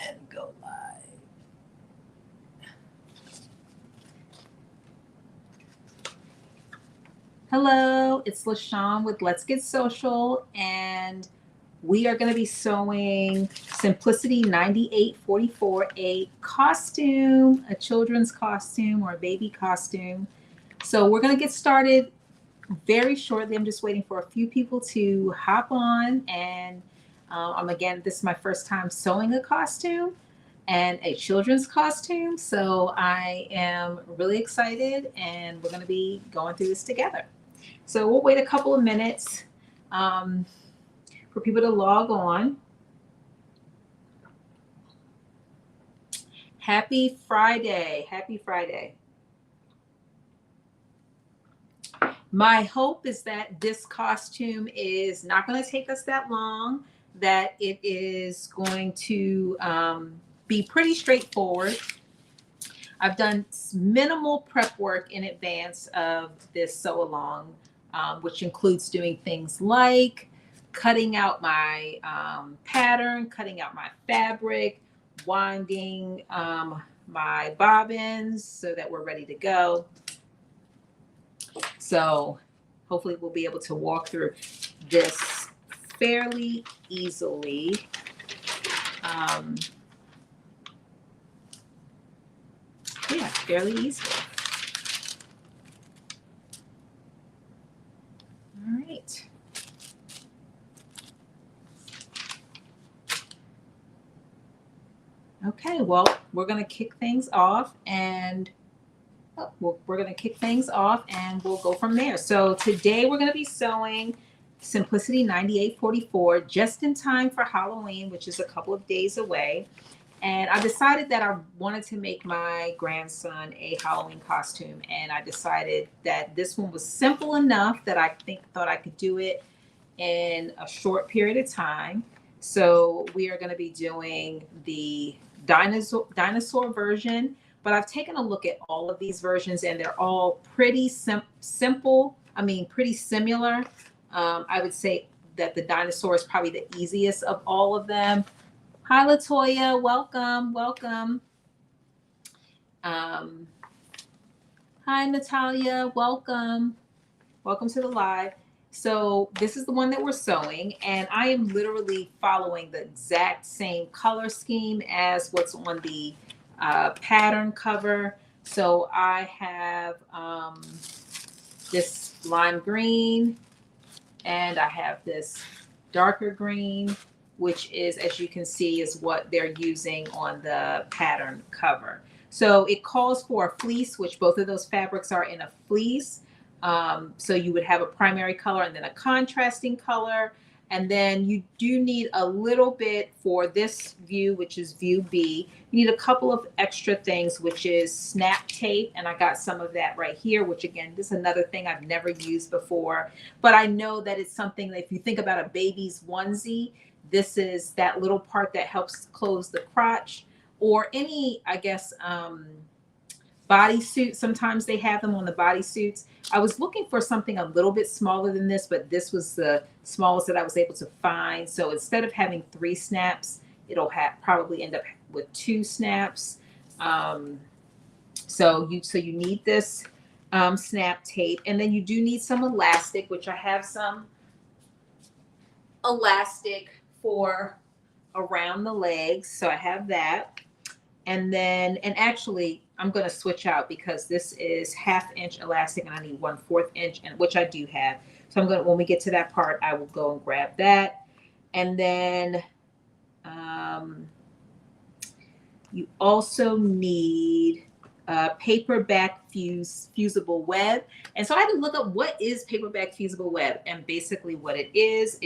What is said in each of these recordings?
and go live. Hello, it's LaShawn with Let's Get Social, and we are going to be sewing Simplicity 9844, a costume, a children's costume or a baby costume. So we're going to get started very shortly. I'm just waiting for a few people to hop on, and again, this is my first time sewing a costume and a children's costume. So I am really excited, and we're going to be going through this together. So we'll wait a couple of minutes for people to log on. Happy Friday. Happy Friday. My hope is that this costume is not going to take us that long, that it is going to be pretty straightforward. I've done minimal prep work in advance of this sew along, which includes doing things like cutting out my pattern, cutting out my fabric, winding my bobbins so that we're ready to go. So hopefully we'll be able to walk through this fairly easily. Yeah, fairly easily. All right. Okay, well, we're going to kick things off and we'll go from there. So today we're going to be sewing Simplicity 9844 just in time for Halloween, which is a couple of days away. And I decided that I wanted to make my grandson a Halloween costume. And I decided that this one was simple enough that I thought I could do it in a short period of time. So we are going to be doing the dinosaur version. But I've taken a look at all of these versions, and they're all pretty simple. I mean, pretty similar. I would say that the dinosaur is probably the easiest of all of them. Hi, Latoya. Welcome. Welcome. Hi, Natalia. Welcome. Welcome to the live. So this is the one that we're sewing, and I am literally following the exact same color scheme as what's on the pattern cover. So I have this lime green, and I have this darker green, which is, as you can see, is what they're using on the pattern cover. So it calls for a fleece, which both of those fabrics are in a fleece. So you would have a primary color and then a contrasting color. And then you do need a little bit for this view, which is view B. You need a couple of extra things, which is snap tape. And I got some of that right here, which again, this is another thing I've never used before. But I know that it's something that if you think about a baby's onesie, this is that little part that helps close the crotch, or any, I guess, bodysuit. Sometimes they have them on the bodysuits. I was looking for something a little bit smaller than this, but this was the smallest that I was able to find. So instead of having 3 snaps, it'll probably end up with 2 snaps. So you need this snap tape, and then you do need some elastic, which I have some elastic for around the legs. So I have that. And then, and actually, I'm going to switch out because this is 1/2 inch elastic and I need 1/4 inch, and which I do have. So I'm going to, when we get to that part, I will go and grab that. And then you also need paperback fusible web. And so I had to look up what is paperback fusible web. And basically what it is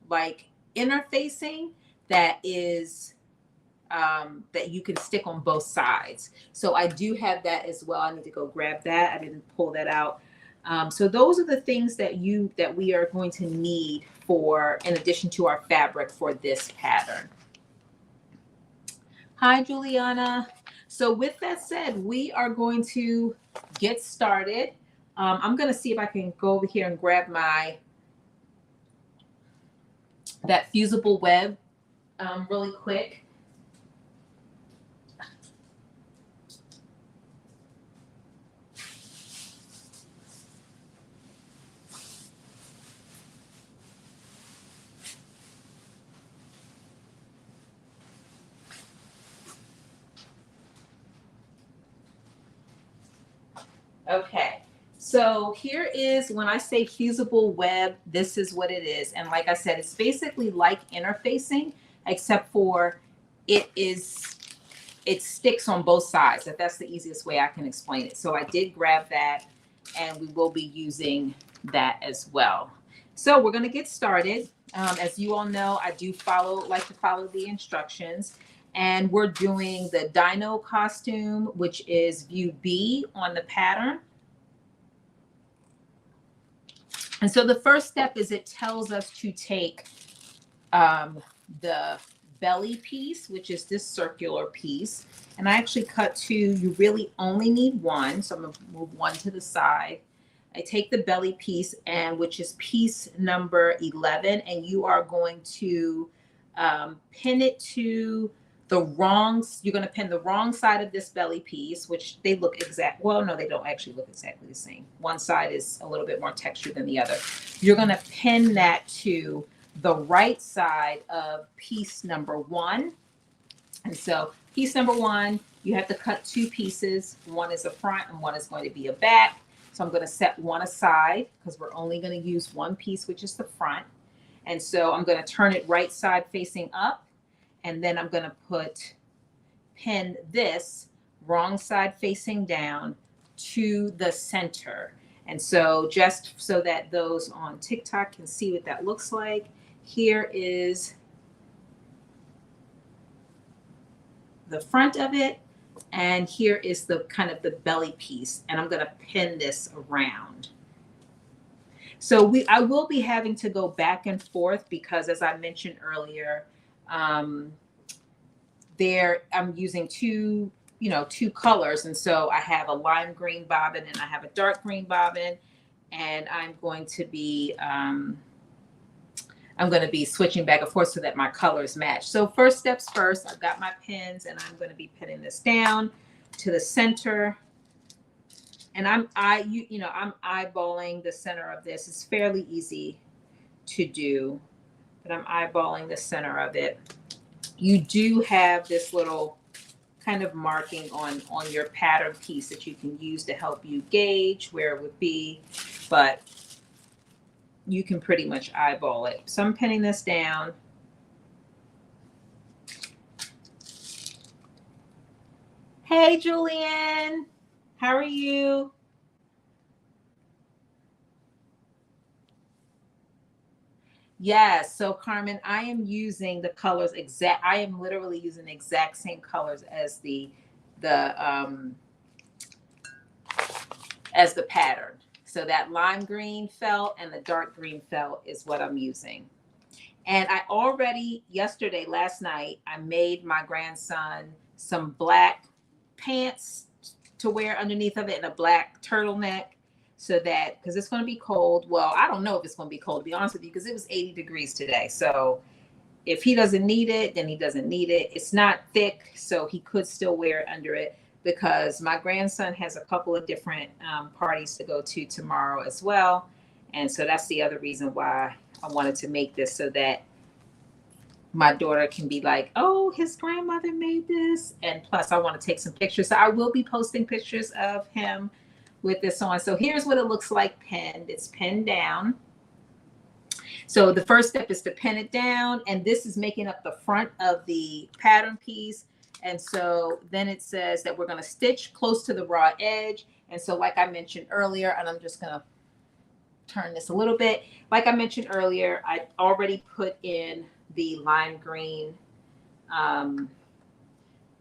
like interfacing that is that you can stick on both sides. So I do have that as well. I need to go grab that. I didn't pull that out. So those are the things that we are going to need for, in addition to our fabric for this pattern. Hi, Juliana. So with that said, we are going to get started. I'm going to see if I can go over here and grab that fusible web really quick. Okay, so here is when I say fusible web, this is what it is. And like I said, it's basically like interfacing, except for it is, it sticks on both sides. That's the easiest way I can explain it. So I did grab that, and we will be using that as well. So we're going to get started. As you all know, I do like to follow the instructions. And we're doing the dino costume, which is view B on the pattern. And so the first step is it tells us to take the belly piece, which is this circular piece. And I actually cut two. You really only need one. So I'm going to move one to the side. I take the belly piece, and which is piece number 11, and you are going to pin it to the wrong, you're going to pin the wrong side of this belly piece, which they look exact. Well, no, they don't actually look exactly the same. One side is a little bit more texture than the other. You're going to pin that to the right side of piece number 1. And so piece number 1, you have to cut 2 pieces. One is a front and one is going to be a back. So I'm going to set one aside because we're only going to use one piece, which is the front. And so I'm going to turn it right side facing up. And then I'm going to pin this wrong side facing down to the center. And so just so that those on TikTok can see what that looks like, here is the front of it, and here is the kind of the belly piece, and I'm going to pin this around. So I will be having to go back and forth because, as I mentioned earlier, I'm using two colors, and so I have a lime green bobbin and I have a dark green bobbin, and I'm going to be switching back and forth so that my colors match. So first steps first, I've got my pins, and I'm going to be pinning this down to the center. And I'm eyeballing the center of this. It's fairly easy to do, but I'm eyeballing the center of it. You do have this little kind of marking on your pattern piece that you can use to help you gauge where it would be, but you can pretty much eyeball it. So I'm pinning this down. Hey, Julian, how are you? Yes. So Carmen, I am using the colors I am literally using the exact same colors as the pattern. So that lime green felt and the dark green felt is what I'm using. And I already, last night, I made my grandson some black pants to wear underneath of it and a black turtleneck, so that, because it's going to be cold. Well, I don't know if it's going to be cold, to be honest with you, because it was 80 degrees today. So if he doesn't need it, then he doesn't need it. It's not thick, so he could still wear it under it, because my grandson has a couple of different parties to go to tomorrow as well. And so that's the other reason why I wanted to make this, so that my daughter can be like, oh, his grandmother made this. And plus, I want to take some pictures. So I will be posting pictures of him with this on. So here's what it looks like pinned. It's pinned down. So the first step is to pin it down. And this is making up the front of the pattern piece. And so then it says that we're going to stitch close to the raw edge. And so like I mentioned earlier, and I'm just going to turn this a little bit. Like I mentioned earlier, I already put in the lime green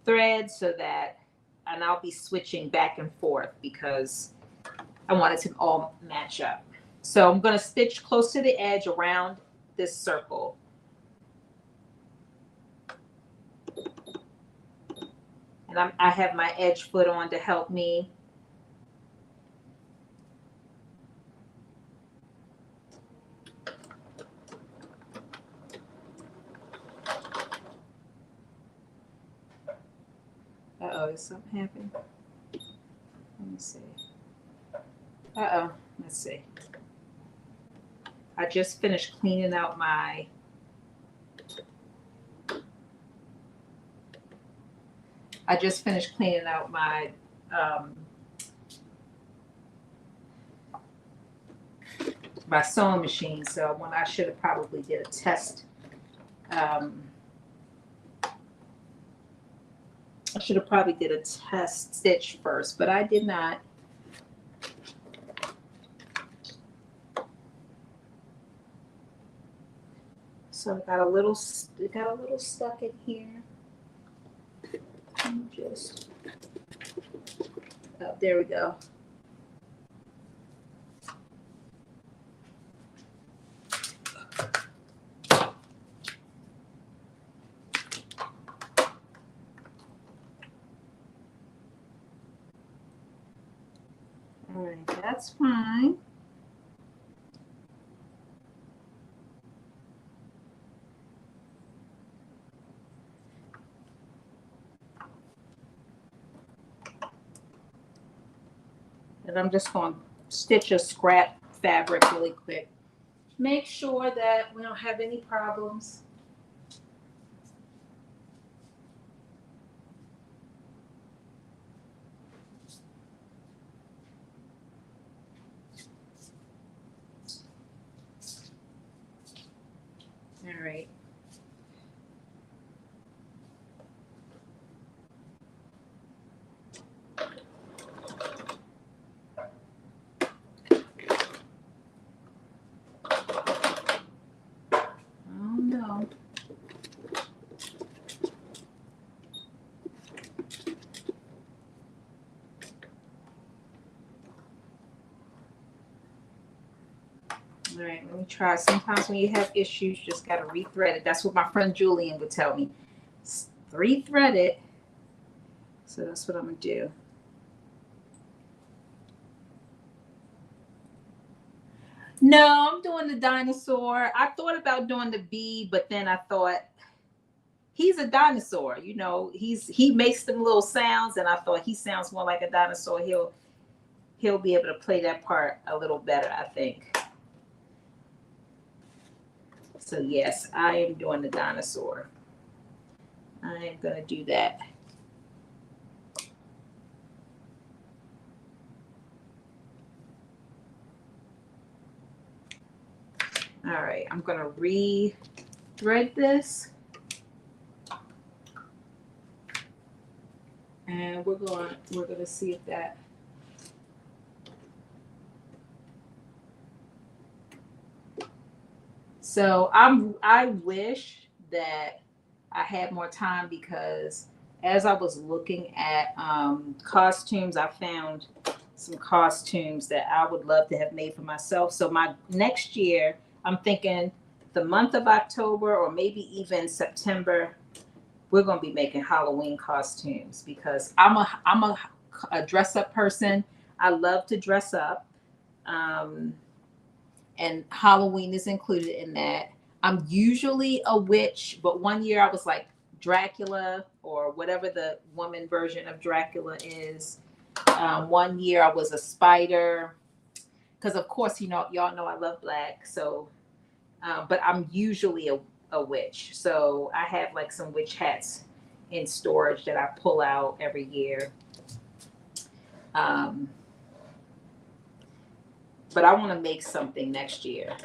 thread, so that, and I'll be switching back and forth because I want it to all match up. So I'm going to stitch close to the edge around this circle. And I have my edge foot on to help me. Uh-oh, is something happening? Let me see. Uh-oh, let's see. I just finished cleaning out my um, my sewing machine. So when I should have probably did a test. I should have probably did a test stitch first, but I did not. So it got a little stuck in here. Just, oh, there we go. All right, that's fine. And I'm just going to stitch a scrap fabric really quick. Make sure that we don't have any problems. All right. Oh no. All right, let me try. Sometimes when you have issues, you just got to rethread it. That's what my friend Julian would tell me. Rethread it. So that's what I'm going to do. No, I'm doing the dinosaur. I thought about doing the bee, but then I thought he's a dinosaur. You know, he makes them little sounds, and I thought he sounds more like a dinosaur. He'll be able to play that part a little better, I think. So yes, I am doing the dinosaur. I am going to do that. All right, I'm going to re-thread this. And we're going to see if that. So I wish that I had more time, because as I was looking at costumes, I found some costumes that I would love to have made for myself. So my next year, I'm thinking the month of October or maybe even September, we're going to be making Halloween costumes, because I'm a dress up person. I love to dress up. And Halloween is included in that. I'm usually a witch, but one year I was like Dracula, or whatever the woman version of Dracula is. One year I was a spider, because of course, you know, y'all know I love black. So, but I'm usually a witch. So I have like some witch hats in storage that I pull out every year. But I want to make something next year.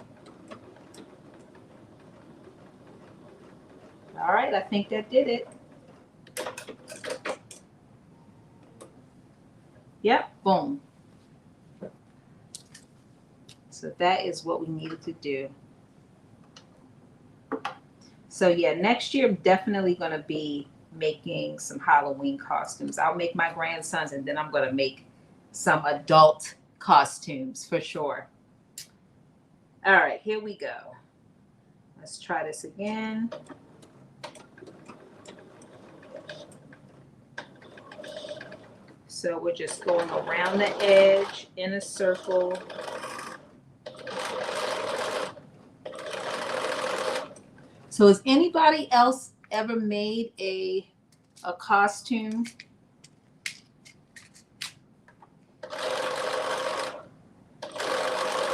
All right, I think that did it. Yep, boom. So that is what we needed to do. So yeah, next year I'm definitely going to be making some Halloween costumes. I'll make my grandsons, and then I'm going to make some adult costumes for sure. All right, here we go. Let's try this again. So we're just going around the edge in a circle. So has anybody else ever made a costume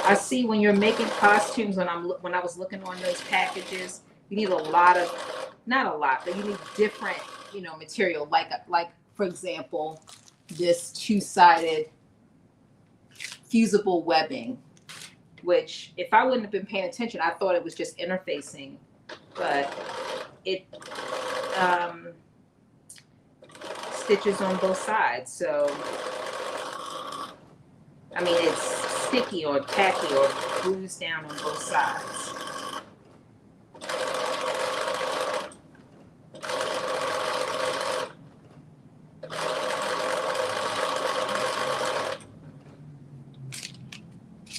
I see when you're making costumes, when I was looking on those packages, you need a lot of, not a lot, but you need different, material. Like for example, this two-sided fusible webbing, which if I wouldn't have been paying attention, I thought it was just interfacing, but it stitches on both sides. So I mean, it's sticky or tacky or glues down on both sides.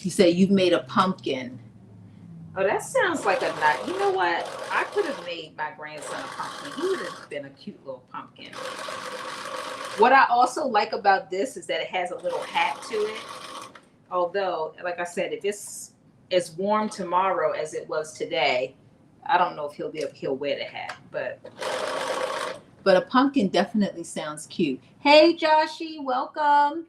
You say you've made a pumpkin. Oh, that sounds like a nut. You know what? I could have made my grandson a pumpkin. He would have been a cute little pumpkin. What I also like about this is that it has a little hat to it. Although, like I said, if it's as warm tomorrow as it was today, I don't know if he'll wear the hat. But a pumpkin definitely sounds cute. Hey, Joshie, welcome.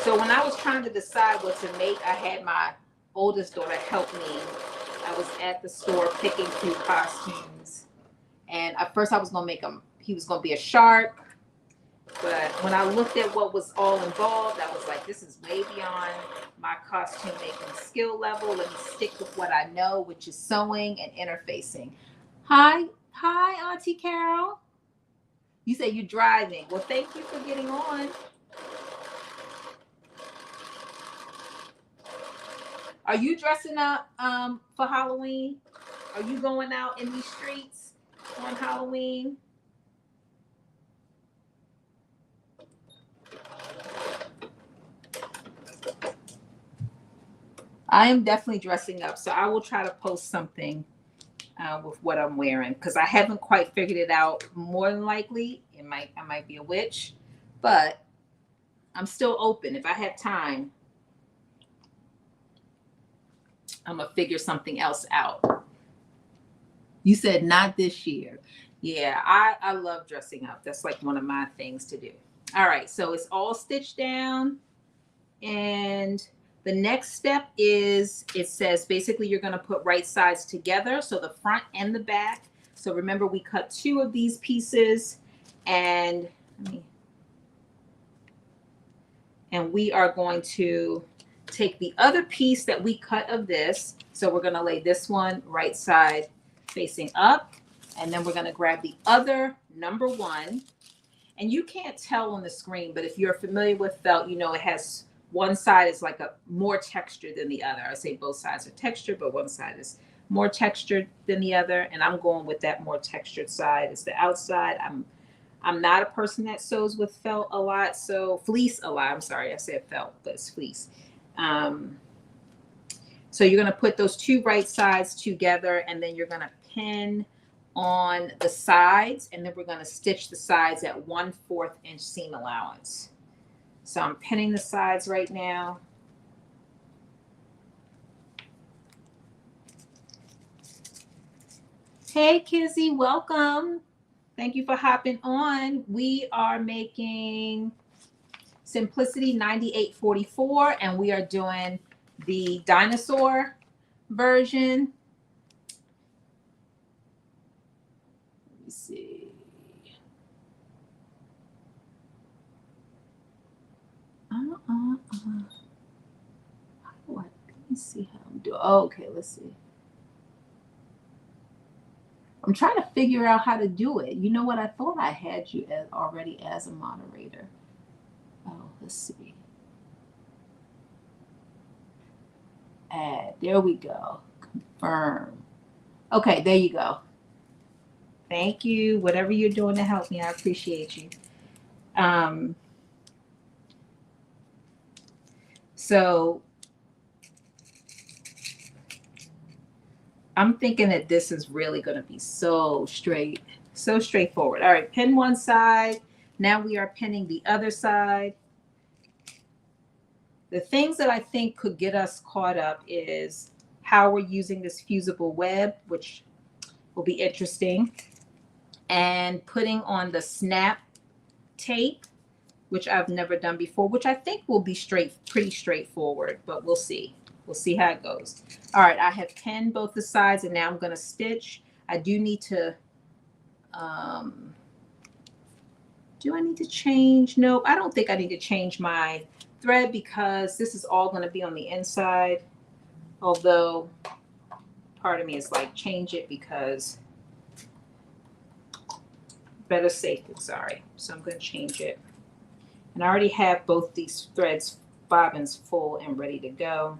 So when I was trying to decide what to make, I had my oldest daughter help me. I was at the store picking through costumes, and at first I was gonna make him. He was gonna be a shark, but when I looked at what was all involved, I was like, "This is way beyond my costume making skill level. Let me stick with what I know, which is sewing and interfacing." Hi, Auntie Carol. You say you're driving. Well, thank you for getting on. Are you dressing up for Halloween? Are you going out in these streets on Halloween? I am definitely dressing up, so I will try to post something with what I'm wearing, because I haven't quite figured it out. More than likely, I might be a witch, but I'm still open. If I have time, I'm gonna figure something else out. You said not this year. Yeah, I love dressing up. That's like one of my things to do. All right, so it's all stitched down, and the next step is, it says basically you're going to put right sides together, so the front and the back. So remember, we cut 2 of these pieces, and we are going to take the other piece that we cut of this. So we're going to lay this one right side facing up, and then we're going to grab the other number 1. And you can't tell on the screen, but if you're familiar with felt, you know it has one side is like a more textured than the other. I say both sides are textured, but one side is more textured than the other, and I'm going with that more textured side. It's the outside. I'm not a person that sews with felt a lot, so fleece a lot. I'm sorry, I said felt, but it's fleece. So you're going to put those 2 right sides together, and then you're going to pin on the sides, and then we're going to stitch the sides at 1/4 inch seam allowance. So I'm pinning the sides right now. Hey Kizzy, welcome. Thank you for hopping on. We are making Simplicity 9844, and we are doing the dinosaur version. Let me see. Let me see how I'm doing. Oh, okay, let's see. I'm trying to figure out how to do it. You know what? I thought I had you already as a moderator. Oh, let's see. Add. There we go. Confirm. Okay, there you go. Thank you. Whatever you're doing to help me, I appreciate you. So I'm thinking that this is really going to be so straightforward. All right, pin one side. Now we are pinning the other side. The things that I think could get us caught up is how we're using this fusible web, which will be interesting, and putting on the snap tape, which I've never done before, which I think will be pretty straightforward, but we'll see. We'll see how it goes. All right, I have pinned both the sides, and now I'm going to stitch. I do need to, do I need to change? Nope, I don't think I need to change my thread because this is all going to be on the inside. Although part of me is like, change it because better safe than sorry. So I'm going to change it. And I already have both these threads, bobbins full and ready to go.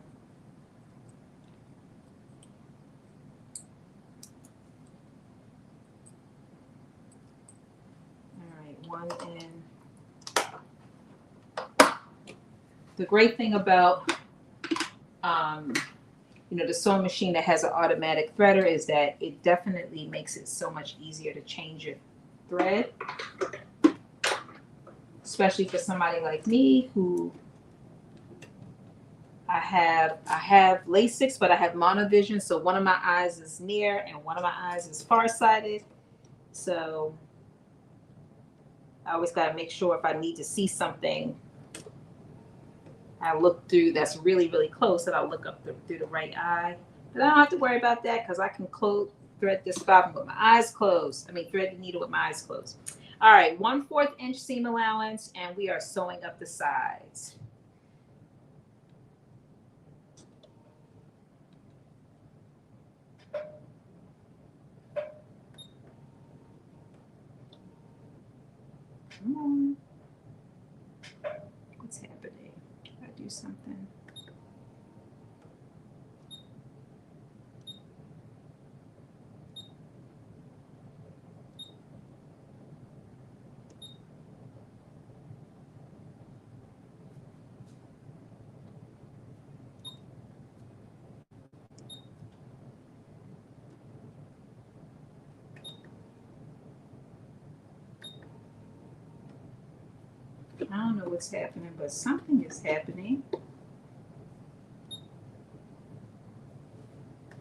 All right, one in. The great thing about the sewing machine that has an automatic threader is that it definitely makes it so much easier to change your thread, especially for somebody like me who I have LASIK, but I have monovision, so one of my eyes is near and one of my eyes is farsighted. So I always got to make sure if I need to see something, I look through that's really, really close, and I'll look up through the right eye. But I don't have to worry about that because I can thread this bobbin with my eyes closed. I mean, thread the needle with my eyes closed. All right, 1/4 inch seam allowance, and we are sewing up the sides. Come on. What's happening? I do something. I don't know what's happening, but something is happening.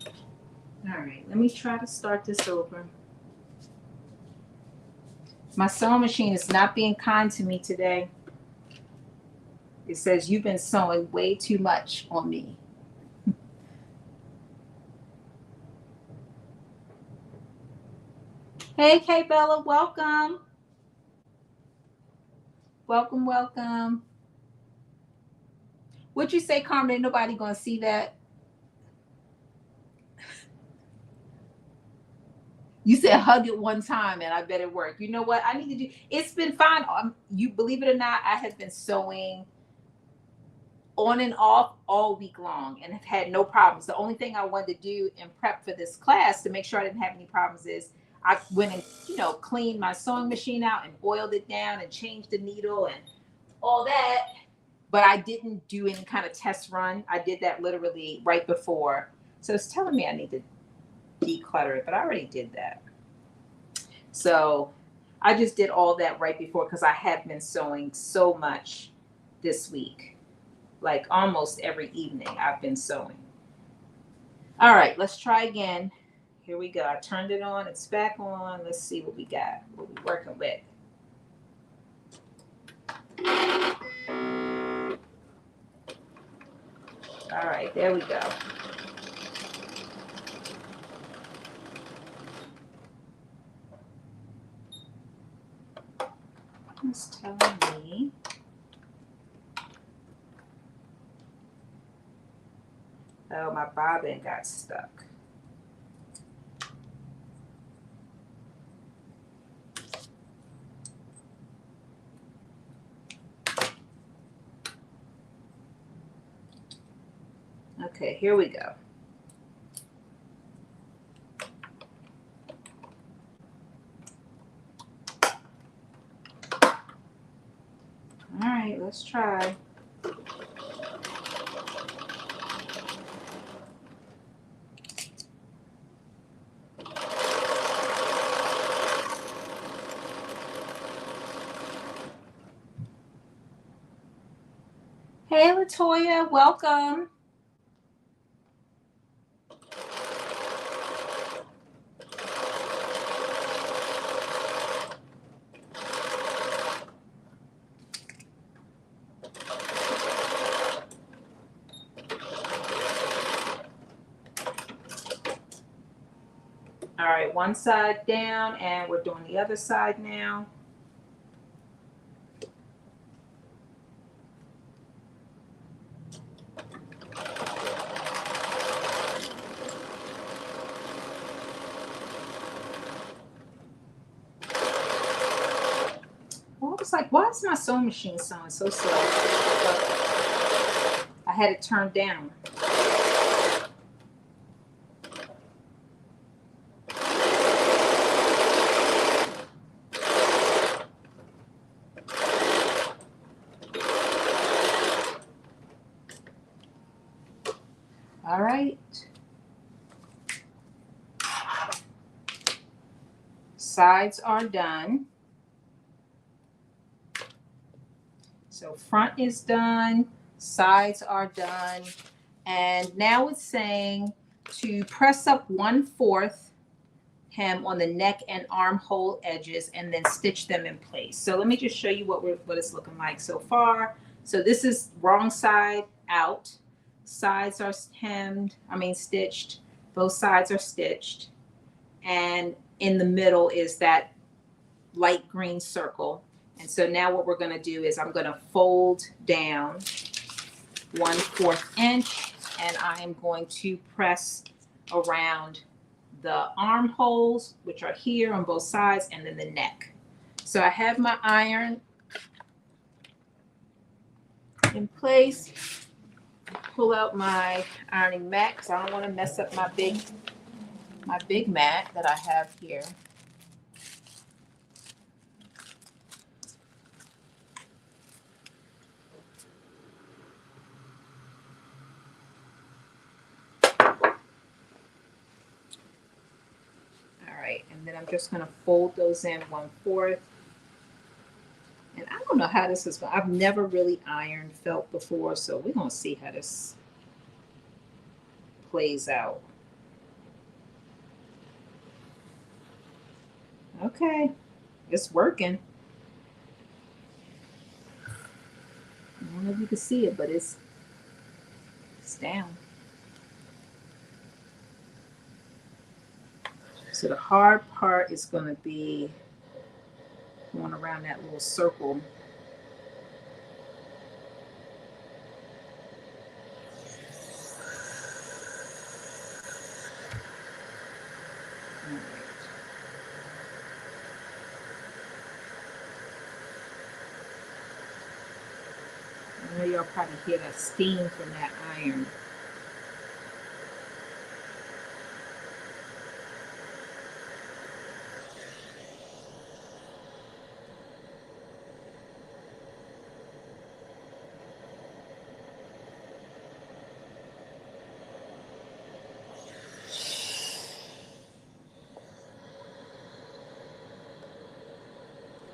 All right, let me try to start this over. My sewing machine is not being kind to me today. It says you've been sewing way too much on me. Hey, Kay Bella, welcome. Welcome, welcome. What'd you say, Carmen? Ain't nobody gonna see that? You said hug it one time, and I bet it worked. You know what? I need to do. It's been fine. You believe it or not, I have been sewing on and off all week long and have had no problems. The only thing I wanted to do in prep for this class to make sure I didn't have any problems is I went and cleaned my sewing machine out and oiled it down and changed the needle and all that. But I didn't do any kind of test run. I did that literally right before. So it's telling me I need to declutter it, but I already did that. So I just did all that right before because I have been sewing so much this week. Like almost every evening I've been sewing. All right, let's try again. Here we go. I turned it on. It's back on. Let's see what we got. What we're working with. All right, there we go. It's telling me. Oh, my bobbin got stuck. Okay, here we go. All right, let's try. Hey, Latoya, welcome. one side down and we're doing the other side now. Well, I was like, why is my sewing machine sewing so slow? But I had it turned down. All right. Sides are done. So front is done, sides are done, and now it's saying to press up 1/4 hem on the neck and armhole edges and then stitch them in place. So let me just show you what it's looking like so far. So this is wrong side out. Sides are stitched. Both sides are stitched. And in the middle is that light green circle. And so now what we're going to do is I'm going to fold down 1/4 inch and I am going to press around the armholes, which are here on both sides, and then the neck. So I have my iron in place. Pull out my ironing mat because I don't want to mess up my big mat that I have here. And then I'm just going to fold those in 1/4. And I don't know how this is going. I've never really ironed felt before, so we're going to see how this plays out. Okay, it's working. I don't know if you can see it, but it's down. So the hard part is going to be going around that little circle. I know y'all probably hear that steam from that iron.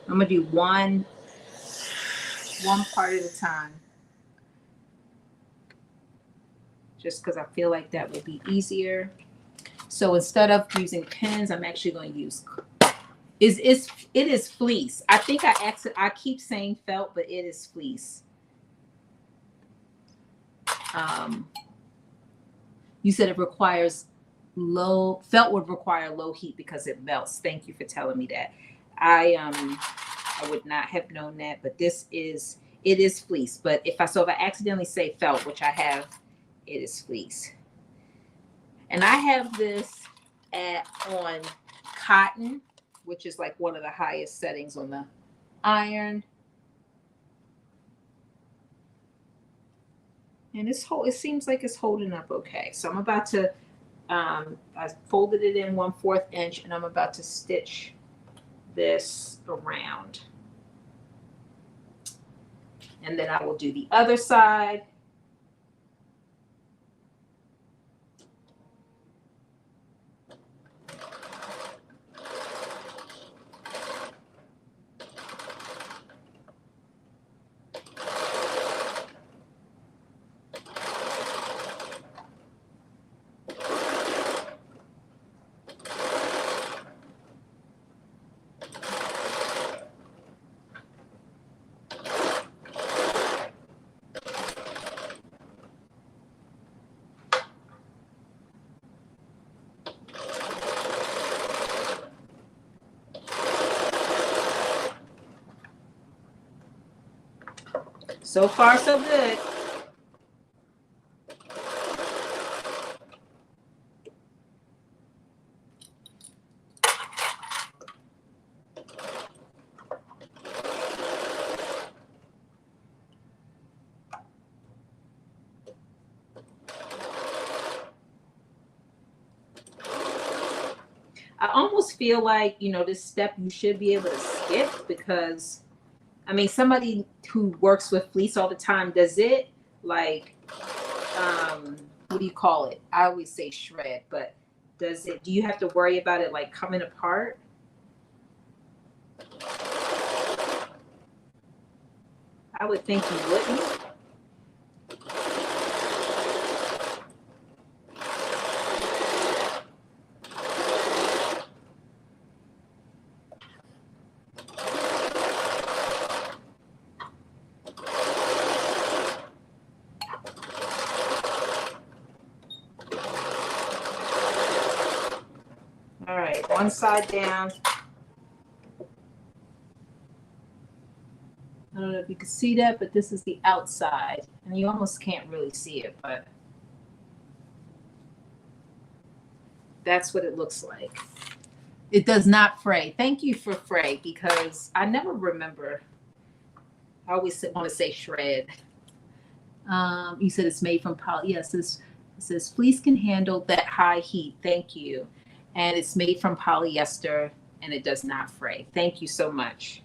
I'm gonna do one part at a time, just because I feel like that would be easier. So instead of using pins, I'm actually going to use it is fleece. I think I keep saying felt, but it is fleece. You said it requires felt would require low heat because it melts. Thank you for telling me that. I would not have known that, but it is fleece. But if I accidentally say felt, which I have, it is fleece. And I have this on cotton, which is like one of the highest settings on the iron. And it seems like it's holding up okay. So I'm about to, I folded it in 1/4 inch and I'm about to stitch this around. And then I will do the other side. So far, so good. I almost feel like, this step you should be able to skip because, I mean, somebody who works with fleece all the time, does it like, what do you call it? I always say shred, but do you have to worry about it like coming apart? I would think you wouldn't. All right, one side down. I don't know if you can see that, but this is the outside. And you almost can't really see it, but that's what it looks like. It does not fray. Thank you for fray because I never remember. I always want to say shred. You said it's made from poly. Yes, it says fleece can handle that high heat. Thank you. And it's made from polyester and it does not fray. Thank you so much.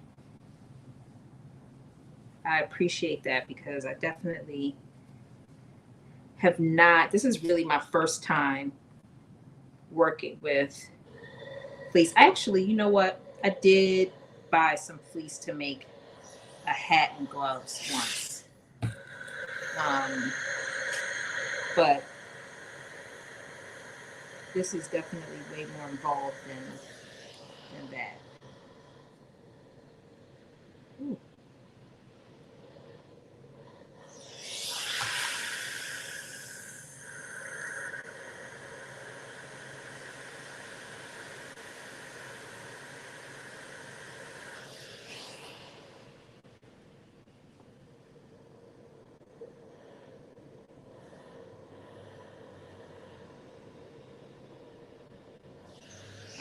I appreciate that because I definitely have not. This is really my first time working with fleece. Actually, you know what? I did buy some fleece to make a hat and gloves once. But this is definitely way more involved than that. Ooh.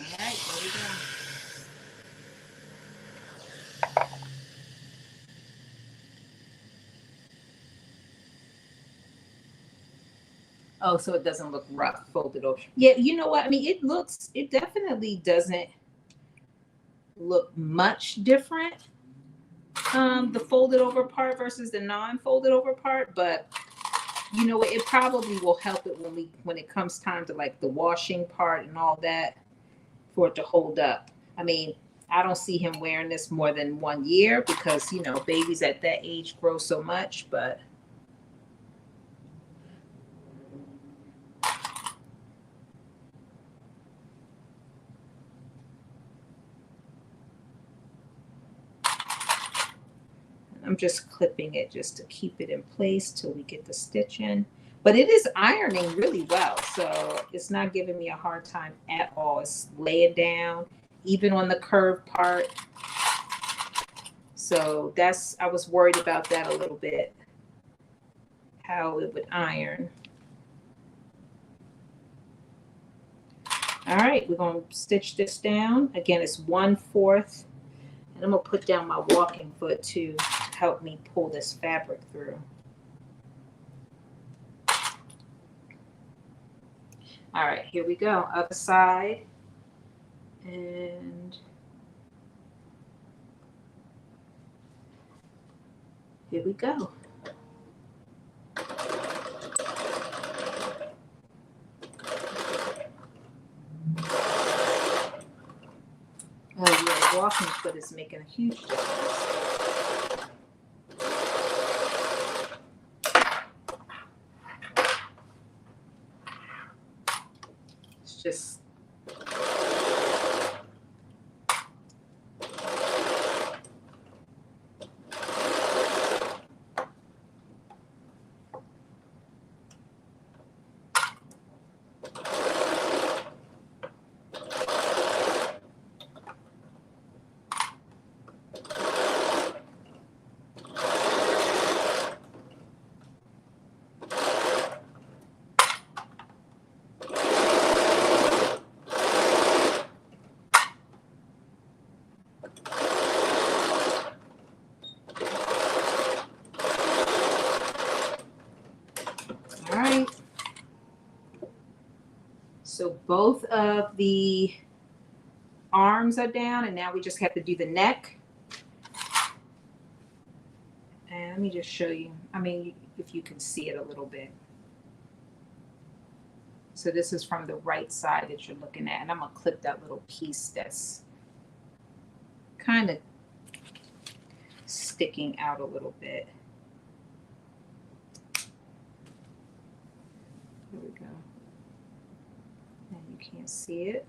All right, there we go. Oh, so it doesn't look rough folded over. Yeah, you know what? I mean, it definitely doesn't look much different. The folded over part versus the non-folded over part, but you know what? It probably will help it when it comes time to like the washing part and all that for it to hold up. I mean, I don't see him wearing this more than 1 year because, babies at that age grow so much, but I'm just clipping it just to keep it in place till we get the stitch in. But it is ironing really well, so it's not giving me a hard time at all. It's laying down, even on the curved part. So I was worried about that a little bit, how it would iron. All right, we're gonna stitch this down. Again, it's 1/4. And I'm gonna put down my walking foot to help me pull this fabric through. All right, here we go. Other side. And here we go. Oh yeah, walking foot is making a huge difference. It's just So both of the arms are down, and now we just have to do the neck. And let me just show you, I mean, if you can see it a little bit. So this is from the right side that you're looking at, and I'm gonna clip that little piece that's kind of sticking out a little bit. There we go. And you can't see it.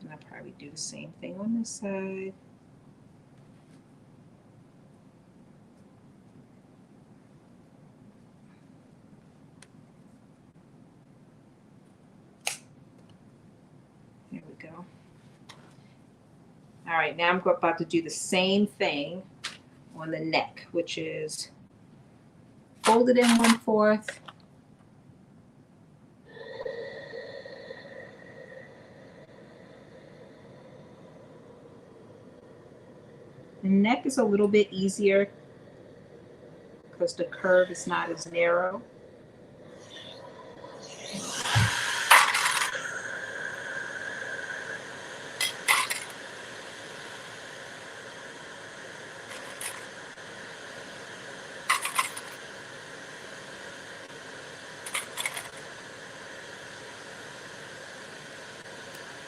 And I'll probably do the same thing on this side. There we go. All right, now I'm about to do the same thing on the neck, which is fold it in 1/4. The neck is a little bit easier because the curve is not as narrow.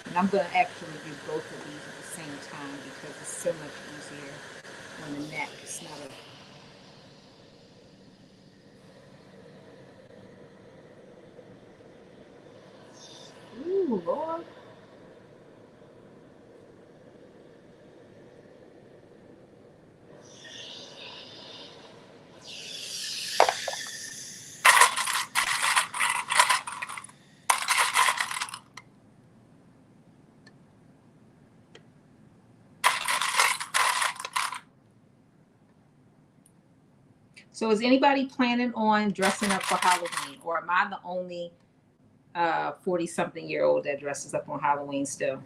And I'm going to actually do both of these at the same time because it's so much easier on the neck. It's not a... Ooh, Lord. So is anybody planning on dressing up for Halloween, or am I the only 40-something-year-old that dresses up on Halloween still?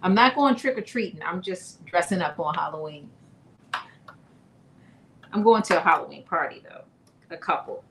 I'm not going trick-or-treating. I'm just dressing up on Halloween. I'm going to a Halloween party, though. A couple.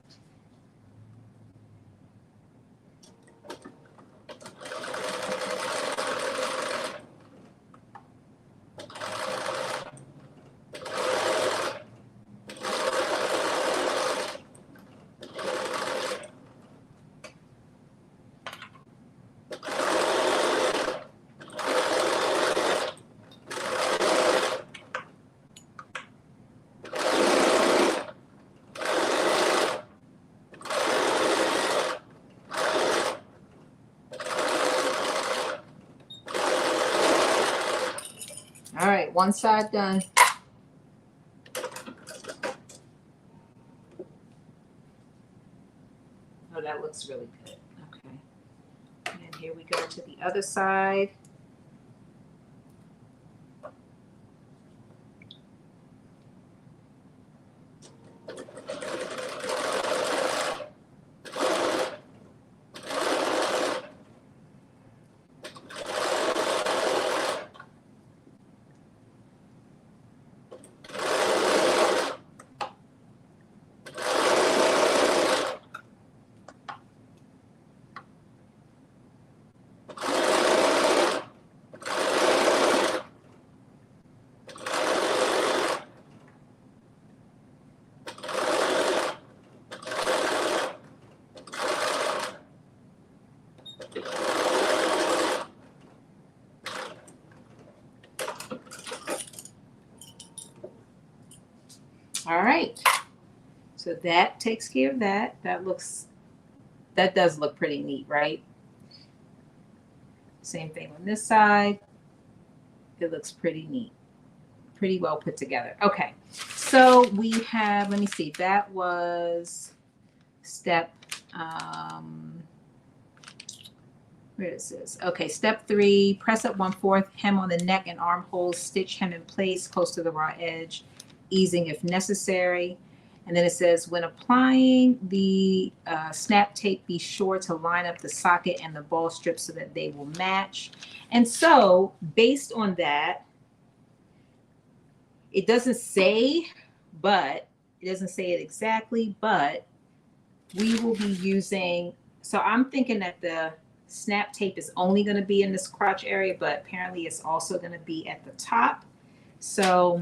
All right, one side done. Oh, that looks really good. Okay. And here we go to the other side. All right, so that takes care of that. That does look pretty neat, right? Same thing on this side. It looks pretty neat, pretty well put together. Okay, so we have, let me see, that was step, where is this? Okay, step 3, press up 1/4, hem on the neck and armholes, stitch hem in place close to the raw edge, easing if necessary. And then it says, when applying the snap tape, be sure to line up the socket and the ball strip so that they will match. And so based on that, It doesn't say, but it doesn't say it exactly, but we will be using, so I'm thinking that the snap tape is only going to be in this crotch area, but apparently it's also going to be at the top. So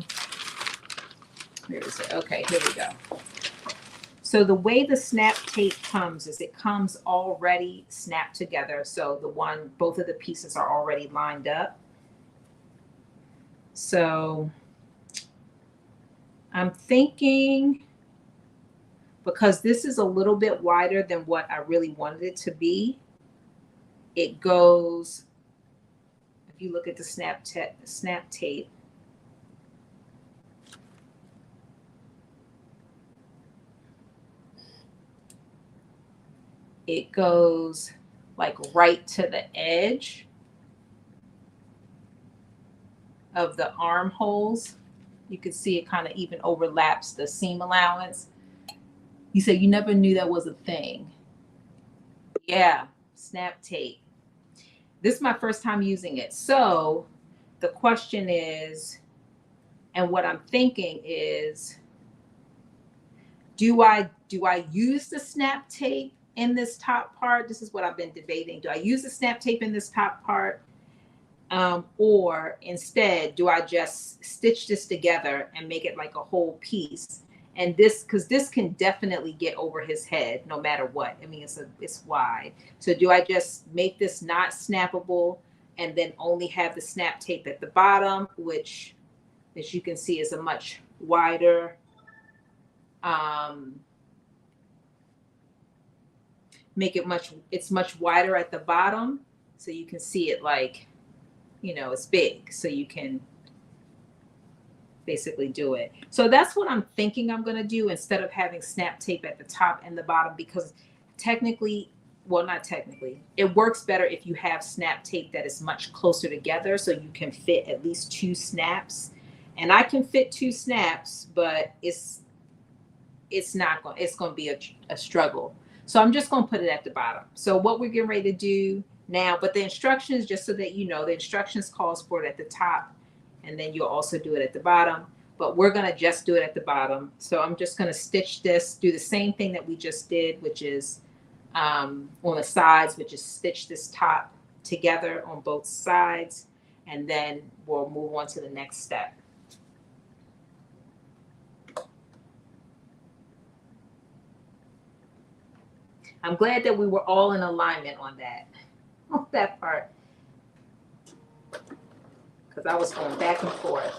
where is it? Okay, here we go. So the way the snap tape comes is it comes already snapped together. So both of the pieces are already lined up. So I'm thinking, because this is a little bit wider than what I really wanted it to be, it goes, if you look at the snap tape, it goes like right to the edge of the armholes. You can see it kind of even overlaps the seam allowance. You said you never knew that was a thing. Yeah, snap tape. This is my first time using it. So the question is, and what I'm thinking is, do I use the snap tape in this top part? This is what I've been debating. Do I use the snap tape in this top part? Or instead, do I just stitch this together and make it like a whole piece? And this, because this can definitely get over his head no matter what. I mean, it's wide. So do I just make this not snappable and then only have the snap tape at the bottom, which, as you can see, is a much wider, it's much wider at the bottom. So you can see it like, it's big. So you can basically do it. So that's what I'm thinking I'm going to do instead of having snap tape at the top and the bottom, because technically, well, not technically, it works better if you have snap tape that is much closer together, so you can fit at least 2 snaps. And I can fit 2 snaps, but it's going to be a struggle. So I'm just going to put it at the bottom. So what we're getting ready to do now, but the instructions, just so that you know, the instructions calls for it at the top, and then you'll also do it at the bottom, but we're going to just do it at the bottom. So I'm just going to stitch this, do the same thing that we just did, which is on the sides, which is stitch this top together on both sides, and then we'll move on to the next step. I'm glad that we were all in alignment on that part, because I was going back and forth.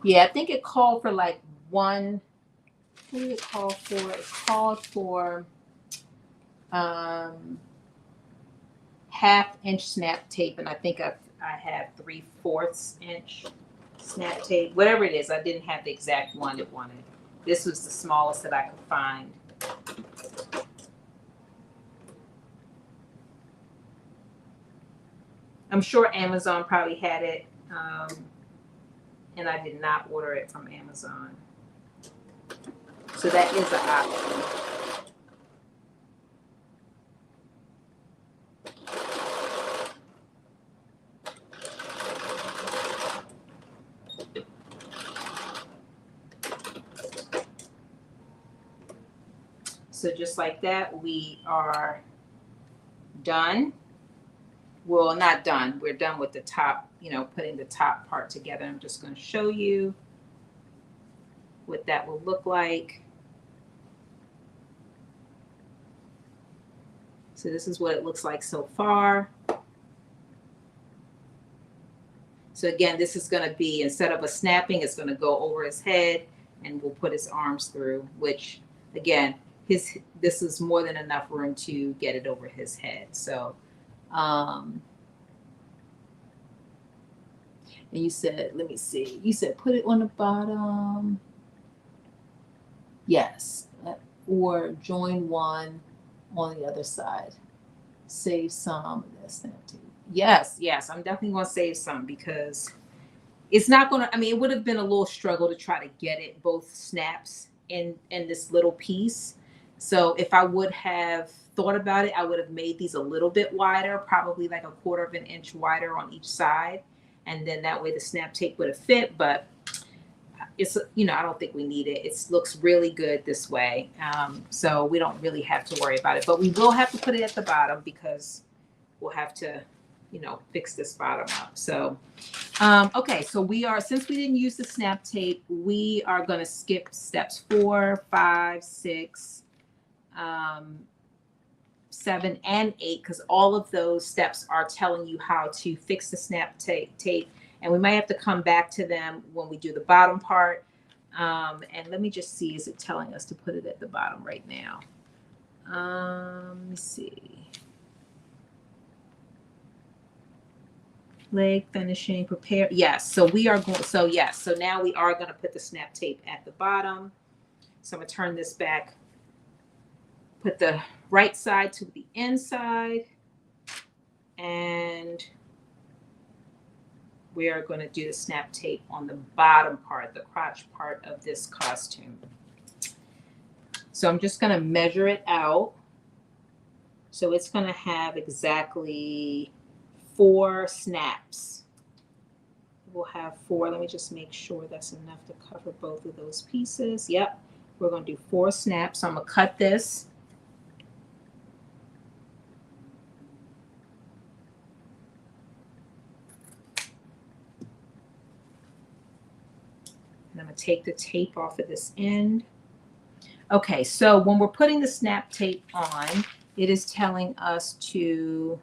Yeah, I think it called for like one. What did it call for? It called for 1/2 inch snap tape, and I think I have 3/4 inch snap tape. Whatever it is, I didn't have the exact one it wanted. This was the smallest that I could find. I'm sure Amazon probably had it, and I did not order it from Amazon. So that is an option. So just like that, we are done. Well, not done. We're done with the top, putting the top part together. I'm just going to show you what that will look like. So this is what it looks like so far. So again, this is going to be, instead of a snapping, it's going to go over his head, and we'll put his arms through, which again, this is more than enough room to get it over his head. So, and you said, let me see, you said put it on the bottom. Yes. Or join one on the other side. Save some. That's not too. Yes, I'm definitely going to save some, because it's not going to, it would have been a little struggle to try to get it both snaps in this little piece. So if I would have thought about it, I would have made these a little bit wider, probably like 1/4 of an inch wider on each side. And then that way the snap tape would have fit, but it's, you know, I don't think we need it. It looks really good this way. So we don't really have to worry about it, but we will have to put it at the bottom because we'll have to, you know, fix this bottom up. So, okay, so since we didn't use the snap tape, we are going to skip steps 4, 5, 6, 7, and 8, because all of those steps are telling you how to fix the snap tape. And we might have to come back to them when we do the bottom part. And let me just see, is it telling us to put it at the bottom right now? Let me see. Leg finishing, prepare. Yes, so we are going, so yes, so now we are going to put the snap tape at the bottom. So I'm going to turn this back, put the right side to the inside, and we are going to do the snap tape on the bottom part, the crotch part of this costume. So I'm just going to measure it out. So it's going to have exactly 4 snaps. We'll have 4. Let me just make sure that's enough to cover both of those pieces. Yep. We're going to do 4 snaps. So I'm going to cut this. And I'm going to take the tape off of this end. Okay, so when we're putting the snap tape on, it is telling us to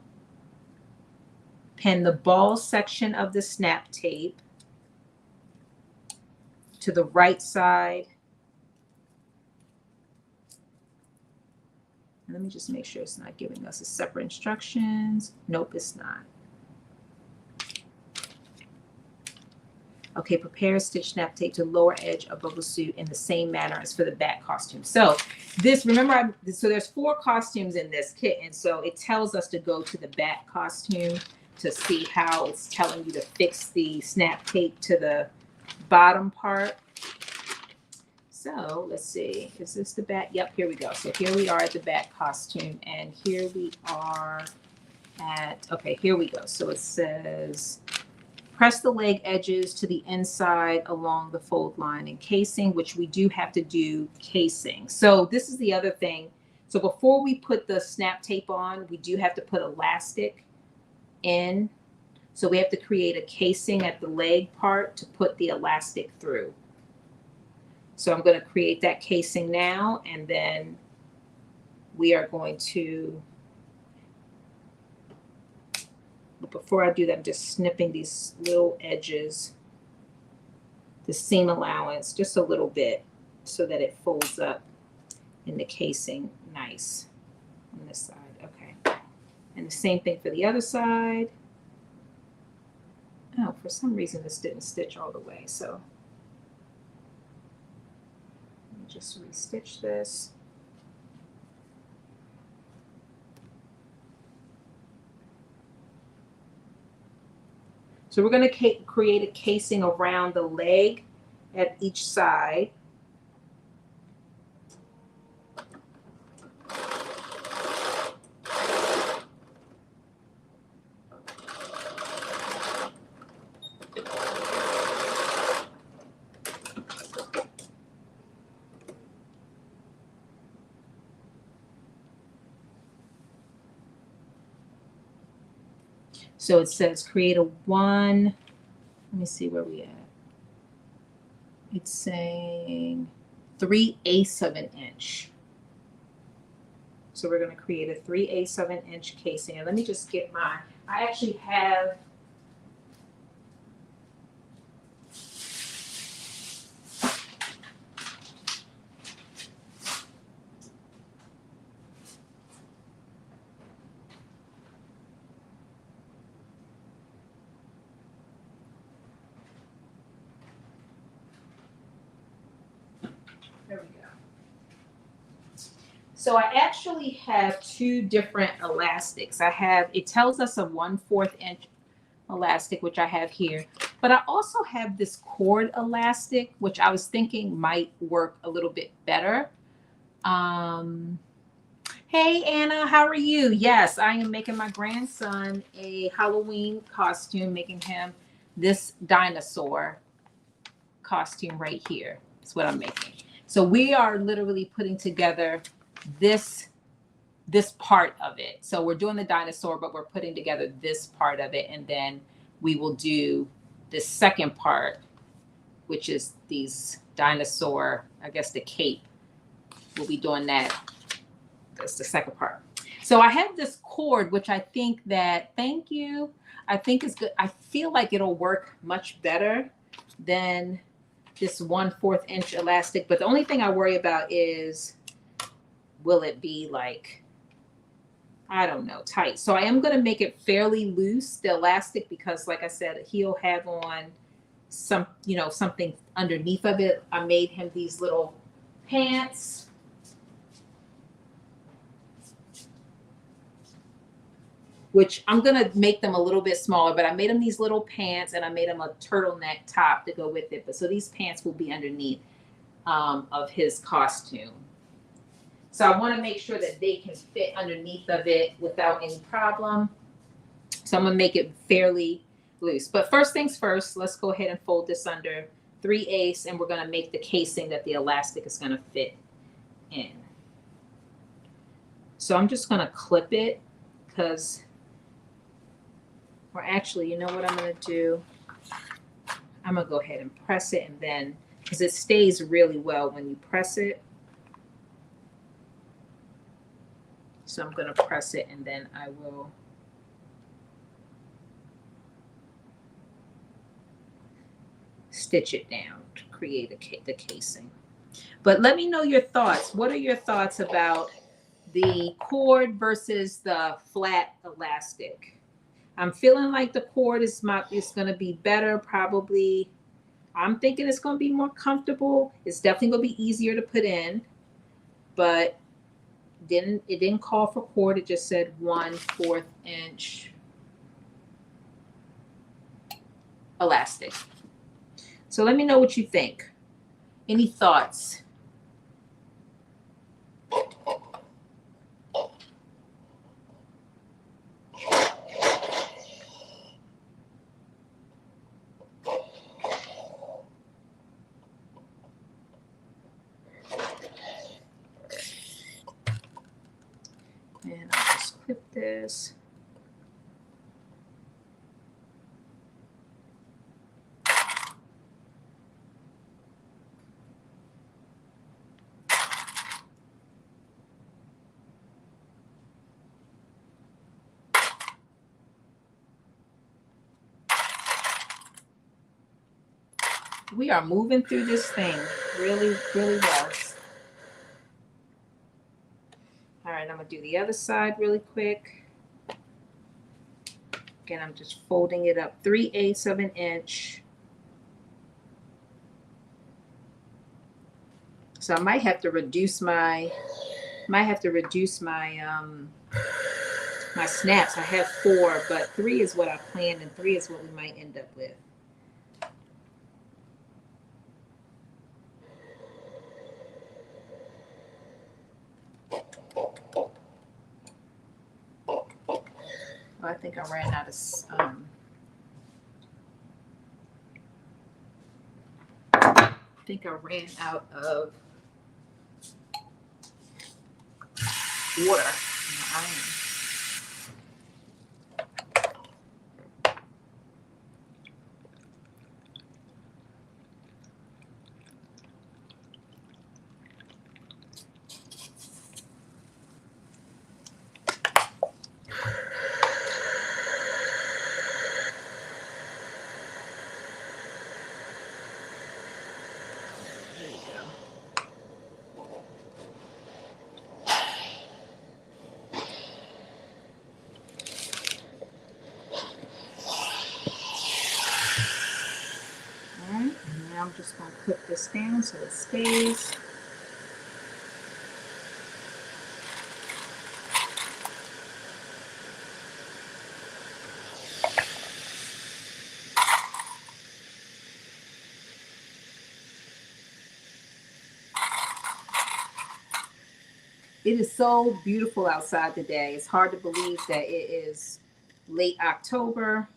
pin the ball section of the snap tape to the right side. And let me just make sure it's not giving us a separate instructions. Nope, it's not. Okay, prepare stitch snap tape to lower edge of bubble suit in the same manner as for the back costume. So this, remember, so there's 4 costumes in this kit, and so it tells us to go to the back costume to see how it's telling you to fix the snap tape to the bottom part. So let's see, is this the back? Yep, here we go. So here we are at the back costume, and here we are at, okay, here we go. So it says, press the leg edges to the inside along the fold line and casing, which we do have to do casing. So this is the other thing. So before we put the snap tape on, we do have to put elastic in. So we have to create a casing at the leg part to put the elastic through. So I'm going to create that casing now, and then we are going to, but before I do that, I'm just snipping these little edges, the seam allowance, just a little bit so that it folds up in the casing nice on this side. Okay. And the same thing for the other side. Oh, for some reason this didn't stitch all the way. So let me just restitch this. So we're going to create a casing around the leg at each side. So it says create a 1, let me see where we at. It's saying 3/8 of an inch. So we're going to create a 3/8 of an inch casing. And let me just get my, I actually have, there we go. So I actually have 2 different elastics. I have, it tells us a 1/4 inch elastic, which I have here. But I also have this cord elastic, which I was thinking might work a little bit better. Um, Hey Anna, how are you? Yes, I am making my grandson a Halloween costume, making him this dinosaur costume right here. That's what I'm making. So we are literally putting together this this part of it. So we're doing the dinosaur, but we're putting together this part of it, and then we will do the second part, which is these dinosaur, I guess the cape. We'll be doing that. That's the second part. So I have this cord, which I think that, thank you, I think is good. I feel like it'll work much better than this 1/4 inch elastic. But the only thing I worry about is, will it be like, I don't know, tight. So I am going to make it fairly loose, the elastic, because like I said, he'll have on some, you know, something underneath of it. I made him these little pants. Which I'm going to make them a little bit smaller, but I made him these little pants and I made him a turtleneck top to go with it. But so these pants will be underneath of his costume. So I want to make sure that they can fit underneath of it without any problem. So I'm going to make it fairly loose. But first things first, let's go ahead and fold this under 3/8, and we're going to make the casing that the elastic is going to fit in. So I'm just going to clip it because, or actually, you know what I'm going to do? I'm going to go ahead and press it, and then, because it stays really well when you press it. So I'm going to press it, and then I will stitch it down to create the casing. But let me know your thoughts. What are your thoughts about the cord versus the flat elastic? I'm feeling like the cord is going to be better, probably. I'm thinking it's going to be more comfortable. It's definitely going to be easier to put in, but it didn't call for cord. It just said 1/4 inch elastic. So let me know what you think. Any thoughts? And I'll just clip this. We are moving through this thing really, really well. All right, I'm going to do the other side really quick. Again, I'm just folding it up 3/8 of an inch. So I might have to reduce my my snaps. I have 4, but 3 is what I planned, and 3 is what we might end up with. Well, I think I ran out of water in the iron. I'm just going to clip this down so it stays. It is so beautiful outside today. It's hard to believe that it is late October.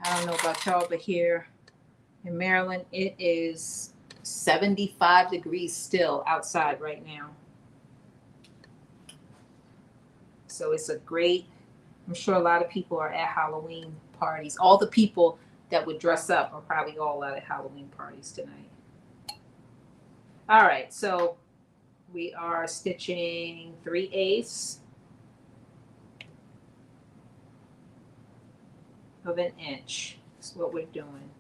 I don't know about y'all, but here in Maryland, it is 75 degrees still outside right now. So it's a great, I'm sure a lot of people are at Halloween parties. All the people that would dress up are probably all at Halloween parties tonight. All right, so we are stitching 3/8 of an inch. That's what we're doing.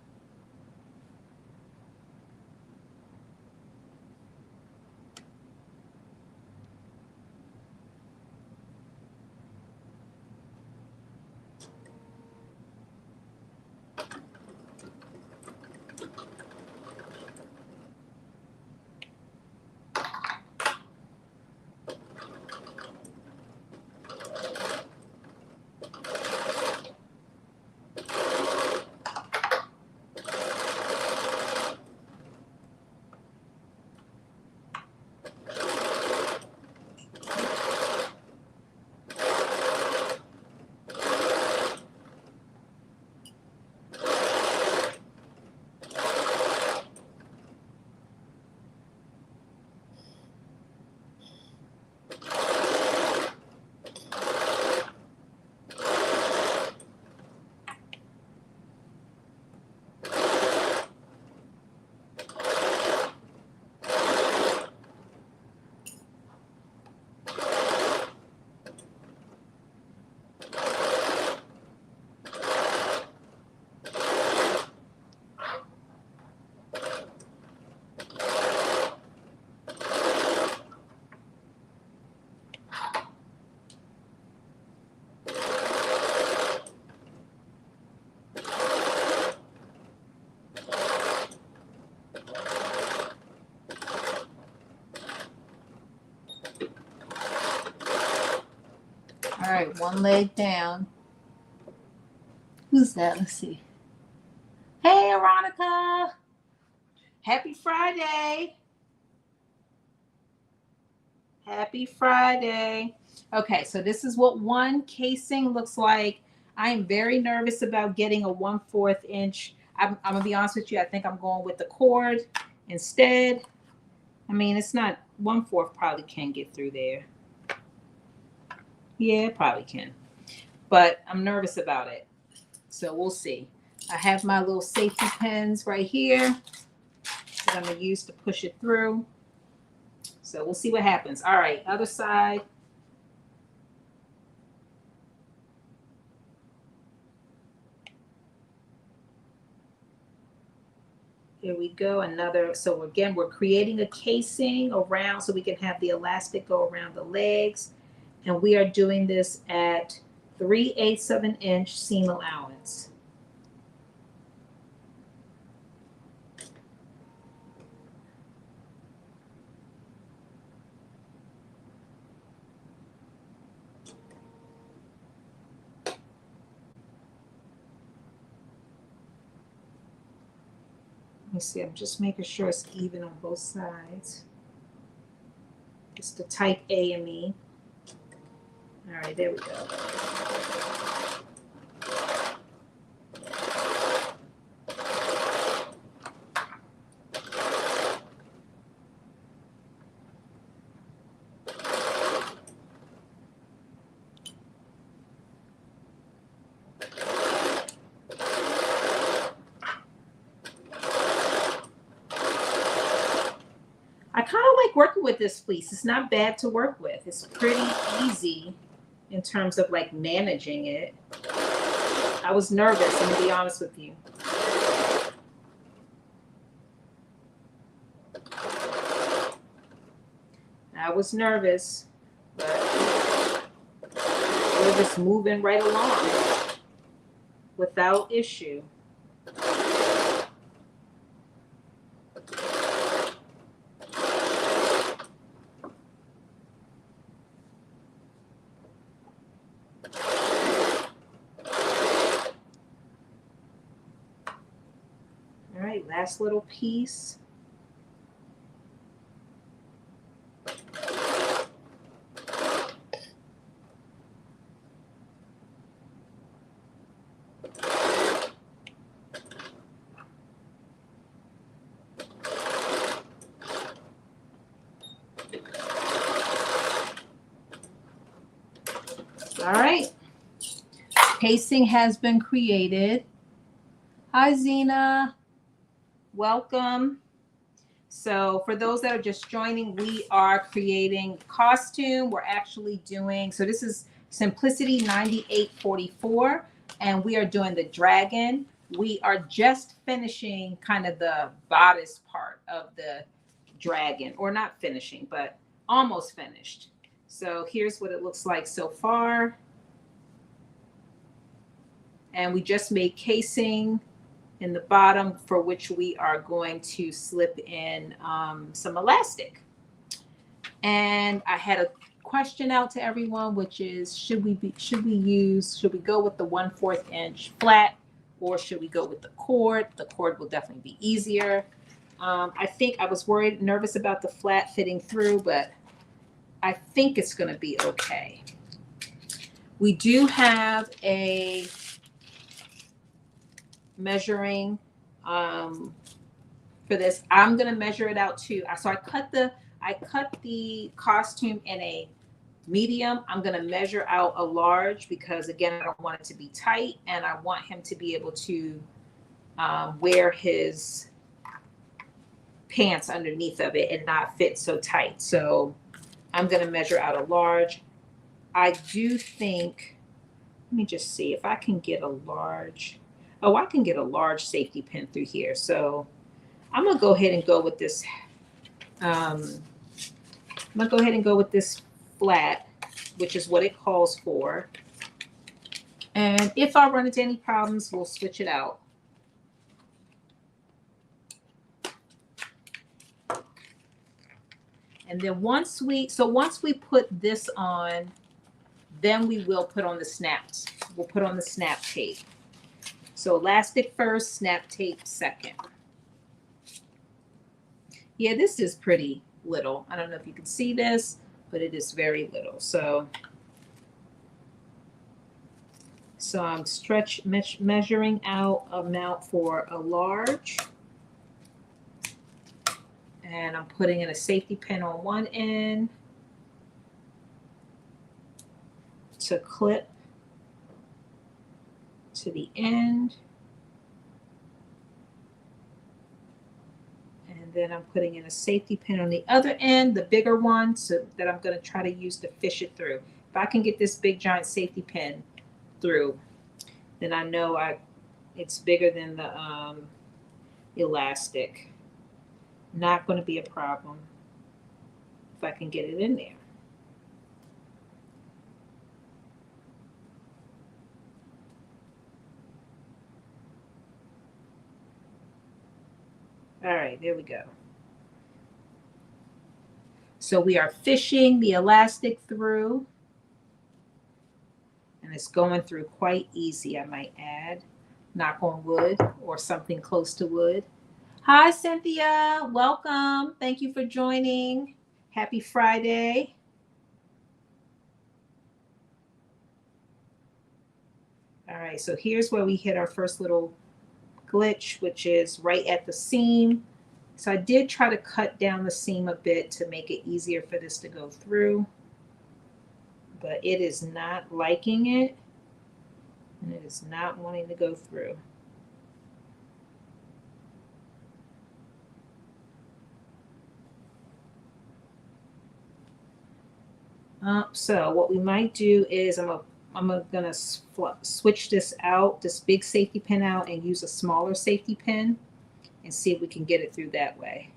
All right, one leg down. Who's that? Let's see. Hey, Aronica. Happy Friday. Happy Friday. Okay, so this is what one casing looks like. I am very nervous about getting a 1/4 inch. I'm going to be honest with you. I think I'm going with the cord instead. I mean, it's not 1/4 probably can get through there. Yeah, it probably can. But I'm nervous about it. So we'll see. I have my little safety pins right here that I'm going to use to push it through. So we'll see what happens. All right, other side. Here we go, another. So again, we're creating a casing around so we can have the elastic go around the legs. And we are doing this at 3/8 of an inch seam allowance. Let me see, I'm just making sure it's even on both sides. It's the type A in me. All right, there we go. I kind of like working with this fleece. It's not bad to work with. It's pretty easy in terms of like managing it. I was nervous, I'm gonna be honest with you. I was nervous, but we're just moving right along without issue. All right, last little piece. All right. Casing has been created. Hi, Zena. Welcome. So for those that are just joining, we are creating costume. We're actually doing, so this is Simplicity 9844, and we are doing the dragon. We are just finishing kind of the bodice part of the dragon, or not finishing, but almost finished. So here's what it looks like so far. And we just made casing in the bottom, for which we are going to slip in some elastic. And I had a question out to everyone, which is, should we go with the 1/4 inch flat, or should we go with the cord? The cord will definitely be easier. I think I was nervous about the flat fitting through, but I think it's going to be okay. We do have a measuring for this. I'm going to measure it out too. So I cut the costume in a medium. I'm going to measure out a large because, again, I don't want it to be tight, and I want him to be able to wear his pants underneath of it and not fit so tight. So I'm going to measure out a large. I do think, let me just see if I can get a large. Oh, I can get a large safety pin through here. So I'm going to go ahead and go with this. I'm going to go ahead and go with this flat, which is what it calls for. And if I run into any problems, we'll switch it out. And then once we put this on, then we will put on the snaps. We'll put on the snap tape. So elastic first, snap tape second. Yeah, this is pretty little. I don't know if you can see this, but it is very little. So I'm measuring out amount for a large. And I'm putting in a safety pin on one end to clip to the end. And then I'm putting in a safety pin on the other end, the bigger one, so that I'm going to try to use to fish it through. If I can get this big giant safety pin through, then I know it's bigger than the elastic. Not going to be a problem if I can get it in there. All right, there we go. So we are fishing the elastic through, and it's going through quite easy, I might add. Knock on wood or something close to wood. Hi, Cynthia. Welcome. Thank you for joining. Happy Friday. All right, so here's where we hit our first little glitch, which is right at the seam. So I did try to cut down the seam a bit to make it easier for this to go through, but it is not liking it, and it is not wanting to go through. So what we might do is I'm gonna switch this out, this big safety pin out, and use a smaller safety pin and see if we can get it through that way.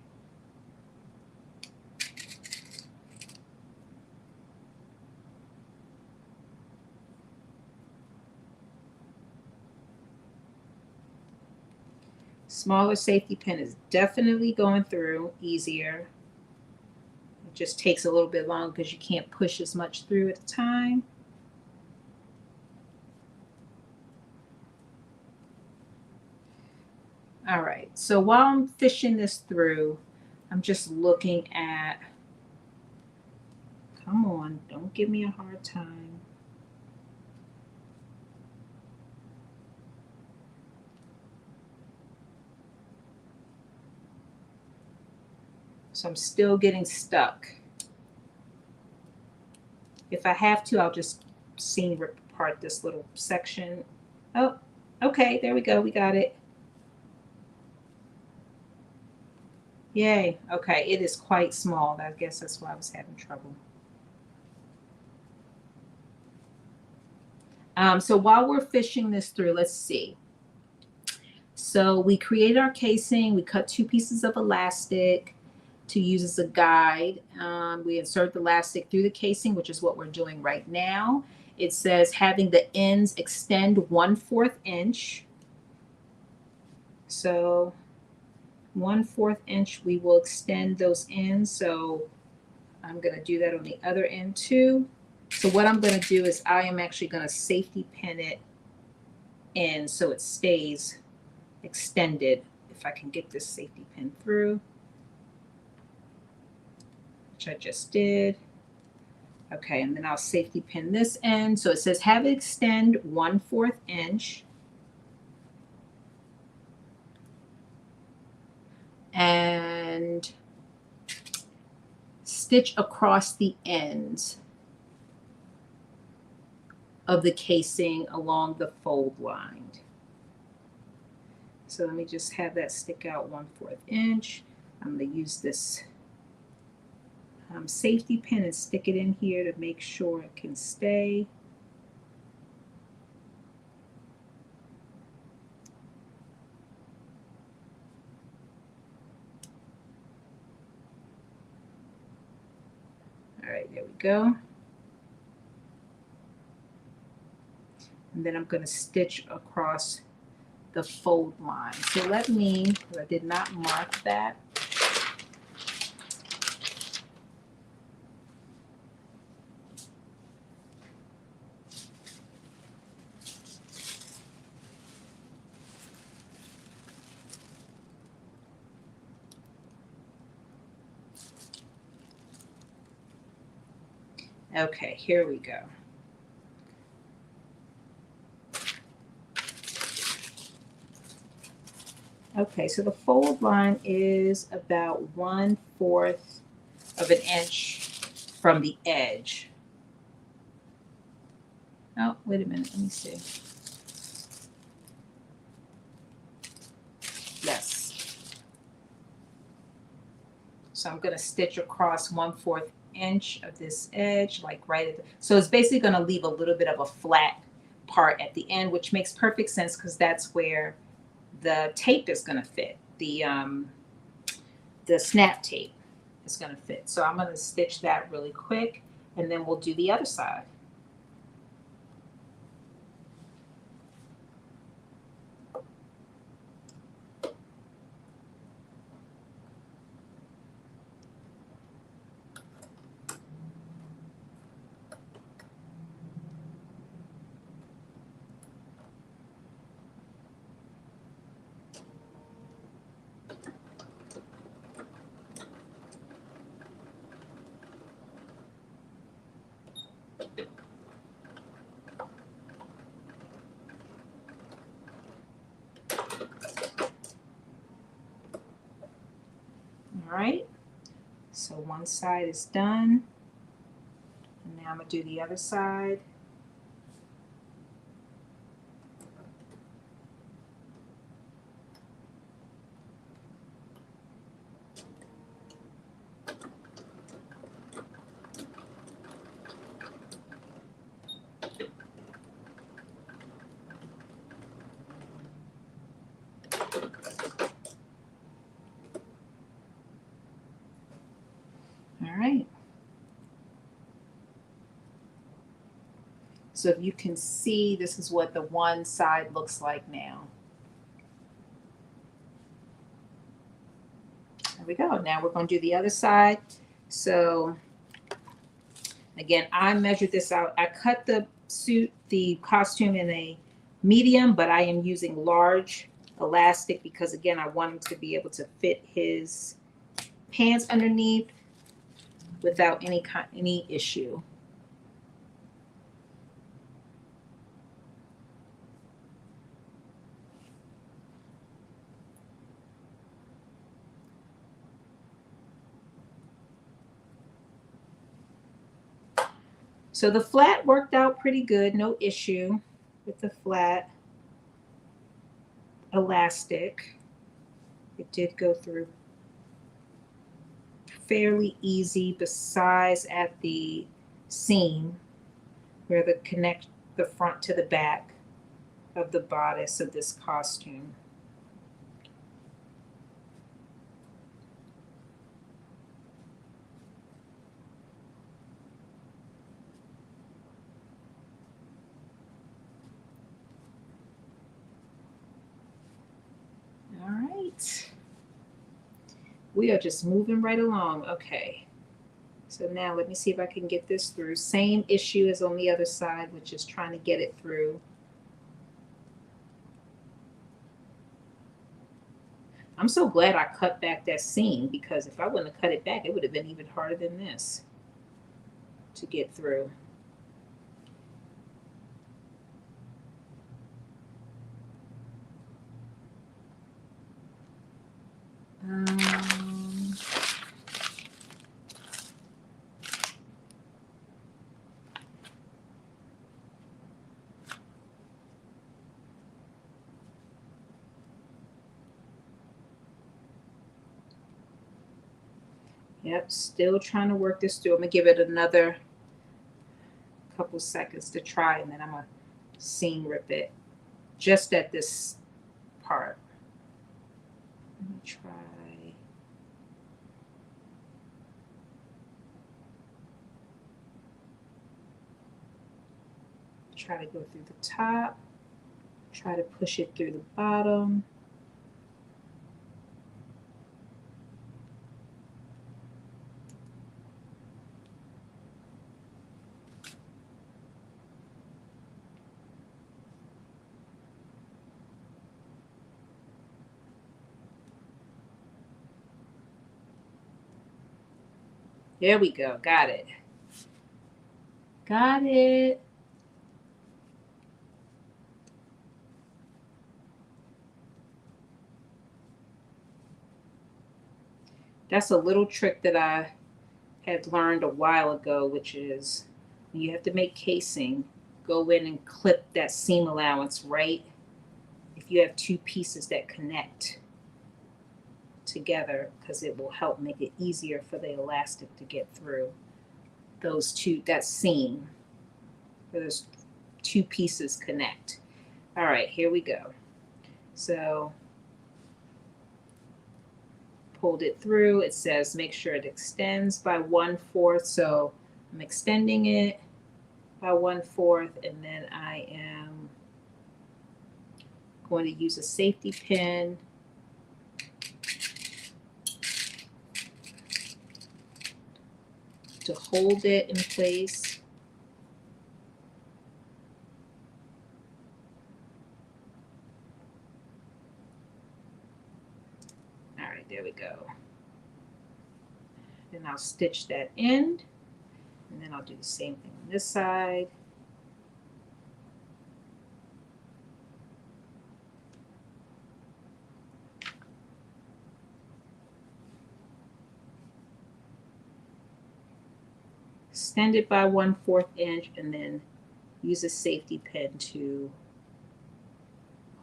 Smaller safety pin is definitely going through easier. It just takes a little bit long because you can't push as much through at a time. All right, so while I'm fishing this through, I'm just looking at, come on, don't give me a hard time. So I'm still getting stuck. If I have to, I'll just seam rip apart this little section. Oh, okay, there we go. We got it. Yay. Okay, it is quite small. I guess that's why I was having trouble. So while we're fishing this through, let's see. So we created our casing. We cut 2 pieces of elastic to use as a guide. We insert the elastic through the casing, which is what we're doing right now. It says having the ends extend 1/4 inch. So 1/4 inch, we will extend those ends. So I'm going to do that on the other end too. So what I'm going to do is I am actually going to safety pin it in so it stays extended. If I can get this safety pin through, which I just did. Okay, and then I'll safety pin this end. So it says have it extend 1/4 inch. And stitch across the ends of the casing along the fold line. So let me just have that stick out 1/4 inch. I'm going to use this safety pin and stick it in here to make sure it can stay. All right, there we go. And then I'm going to stitch across the fold line. So let me, I did not mark that. Okay, here we go. Okay, so the fold line is about 1/4 of an inch from the edge. Oh, wait a minute, let me see. Yes. So I'm gonna stitch across 1/4 inch of this edge, like right at the, so it's basically gonna leave a little bit of a flat part at the end, which makes perfect sense because that's where the tape is gonna fit. The snap tape is gonna fit. So I'm gonna stitch that really quick and then we'll do the other side. All right, so one side is done. And now I'm gonna do the other side. All right. So if you can see, this is what the one side looks like now. There we go. Now we're going to do the other side. So again, I measured this out. I cut the costume in a medium, but I am using large elastic because again, I want him to be able to fit his pants underneath without any issue. So the flat worked out pretty good, no issue with the flat elastic. It did go through fairly easy, besides at the seam where the front to the back of the bodice of this costume. All right. We are just moving right along. Okay. So now let me see if I can get this through. Same issue as on the other side, which is trying to get it through. I'm so glad I cut back that seam, because if I wouldn't have cut it back, it would have been even harder than this to get through. Yep, still trying to work this through. I'm gonna give it another couple seconds to try, and then I'm gonna seam rip it just at this part. Let me try. Try to go through the top. Try to push it through the bottom. There we go. Got it. Got it. That's a little trick that I had learned a while ago, which is when you have to make casing, go in and clip that seam allowance right if you have two pieces that connect together, because it will help make it easier for the elastic to get through that seam where those two pieces connect. All right, here we go. So pulled it through. It says make sure it extends by 1/4. So I'm extending it by 1/4, and then I am going to use a safety pin to hold it in place. All right, there we go. Then I'll stitch that end, and then I'll do the same thing on this side. Extend it by 1/4 inch, and then use a safety pin to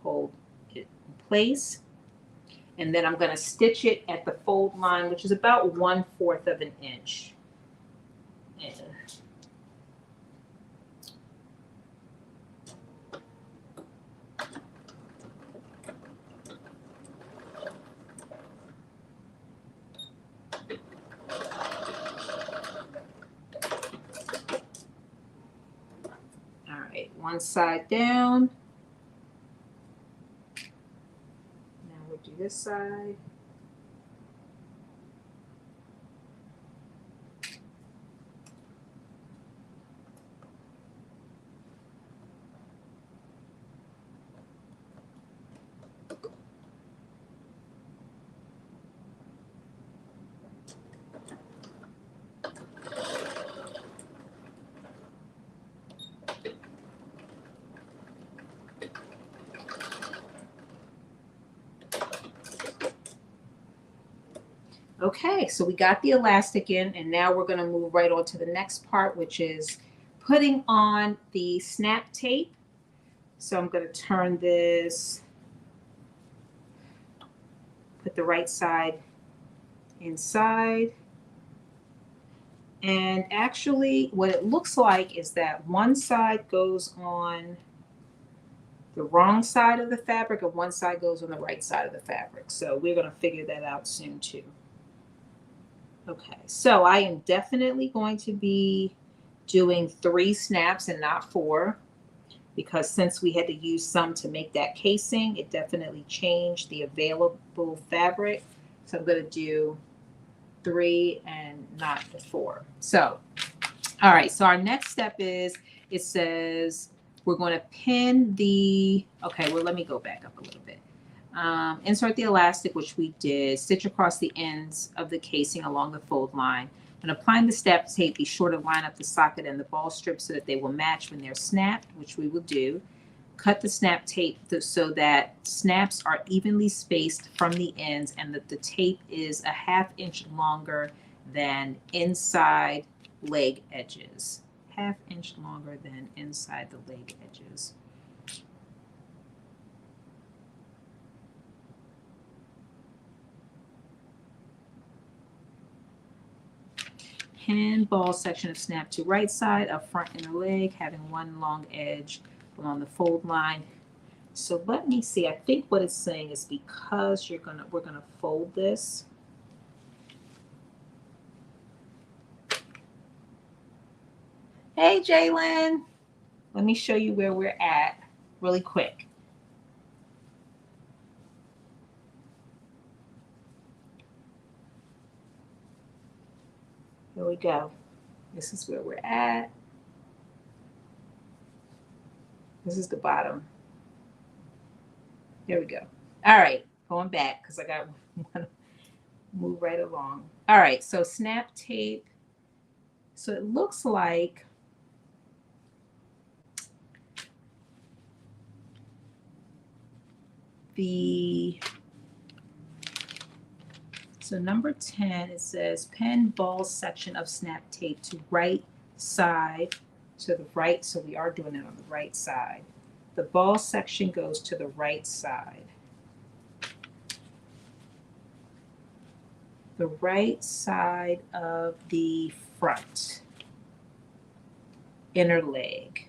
hold it in place. And then I'm going to stitch it at the fold line, which is about 1/4 of an inch. And all right, one side down. Now we'll do this side. Okay, so we got the elastic in, and now we're going to move right on to the next part, which is putting on the snap tape. So I'm going to turn this, put the right side inside. And actually what it looks like is that one side goes on the wrong side of the fabric and one side goes on the right side of the fabric. So we're going to figure that out soon too. Okay, so I am definitely going to be doing 3 snaps and not 4, because since we had to use some to make that casing, it definitely changed the available fabric. So I'm going to do 3 and not the 4. So, all right, so our next step is, it says we're going to pin the, okay, well, let me go back up a little bit. Insert the elastic, which we did, stitch across the ends of the casing along the fold line. When applying the snap tape, be sure to line up the socket and the ball strip so that they will match when they're snapped, which we will do. Cut the snap tape so that snaps are evenly spaced from the ends and that the tape is a 1/2 inch longer than inside leg edges. 1/2 inch longer than inside the leg edges. Pin ball section of snap to right side of front inner leg, having one long edge along the fold line. So let me see. I think what it's saying is because we're gonna fold this. Hey, Jalen. Let me show you where we're at really quick. Here we go. This is where we're at. This is the bottom. Here we go. All right, going back because I got to move right along. All right, so snap tape. So it looks like so number 10, it says pin ball section of snap tape to right side to the right. So we are doing it on the right side. The ball section goes to the right side. The right side of the front inner leg.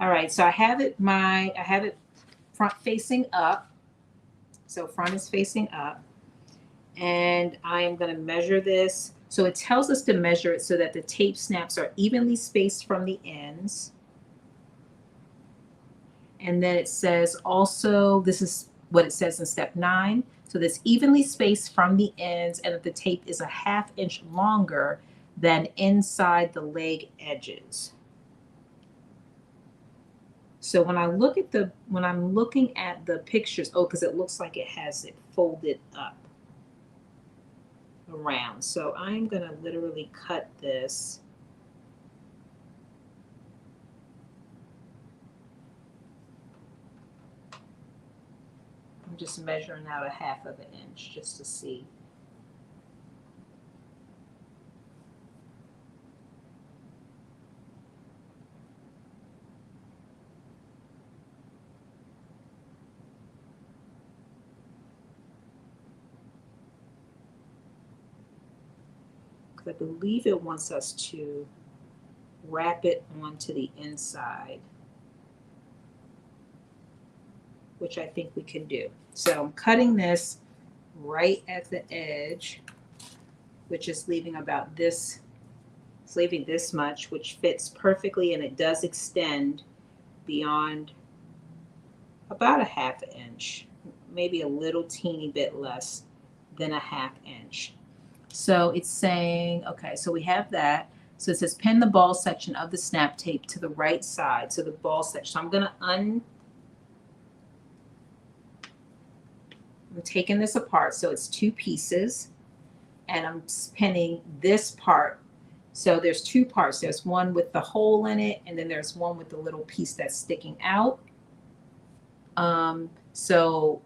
All right, so I have it front facing up. So front is facing up. And I am going to measure this. So it tells us to measure it so that the tape snaps are evenly spaced from the ends. And then it says also, this is what it says in step 9. So this evenly spaced from the ends and that the tape is a 1/2 inch longer than inside the leg edges. So when I'm looking at the pictures, because it looks like it has it folded up around. So I'm going to literally cut this. I'm just measuring out a 1/2 inch just to see. I believe it wants us to wrap it onto the inside, which I think we can do. So I'm cutting this right at the edge, which is leaving about this, it's leaving this much, which fits perfectly, and it does extend beyond about a 1/2 inch, maybe a little teeny bit less than a 1/2 inch. So it's saying, okay, so we have that. So it says pin the ball section of the snap tape to the right side. So the ball section. So I'm taking this apart. So it's 2 pieces and I'm pinning this part. So there's 2 parts. There's one with the hole in it, and then there's one with the little piece that's sticking out. So,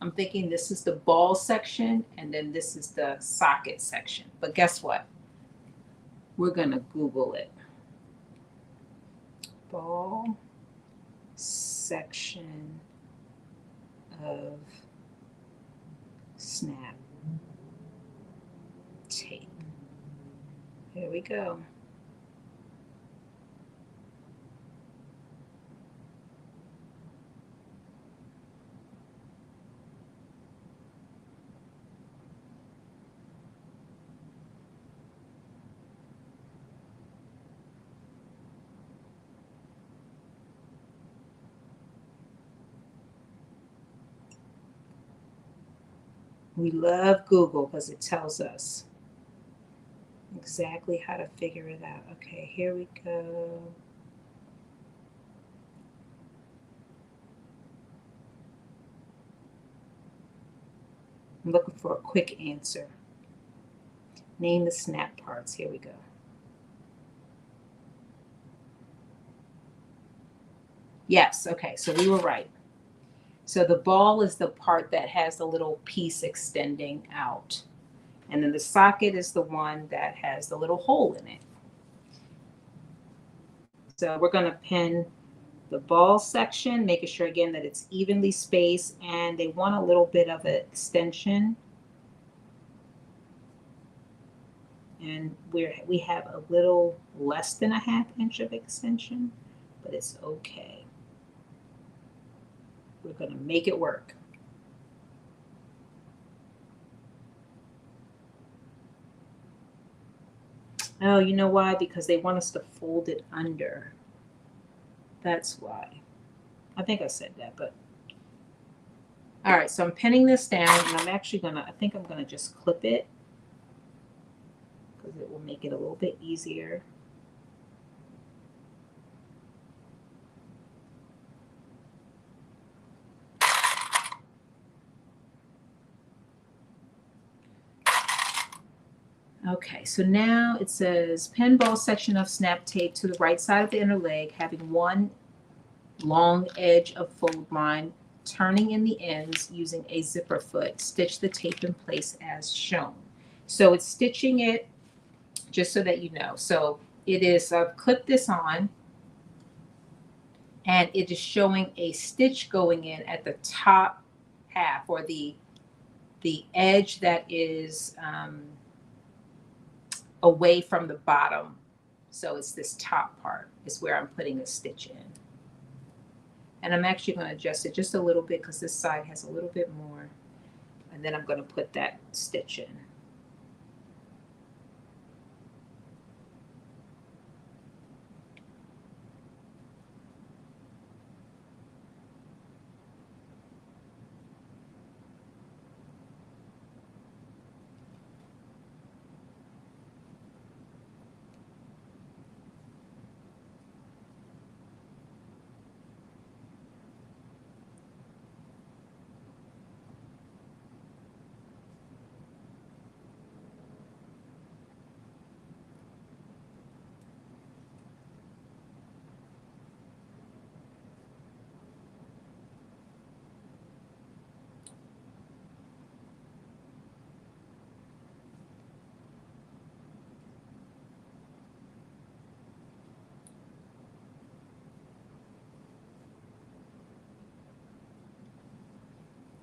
I'm thinking this is the ball section and then this is the socket section. But guess what? We're going to Google it. Ball section of snap tape. Here we go. We love Google because it tells us exactly how to figure it out. Okay, here we go. I'm looking for a quick answer. Name the snap parts. Here we go. Yes, okay, so we were right. So the ball is the part that has the little piece extending out. And then the socket is the one that has the little hole in it. So we're going to pin the ball section, making sure again that it's evenly spaced, and they want a little bit of an extension. And we have a little less than a 1/2 inch of extension, but it's okay. We're going to make it work. Oh, you know why? Because they want us to fold it under. That's why. I think I said that, but all right, so I'm pinning this down and I'm actually gonna, I think I'm gonna just clip it because it will make it a little bit easier. Okay, so now it says pin ball section of snap tape to the right side of the inner leg, having one long edge of fold line, turning in the ends using a zipper foot. Stitch the tape in place as shown. So it's stitching it, just so that you know. So it is, I've clipped this on, and it is showing a stitch going in at the top half, or the edge that is away from the bottom. So it's this top part is where I'm putting the stitch in. And I'm actually going to adjust it just a little bit because this side has a little bit more. And then I'm going to put that stitch in.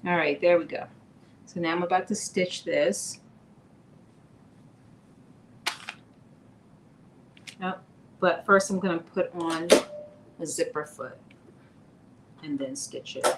All right, there we go. So now I'm about to stitch this. Oh, but first I'm going to put on a zipper foot and then stitch it.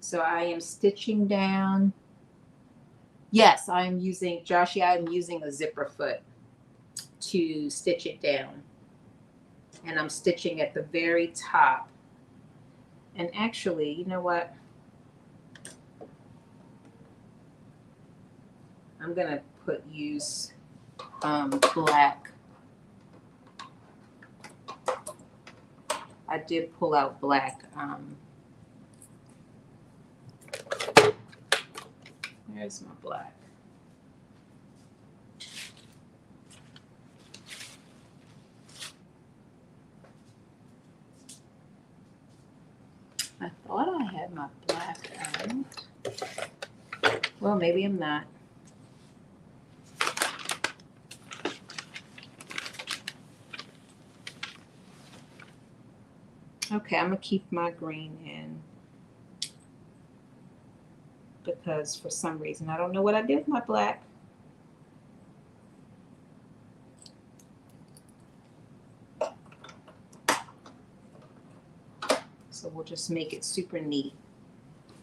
So I am stitching down. Yes, I am using, Joshy, I am using a zipper foot to stitch it down. And I'm stitching at the very top. And actually, you know what? I'm gonna use black. I did pull out black. Where's my black? I thought I had my black out. Well, maybe I'm not. Okay, I'm gonna keep my green in because for some reason, I don't know what I did with my black. So we'll just make it super neat.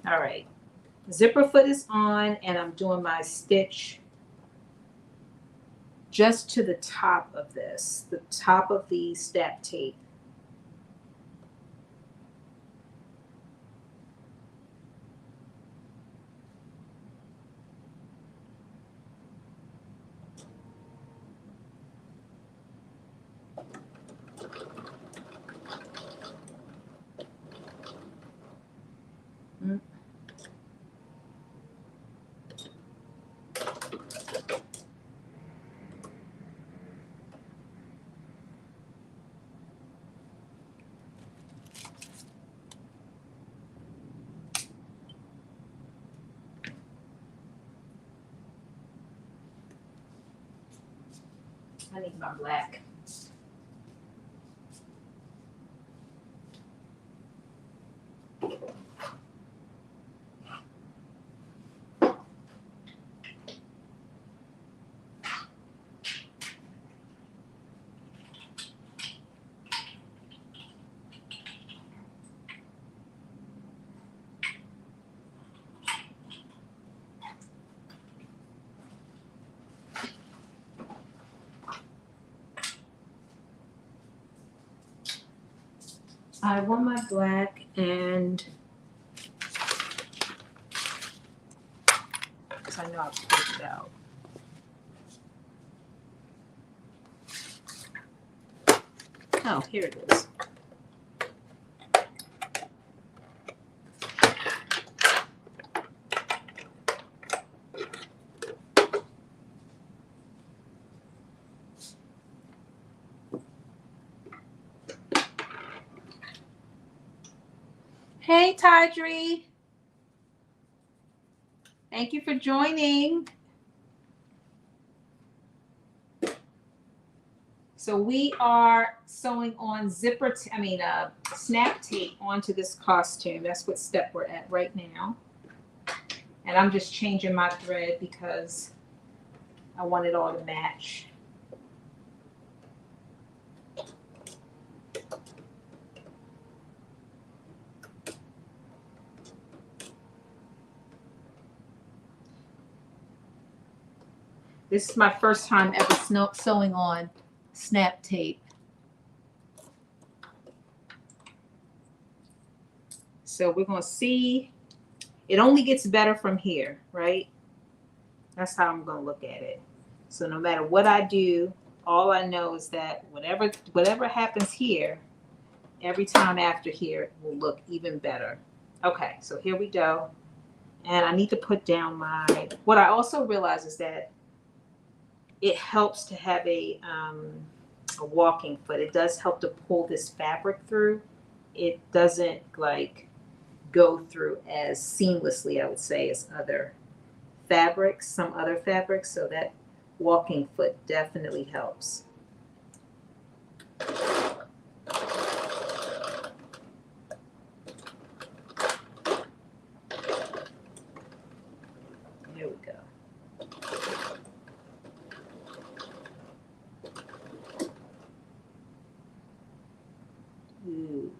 All right, zipper foot is on and I'm doing my stitch just to the top of this, the top of the step tape. I need my black. I want my black and because I know I've pulled it out. Oh, here it is. Hey, Tydree. Thank you for joining. So we are sewing on snap tape onto this costume. That's what step we're at right now. And I'm just changing my thread because I want it all to match. This is my first time ever sewing on snap tape. So we're going to see. It only gets better from here, right? That's how I'm going to look at it. So no matter what I do, all I know is that whatever happens here, every time after here, it will look even better. Okay, so here we go. And I need to put down what I also realize is that it helps to have a walking foot. It does help to pull this fabric through. It doesn't like go through as seamlessly, I would say, as other fabrics, some other fabrics. So that walking foot definitely helps. Here we go. Ooh.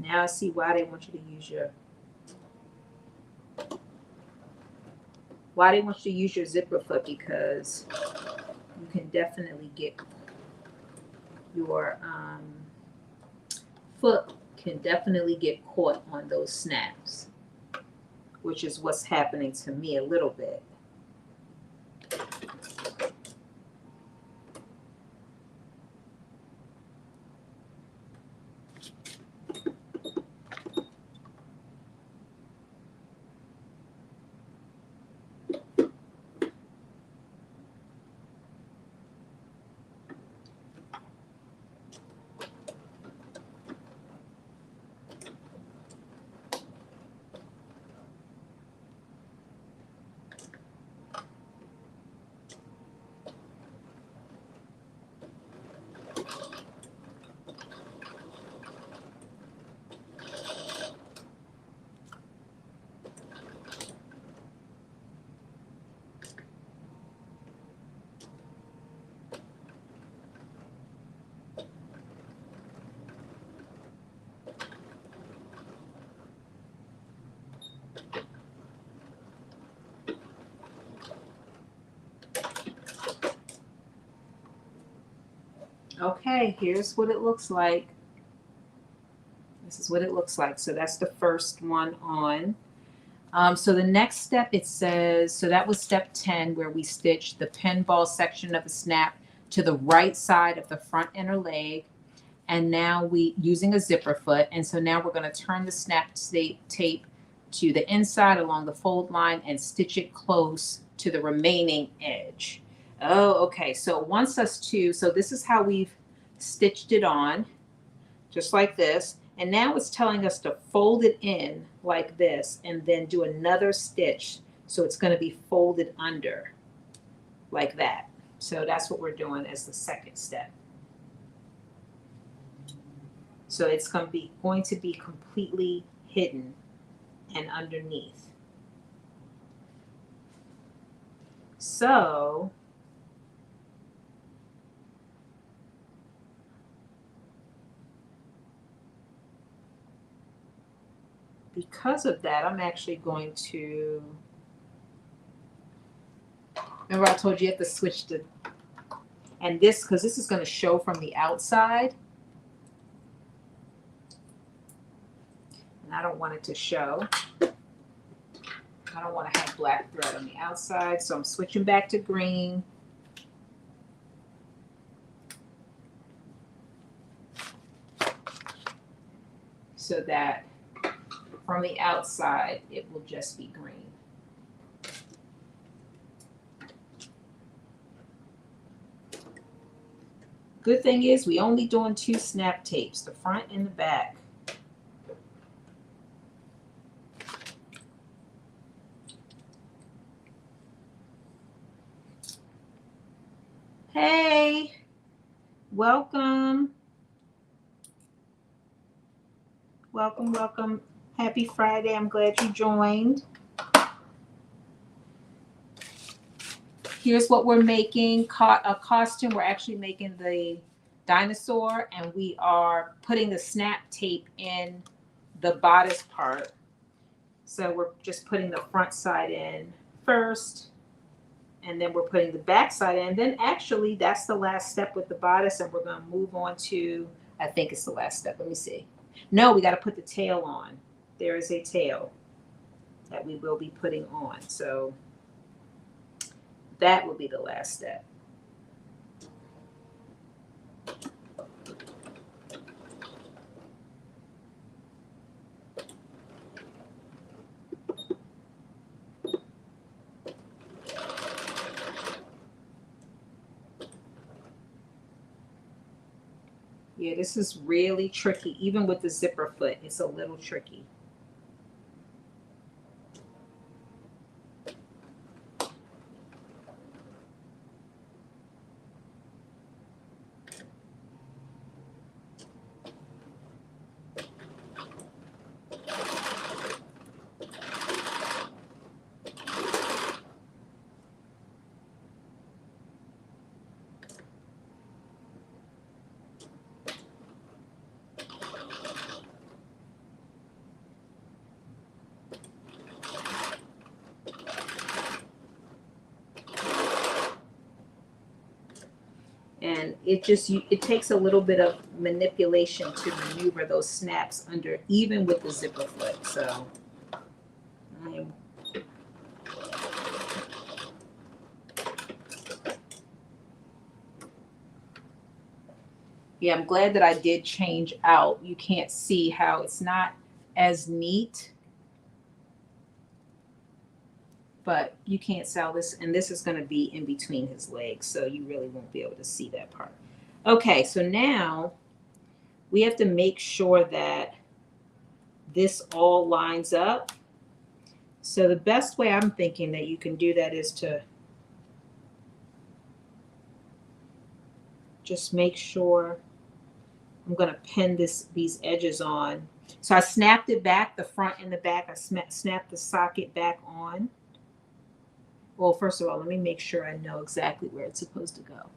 Now I see why they want you to use your zipper foot, because you can definitely get your foot can definitely get caught on those snaps, which is what's happening to me a little bit. Okay, here's what it looks like. This is what it looks like. So that's the first one on. So the next step, it says, so that was step 10, where we stitched the pinball section of the snap to the right side of the front inner leg. And now we, using a zipper foot. And so now we're going to turn the snap tape to the inside along the fold line and stitch it close to the remaining edge. Oh, okay. So it wants us to, so this is how we've stitched it on, just like this. And now it's telling us to fold it in like this and then do another stitch. So it's going to be folded under like that. So that's what we're doing as the second step. So it's going to be completely hidden and underneath. So because of that, I'm actually going to, remember I told you you have to switch the, and this, because this is going to show from the outside. And I don't want it to show. I don't want to have black thread on the outside, so I'm switching back to green. So that from the outside, it will just be green. Good thing is we only doing 2 snap tapes, the front and the back. Hey, welcome. Welcome, welcome. Happy Friday. I'm glad you joined. Here's what we're making, a costume. We're actually making the dinosaur, and we are putting the snap tape in the bodice part. So we're just putting the front side in first, and then we're putting the back side in. Then actually that's the last step with the bodice, and we're going to move on to, I think it's the last step. Let me see. No, we got to put the tail on. There is a tail that we will be putting on. So that will be the last step. Yeah, this is really tricky. Even with the zipper foot, it's a little tricky. And it takes a little bit of manipulation to maneuver those snaps under, even with the zipper foot. So I'm yeah, I'm glad that I did change out. You can't see how it's not as neat, but you can't sell this. And this is going to be in between his legs, so you really won't be able to see that part. Okay, so now we have to make sure that this all lines up. So the best way I'm thinking that you can do that is to just make sure. I'm going to pin these edges on. So I snapped it back, the front and the back. I snapped the socket back on. Well, first of all, let me make sure I know exactly where it's supposed to go.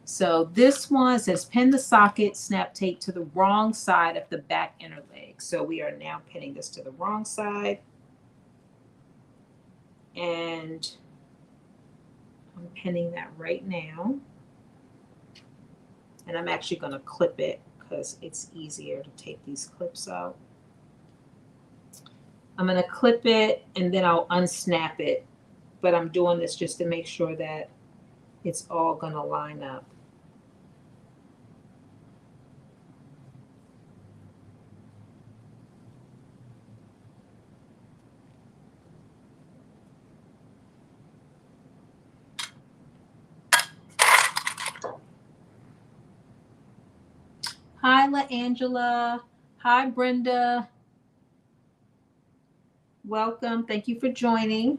So this one says pin the socket, snap tape to the wrong side of the back inner leg. So we are now pinning this to the wrong side. And I'm pinning that right now. And I'm actually going to clip it because it's easier to take these clips out. I'm going to clip it and then I'll unsnap it. But I'm doing this just to make sure that it's all going to line up. Hi, La Angela. Hi, Brenda. Welcome. Thank you for joining.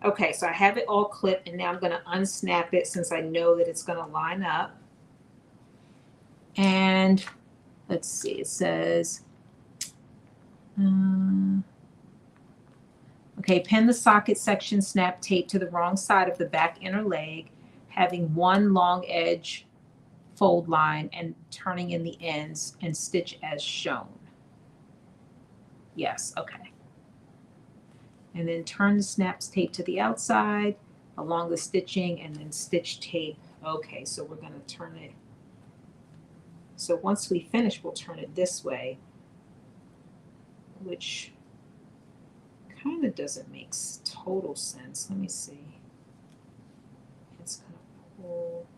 Okay, so I have it all clipped, and now I'm going to unsnap it since I know that it's going to line up. And let's see, it says, okay, pin the socket section snap tape to the wrong side of the back inner leg, having one long edge fold line and turning in the ends and stitch as shown. Yes, okay. And then turn the snaps tape to the outside along the stitching and then stitch tape. Okay, so we're going to turn it. So once we finish, we'll turn it this way, which kind of doesn't make total sense. Let me see. It's going to pull.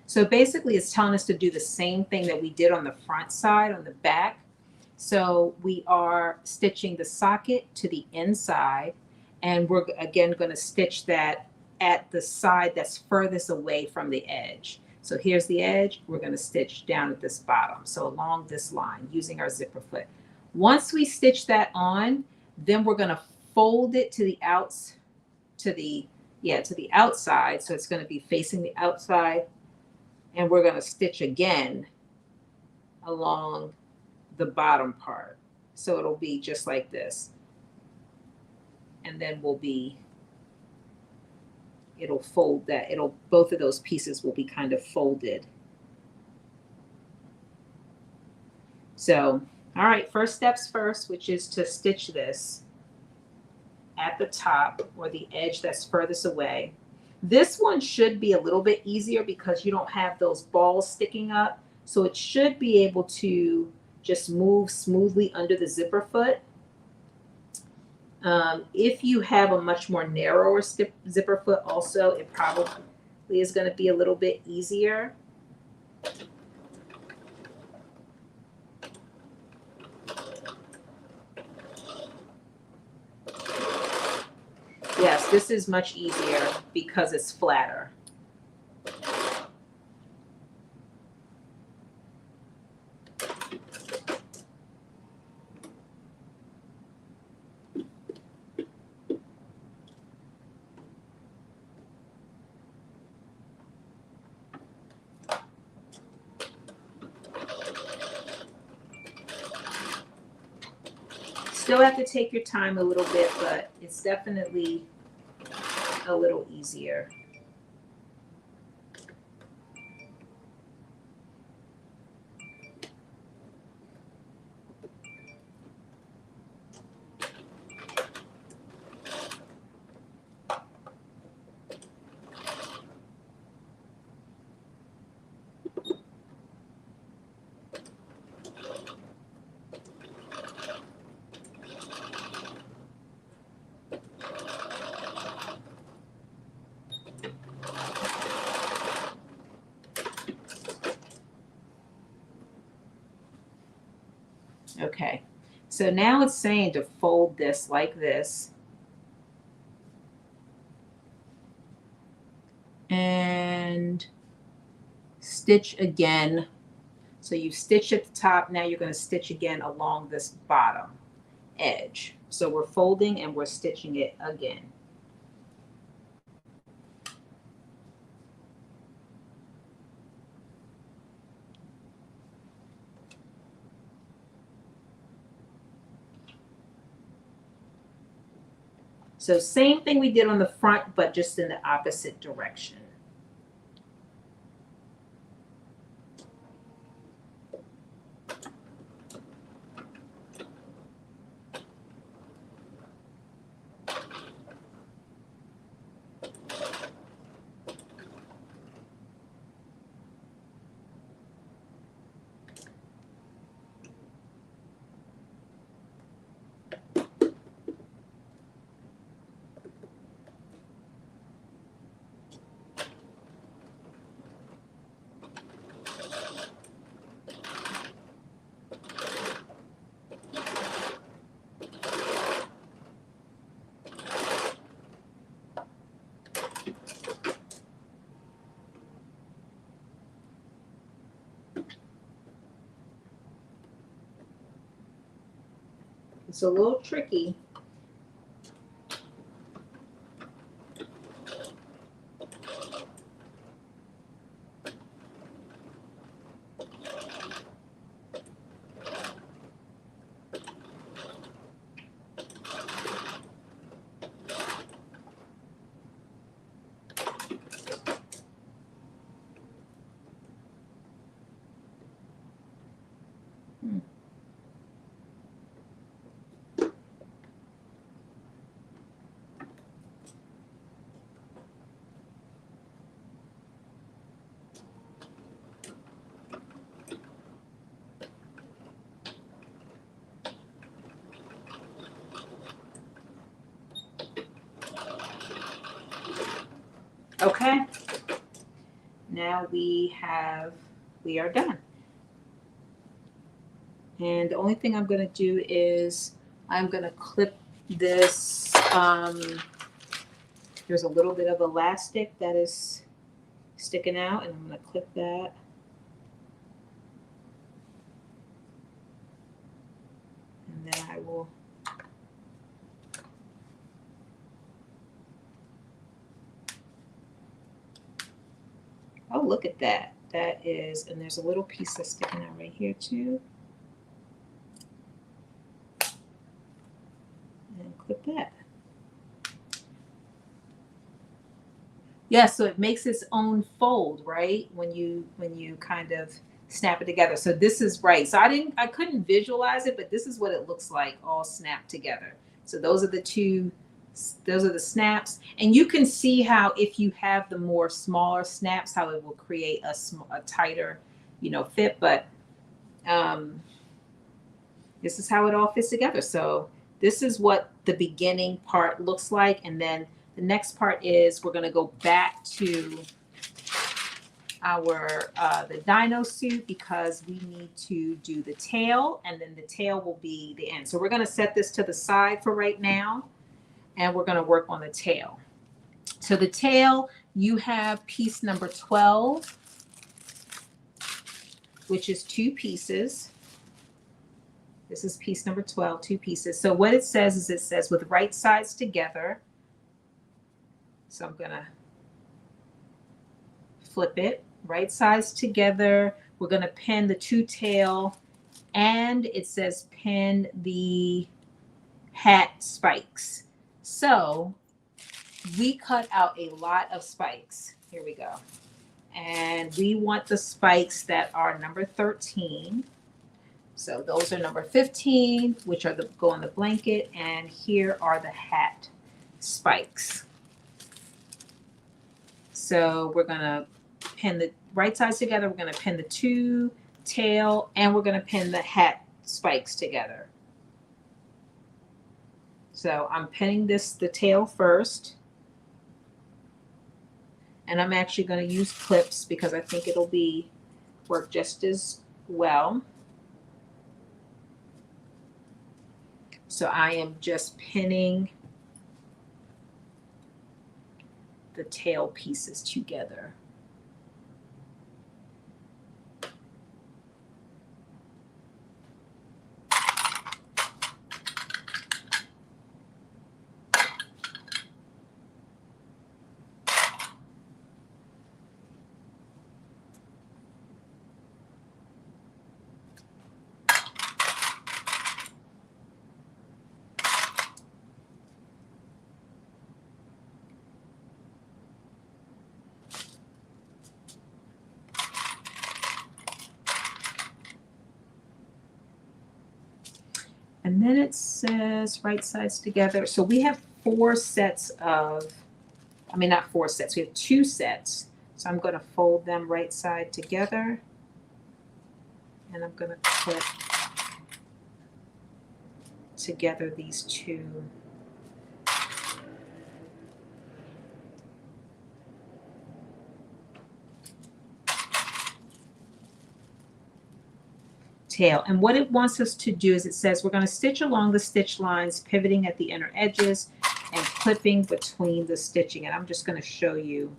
So basically it's telling us to do the same thing that we did on the front side, on the back. So we are stitching the socket to the inside, and we're again going to stitch that at the side that's furthest away from the edge. So here's the edge. We're going to stitch down at this bottom. So along this line using our zipper foot. Once we stitch that on, then we're going to fold it to the outside. So it's going to be facing the outside. And we're going to stitch again along the bottom part. So it'll be just like this. And then it'll fold that. Both of those pieces will be kind of folded. So, all right, first steps first, which is to stitch this at the top or the edge that's furthest away. This one should be a little bit easier because you don't have those balls sticking up. So it should be able to just move smoothly under the zipper foot. If you have a much more narrower zipper foot also, it probably is going to be a little bit easier. Yes, this is much easier because it's flatter. Still have to take your time a little bit, but it's definitely a little easier. Okay, so now it's saying to fold this like this. And stitch again. So you stitch at the top, now you're going to stitch again along this bottom edge. So we're folding and we're stitching it again. So same thing we did on the front, but just in the opposite direction. It's a little tricky. Okay, now we are done. And the only thing I'm going to do is I'm going to clip this. There's a little bit of elastic that is sticking out, and I'm going to clip that. And then I will oh, look at that. That is, and there's a little piece that's sticking out right here too. And clip that. Yeah, so it makes its own fold, right? When you kind of snap it together. So this is right. So I couldn't visualize it, but this is what it looks like all snapped together. So those are the snaps, and you can see how if you have the more smaller snaps, how it will create a tighter, fit. But this is how it all fits together. So this is what the beginning part looks like, and then the next part is we're going to go back to our the dino suit because we need to do the tail, and then the tail will be the end. So we're going to set this to the side for right now, and we're going to work on the tail. So the tail, you have piece number 12, which is 2 pieces. This is piece number 12, 2 pieces. So what it says is, it says with right sides together. So I'm gonna flip it, right sides together. We're gonna pin the 2 tail, and it says pin the hat spikes. So we cut out a lot of spikes. Here we go. And we want the spikes that are number 13. So those are number 15, which are go on the blanket, and here are the hat spikes. So we're gonna pin the right sides together, we're gonna pin the 2 tail, and we're gonna pin the hat spikes together. So I'm pinning the tail first. And I'm actually gonna use clips because I think it'll work just as well. So I am just pinning the tail pieces together. And then it says right sides together. So we have 4 sets of, I mean, not 4 sets, we have 2 sets. So I'm going to fold them right side together. And I'm going to put together these 2. Tail. And what it wants us to do is it says we're going to stitch along the stitch lines, pivoting at the inner edges and clipping between the stitching. And I'm just going to show you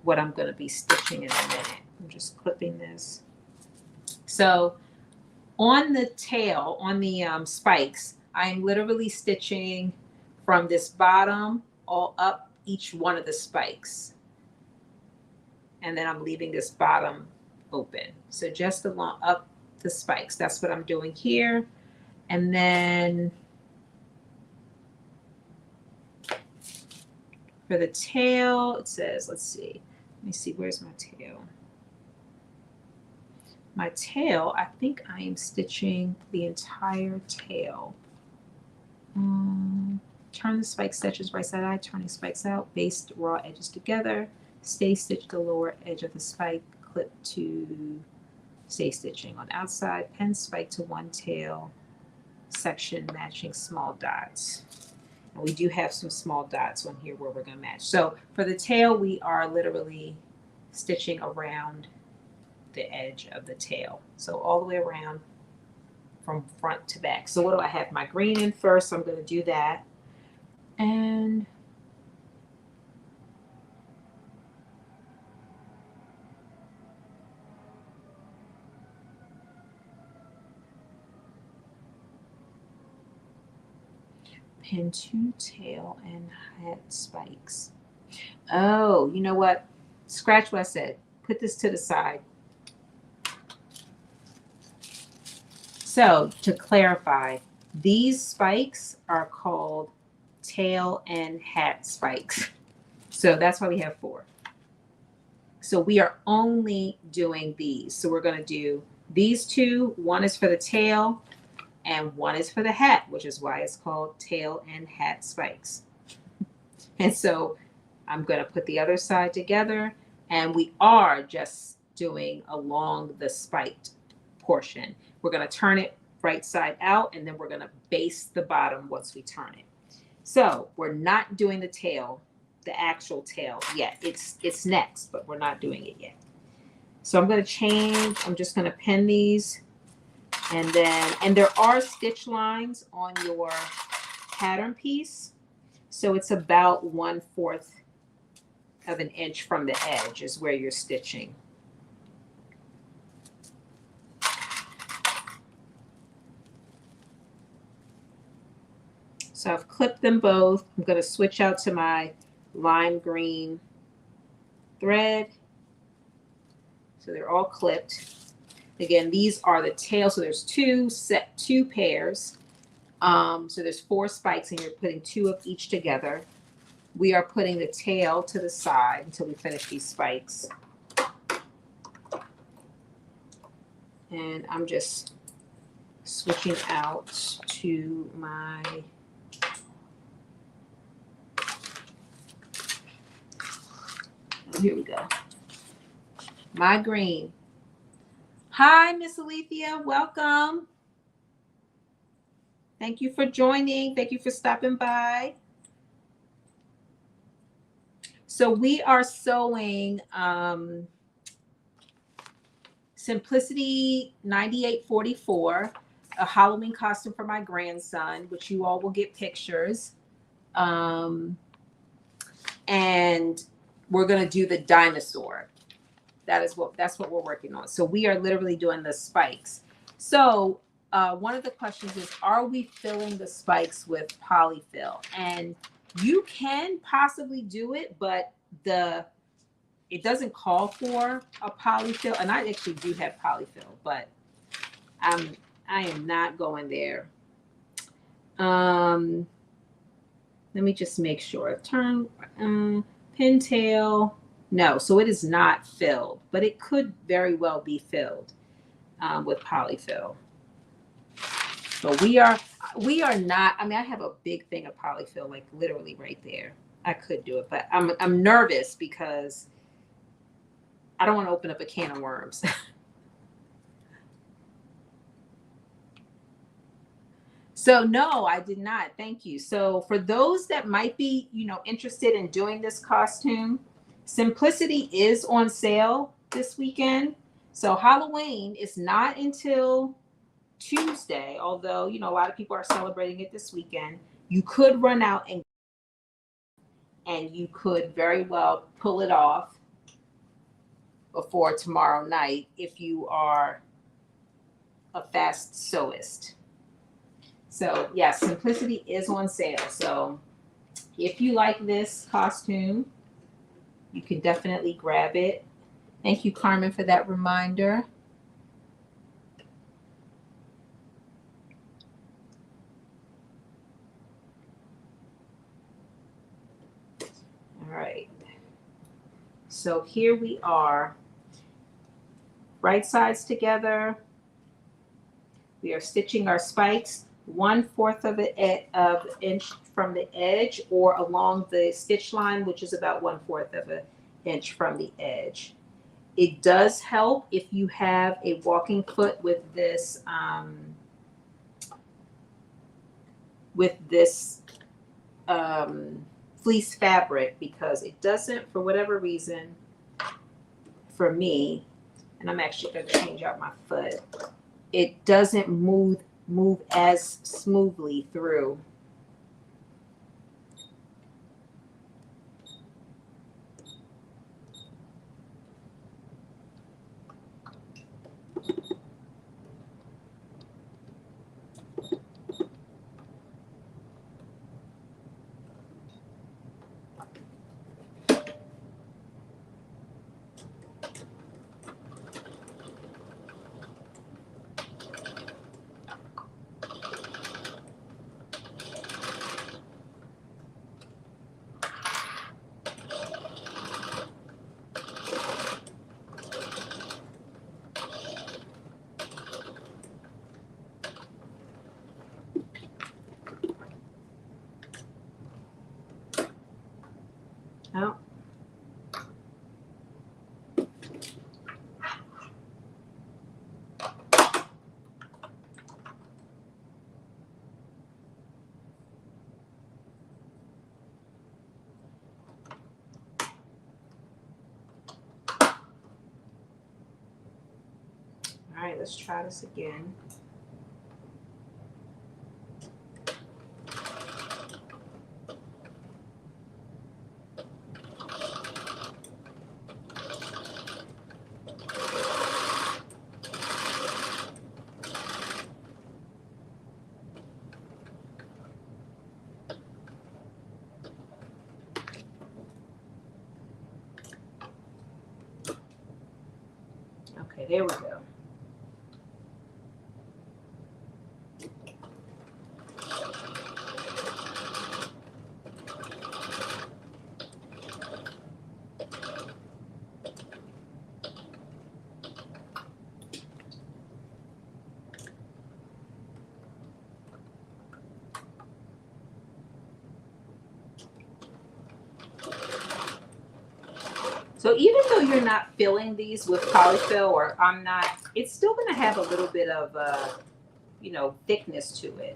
what I'm going to be stitching in a minute. I'm just clipping this. So on the tail, on the spikes, I'm literally stitching from this bottom all up each one of the spikes. And then I'm leaving this bottom open. So just along up the spikes. That's what I'm doing here. And then for the tail, it says, let's see. Let me see, where's my tail? My tail, I think I am stitching the entire tail. Turn the spike stitches right side out, turning spikes out, baste raw edges together. Stay stitch the lower edge of the spike, clip to stay stitching on outside, pen spike to one tail section matching small dots. And we do have some small dots on here where we're going to match. So for the tail, we are literally stitching around the edge of the tail. So all the way around from front to back. So what do I have? My green in first, so I'm going to do that. And pin 2 tail and hat spikes. Oh, you know what? Scratch what I said. Put this to the side. So to clarify, these spikes are called tail and hat spikes. So that's why we have 4. So we are only doing these. So we're going to do these 2. One is for the tail and one is for the hat, which is why it's called tail and hat spikes. And so I'm going to put the other side together, and we are just doing along the spiked portion. We're going to turn it right side out, and then we're going to baste the bottom once we turn it. So we're not doing the tail, the actual tail yet. It's next, but we're not doing it yet. So I'm going to change. I'm just going to pin these. And there are stitch lines on your pattern piece. So it's about 1/4 of an inch from the edge is where you're stitching. So I've clipped them both. I'm going to switch out to my lime green thread. So they're all clipped. Again, these are the tails. So there's 2 pairs. So there's 4 spikes, and you're putting 2 of each together. We are putting the tail to the side until we finish these spikes. And I'm just switching out to my here we go. My green. Hi, Miss Alethea. Welcome. Thank you for joining. Thank you for stopping by. So we are sewing Simplicity 9844, a Halloween costume for my grandson, which you all will get pictures. And we're gonna do the dinosaur. That's what we're working on. So we are literally doing the spikes. So one of the questions is, are we filling the spikes with polyfill? And you can possibly do it, but it doesn't call for a polyfill. And I actually do have polyfill, but I am not going there. Let me just make sure. Turn pintail. No, so it is not filled, but it could very well be filled with polyfill. But we are not. I mean, I have a big thing of polyfill, like literally right there. I could do it, but I'm nervous because I don't want to open up a can of worms. So no, I did not. Thank you. So for those that might be, interested in doing this costume, Simplicity is on sale this weekend. So Halloween is not until Tuesday, although, a lot of people are celebrating it this weekend. You could run out and you could very well pull it off before tomorrow night if you are a fast sewist. So yes, Simplicity is on sale. So if you like this costume, you can definitely grab it. Thank you, Carmen, for that reminder. All right. So here we are. Right sides together. We are stitching our spikes 1/4 of an inch from the edge or along the stitch line, which is about 1/4 of an inch from the edge. It does help if you have a walking foot with this fleece fabric, because it doesn't, for whatever reason, for me, and I'm actually going to change out my foot, it doesn't move as smoothly through. Oh. All right, let's try this again. Okay, there we go. So even though you're not filling these with polyfill, or I'm not, it's still going to have a little bit of, thickness to it.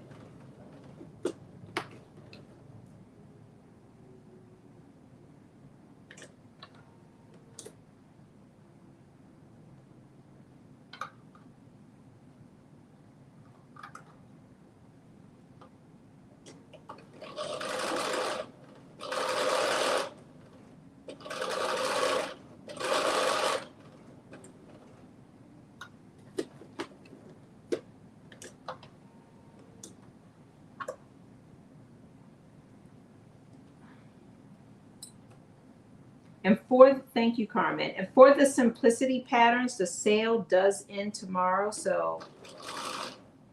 And for, thank you, Carmen. And for the simplicity patterns, the sale does end tomorrow. So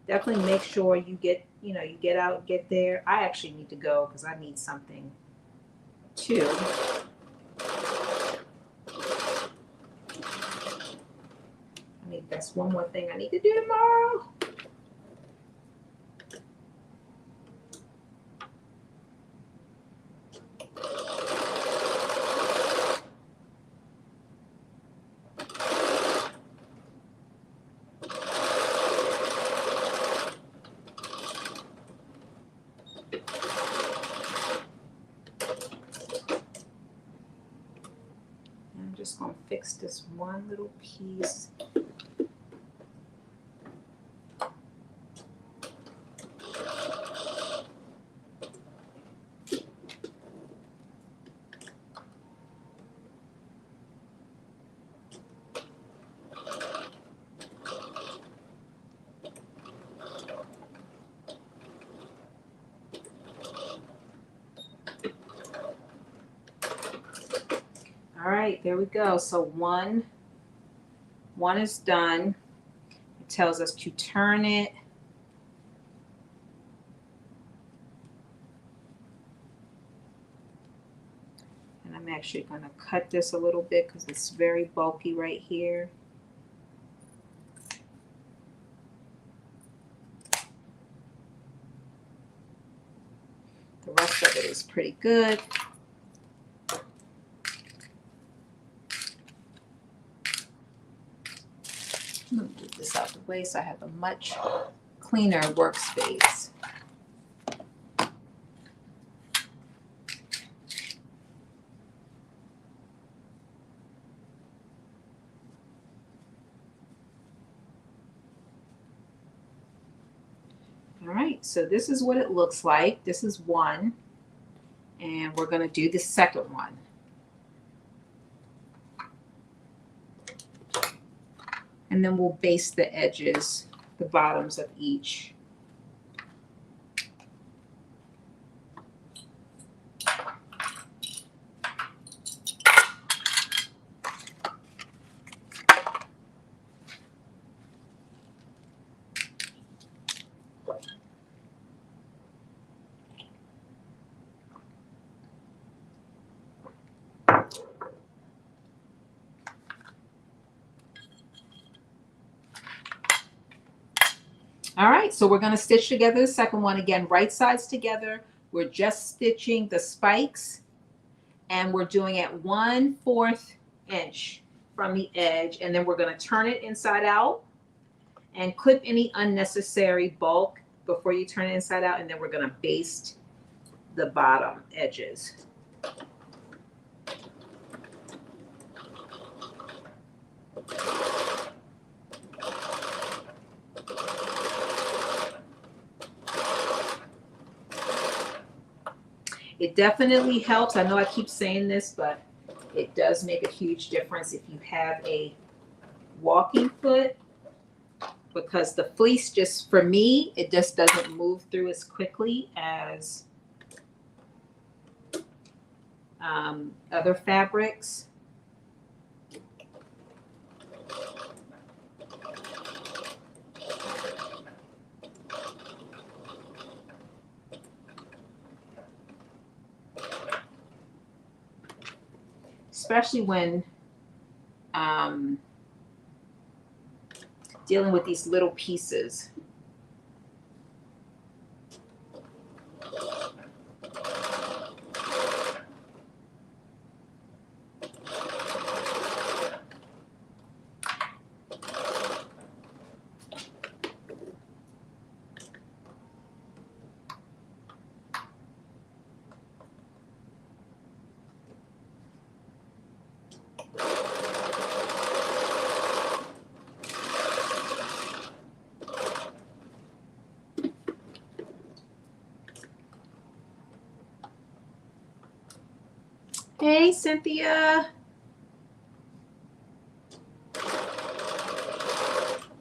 definitely make sure you get, you get out, get there. I actually need to go because I need something too. That's one more thing I need to do tomorrow. I'm just going to fix this one little piece. All right, there we go. So one is done. It tells us to turn it. And I'm actually going to cut this a little bit because it's very bulky right here. The rest of it is pretty good. I'm going to move this out the way so I have a much cleaner workspace. All right, so this is what it looks like. This is one, and we're going to do the second one. And then we'll base the edges, the bottoms of each. All right, so we're going to stitch together the second one. Again, right sides together. We're just stitching the spikes, and we're doing it 1/4 inch from the edge, and then we're going to turn it inside out and clip any unnecessary bulk before you turn it inside out, and then we're going to baste the bottom edges. It definitely helps. I know I keep saying this, but it does make a huge difference if you have a walking foot, because the fleece, just for me, it just doesn't move through as quickly as other fabrics. Especially when dealing with these little pieces. Hey, Cynthia.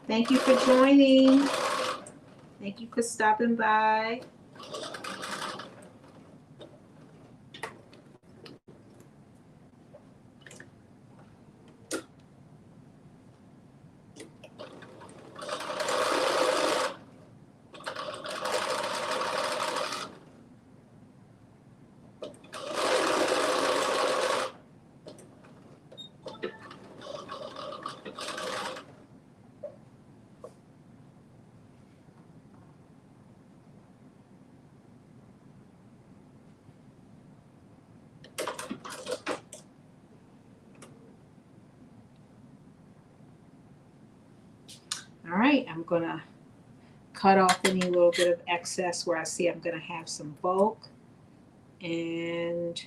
Thank you for joining. Thank you for stopping by. All right, I'm gonna cut off any little bit of excess where I see I'm gonna have some bulk. And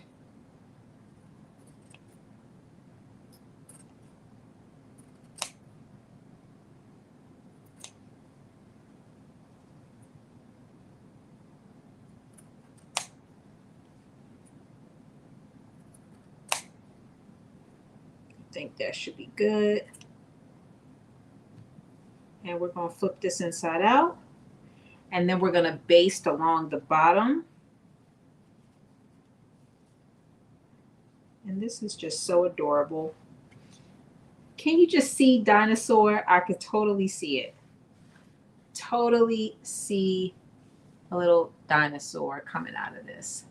I think that should be good. And we're going to flip this inside out. And then we're going to baste along the bottom. And this is just so adorable. Can you just see dinosaur? I could totally see it. Totally see a little dinosaur coming out of this.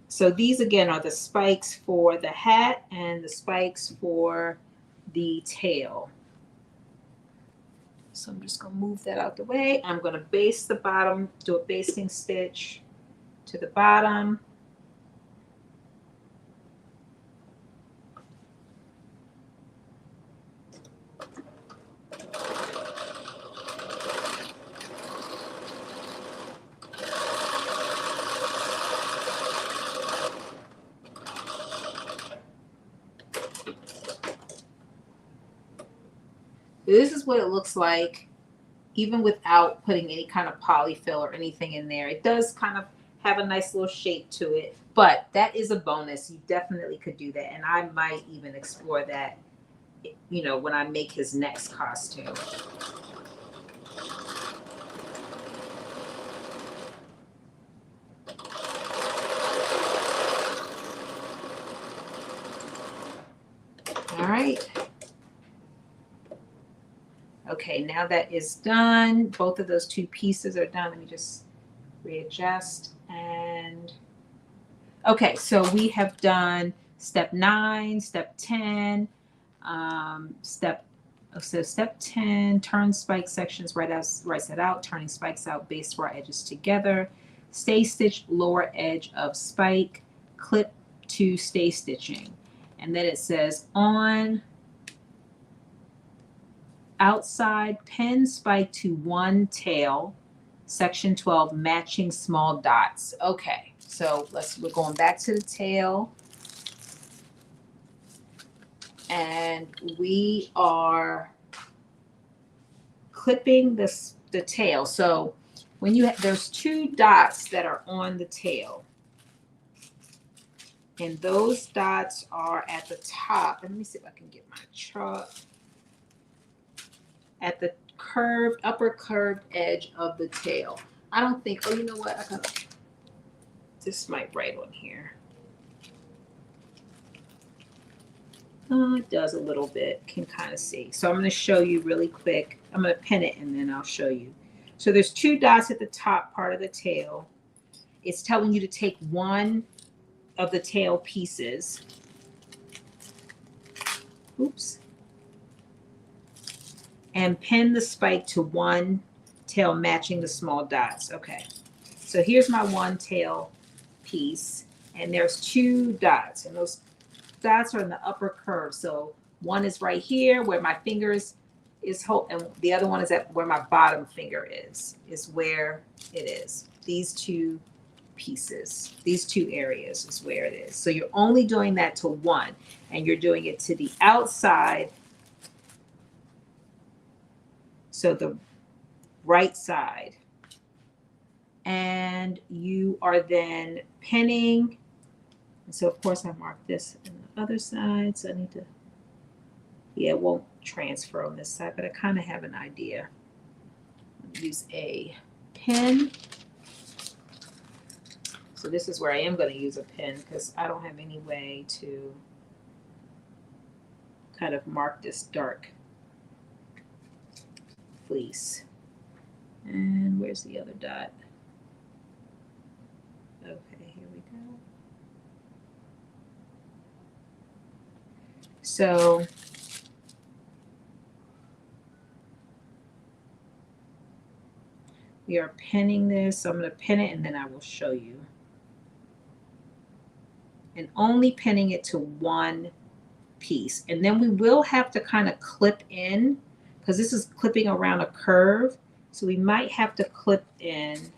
So these again are the spikes for the hat and the spikes for the tail. So I'm just going to move that out the way. I'm going to baste the bottom, do a basting stitch to the bottom. This is what it looks like, even without putting any kind of polyfill or anything in there. It does kind of have a nice little shape to it, but that is a bonus. You definitely could do that. And I might even explore that, you know, when I make his next costume. All right. Okay, now that is done. Both of those two pieces are done. Let me just readjust. And okay, so we have done step 9, step 10, step 10, turn spike sections right side out, turning spikes out, base raw edges together, stay stitch lower edge of spike, clip to stay stitching. And then it says on outside pin spike to one tail, section 12, matching small dots. Okay, so we're going back to the tail, and we are clipping the tail. So when there's 2 dots that are on the tail, and those dots are at the top. Let me see if I can get my chart. At the upper curved edge of the tail. I don't think, oh, you know what? This might write on here. It does a little bit, can kind of see. So I'm going to show you really quick. I'm going to pin it and then I'll show you. So there's 2 dots at the top part of the tail. It's telling you to take one of the tail pieces. Oops. And pin the spike to one tail matching the small dots. Okay, so here's my one tail piece, and there's 2 dots, and those dots are in the upper curve. So one is right here where my fingers is and the other one is at where my bottom finger is where it is. These 2 pieces, these 2 areas is where it is. So you're only doing that to one, and you're doing it to the outside. So the right side, and you are then pinning. And so of course I marked this on the other side. So I need to, yeah, it won't transfer on this side, but I kind of have an idea. Use a pin. So this is where I am going to use a pin because I don't have any way to kind of mark this dark fleece. And where's the other dot? Okay, here we go. So we are pinning this. So I'm going to pin it and then I will show you. And only pinning it to one piece. And then we will have to kind of clip in because this is clipping around a curve. So we might have to clip in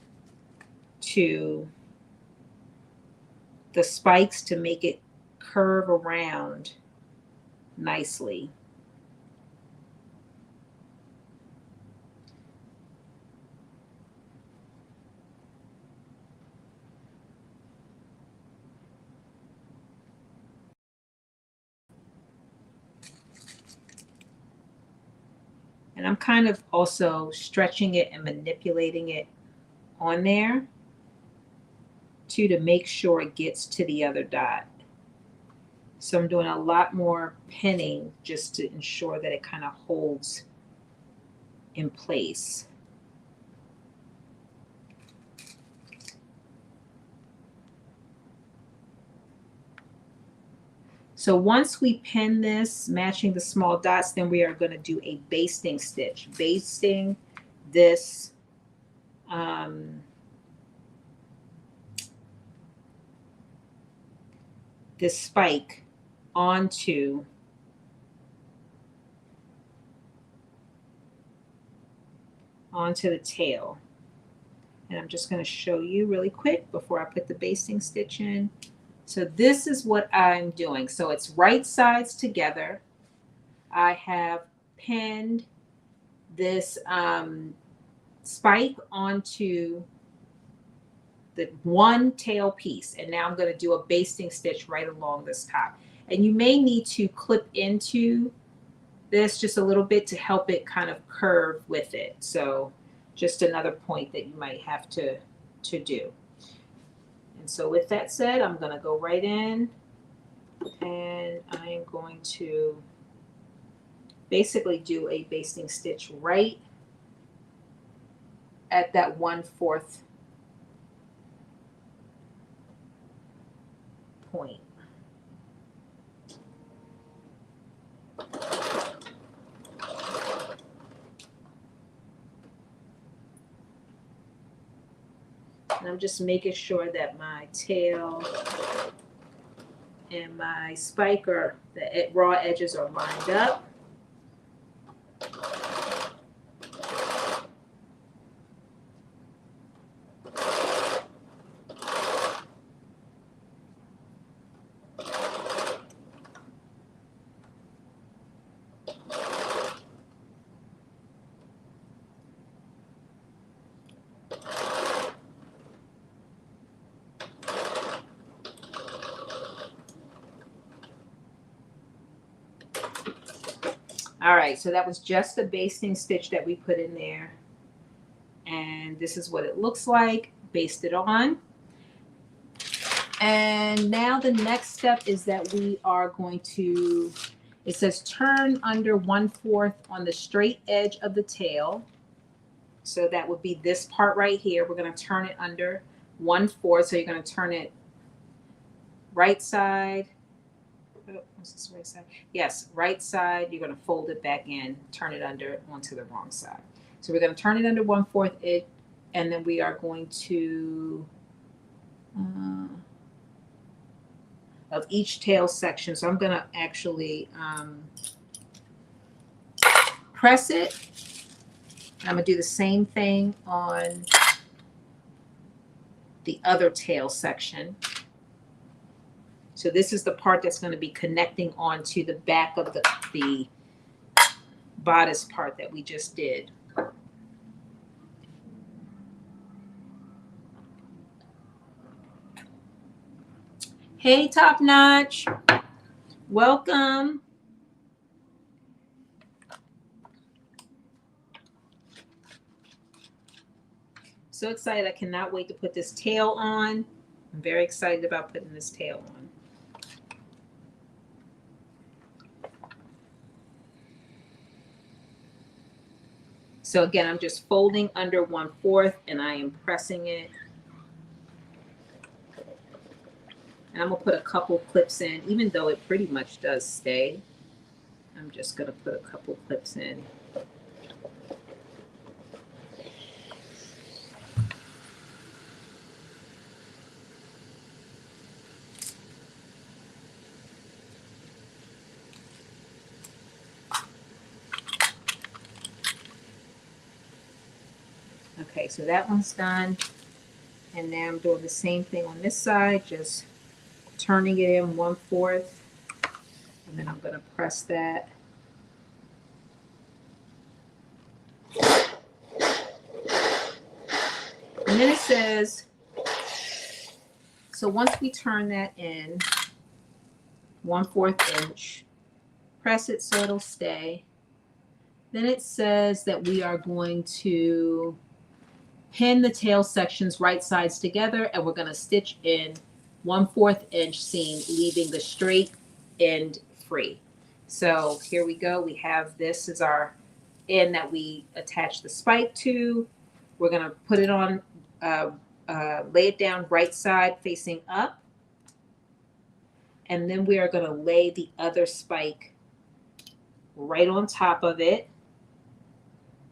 to the spikes to make it curve around nicely. And I'm kind of also stretching it and manipulating it on there too, to make sure it gets to the other dot. So I'm doing a lot more pinning just to ensure that it kind of holds in place. So once we pin this, matching the small dots, then we are going to do a basting stitch. Basting this this spike onto the tail. And I'm just going to show you really quick before I put the basting stitch in. So this is what I'm doing. So it's right sides together. I have pinned this spike onto the one tail piece, and now I'm going to do a basting stitch right along this top. And you may need to clip into this just a little bit to help it kind of curve with it. So just another point that you might have to do. And so with that said, I'm going to go right in, and I am going to basically do a basting stitch right at that 1/4 point. And I'm just making sure that my tail and my spike or the raw edges are lined up. All right, so that was just the basting stitch that we put in there. And this is what it looks like, basted on. And now the next step is that we are going to, it says turn under 1/4 on the straight edge of the tail. So that would be this part right here. We're going to turn it under 1/4. So you're going to turn it right side. Oh, what's this right side? Yes, right side. You're going to fold it back in, turn it under onto the wrong side. So we're going to turn it under 1/4 it, and then we are going to of each tail section. So I'm going to actually press it. I'm going to do the same thing on the other tail section. So this is the part that's going to be connecting onto the back of the bodice part that we just did. Hey, Top Notch. Welcome. So excited. I cannot wait to put this tail on. I'm very excited about putting this tail on. So again, I'm just folding under 1/4 and I am pressing it. And I'm gonna put a couple clips in, even though it pretty much does stay. I'm just gonna put a couple clips in. Okay, so that one's done. And now I'm doing the same thing on this side, just turning it in 1/4. And then I'm going to press that. And then it says, so once we turn that in 1/4 inch, press it so it'll stay. Then it says that we are going to pin the tail sections right sides together, and we're going to stitch in 1/4 inch seam, leaving the straight end free. So here we go. We have this is our end that we attach the spike to. We're going to put it on, lay it down right side facing up. And then we are going to lay the other spike right on top of it.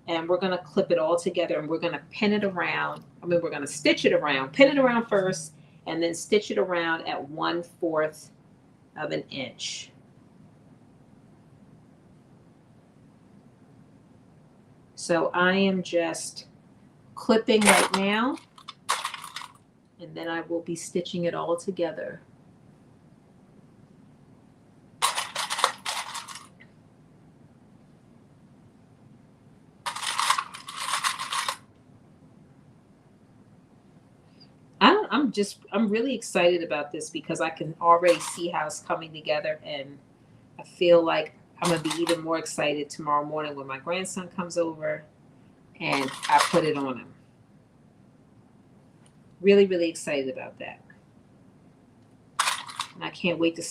And we're going to clip it all together, and we're going to pin it around. I mean, we're going to stitch it around, pin it around first, and then stitch it around at 1/4 of an inch. So I am just clipping right now, and then I will be stitching it all together. I'm really excited about this because I can already see how it's coming together, and I feel like I'm going to be even more excited tomorrow morning when my grandson comes over and I put it on him. Really, really excited about that. And I can't wait to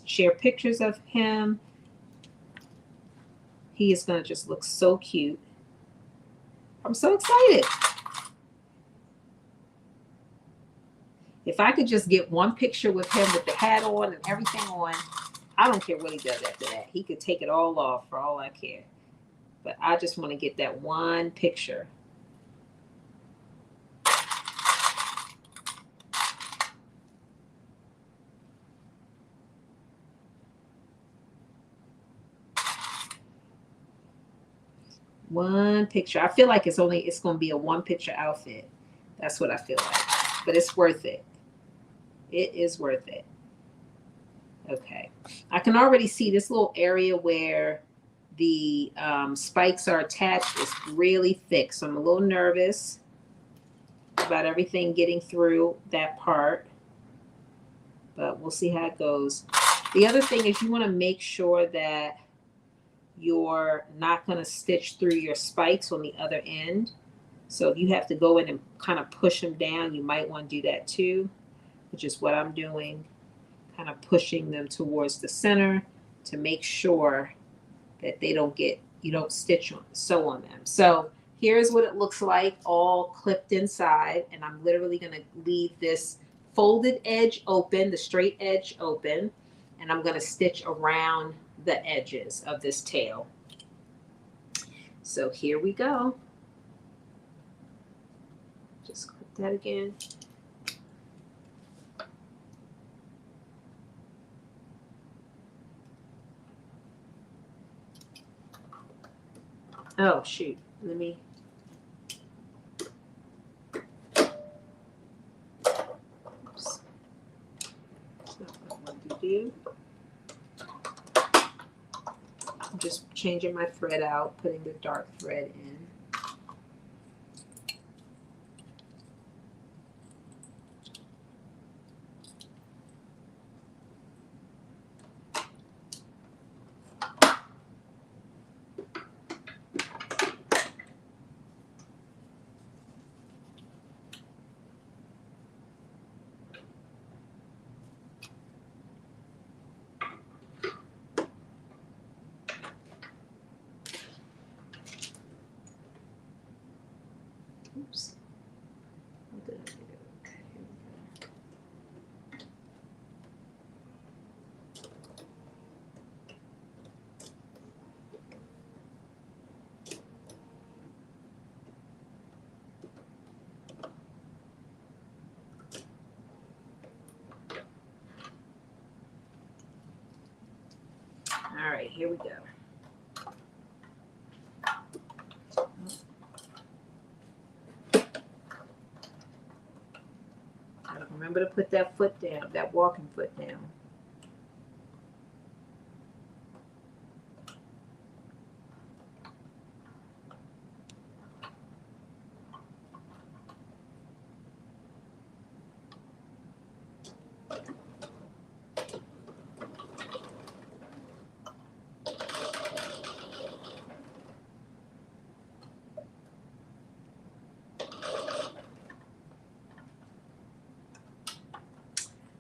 share pictures of him. He is going to just look so cute. I'm so excited. If I could just get one picture with him with the hat on and everything on, I don't care what he does after that. He could take it all off for all I care. But I just want to get that one picture. One picture. I feel like it's going to be a one picture outfit. That's what I feel like. But it's worth it. It is worth it. Okay. I can already see this little area where the spikes are attached is really thick. So I'm a little nervous about everything getting through that part. But we'll see how it goes. The other thing is you want to make sure that you're not going to stitch through your spikes on the other end. So if you have to go in and kind of push them down, you might want to do that too, which is what I'm doing, kind of pushing them towards the center to make sure that they don't get, you don't sew on them. So here's what it looks like all clipped inside, and I'm literally going to leave this folded edge open, the straight edge open, and I'm going to stitch around the edges of this tail. So here we go. Just clip that again. Oh shoot, let me. Oops. That's not what I want to do. I'm just changing my thread out, putting the dark thread in. Oops. What did I do? Okay, here we go. All right, here we go. Remember to put that foot down, that walking foot down.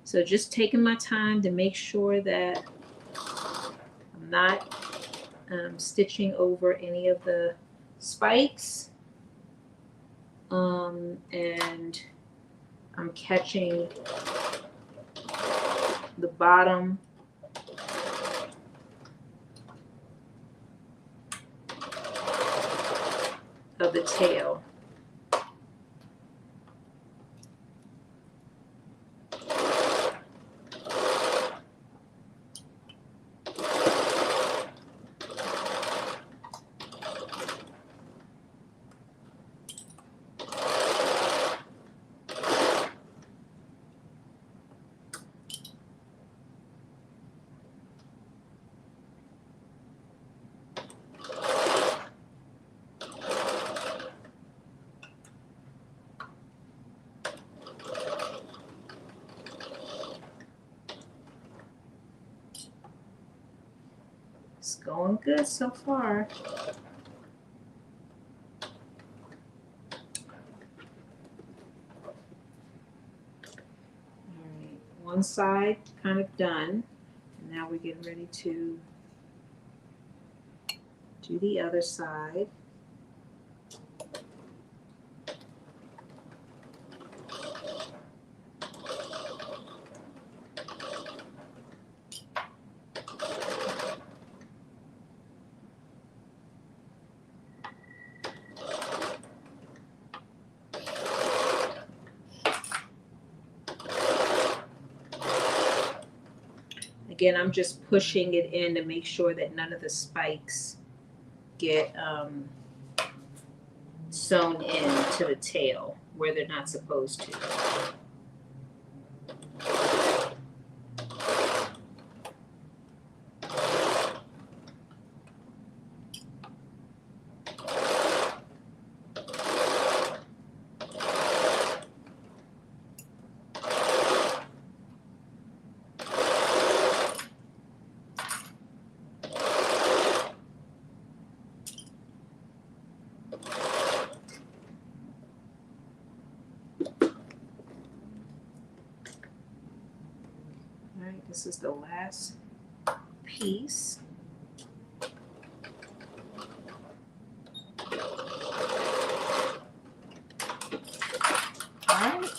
So just taking my time to make sure that I'm not stitching over any of the spikes, and I'm catching the bottom of the tail. It's going good so far. Alright, one side kind of done. And now we're getting ready to do the other side. Again, I'm just pushing it in to make sure that none of the spikes get sewn into the tail where they're not supposed to. Alright, this is the last piece. Alright.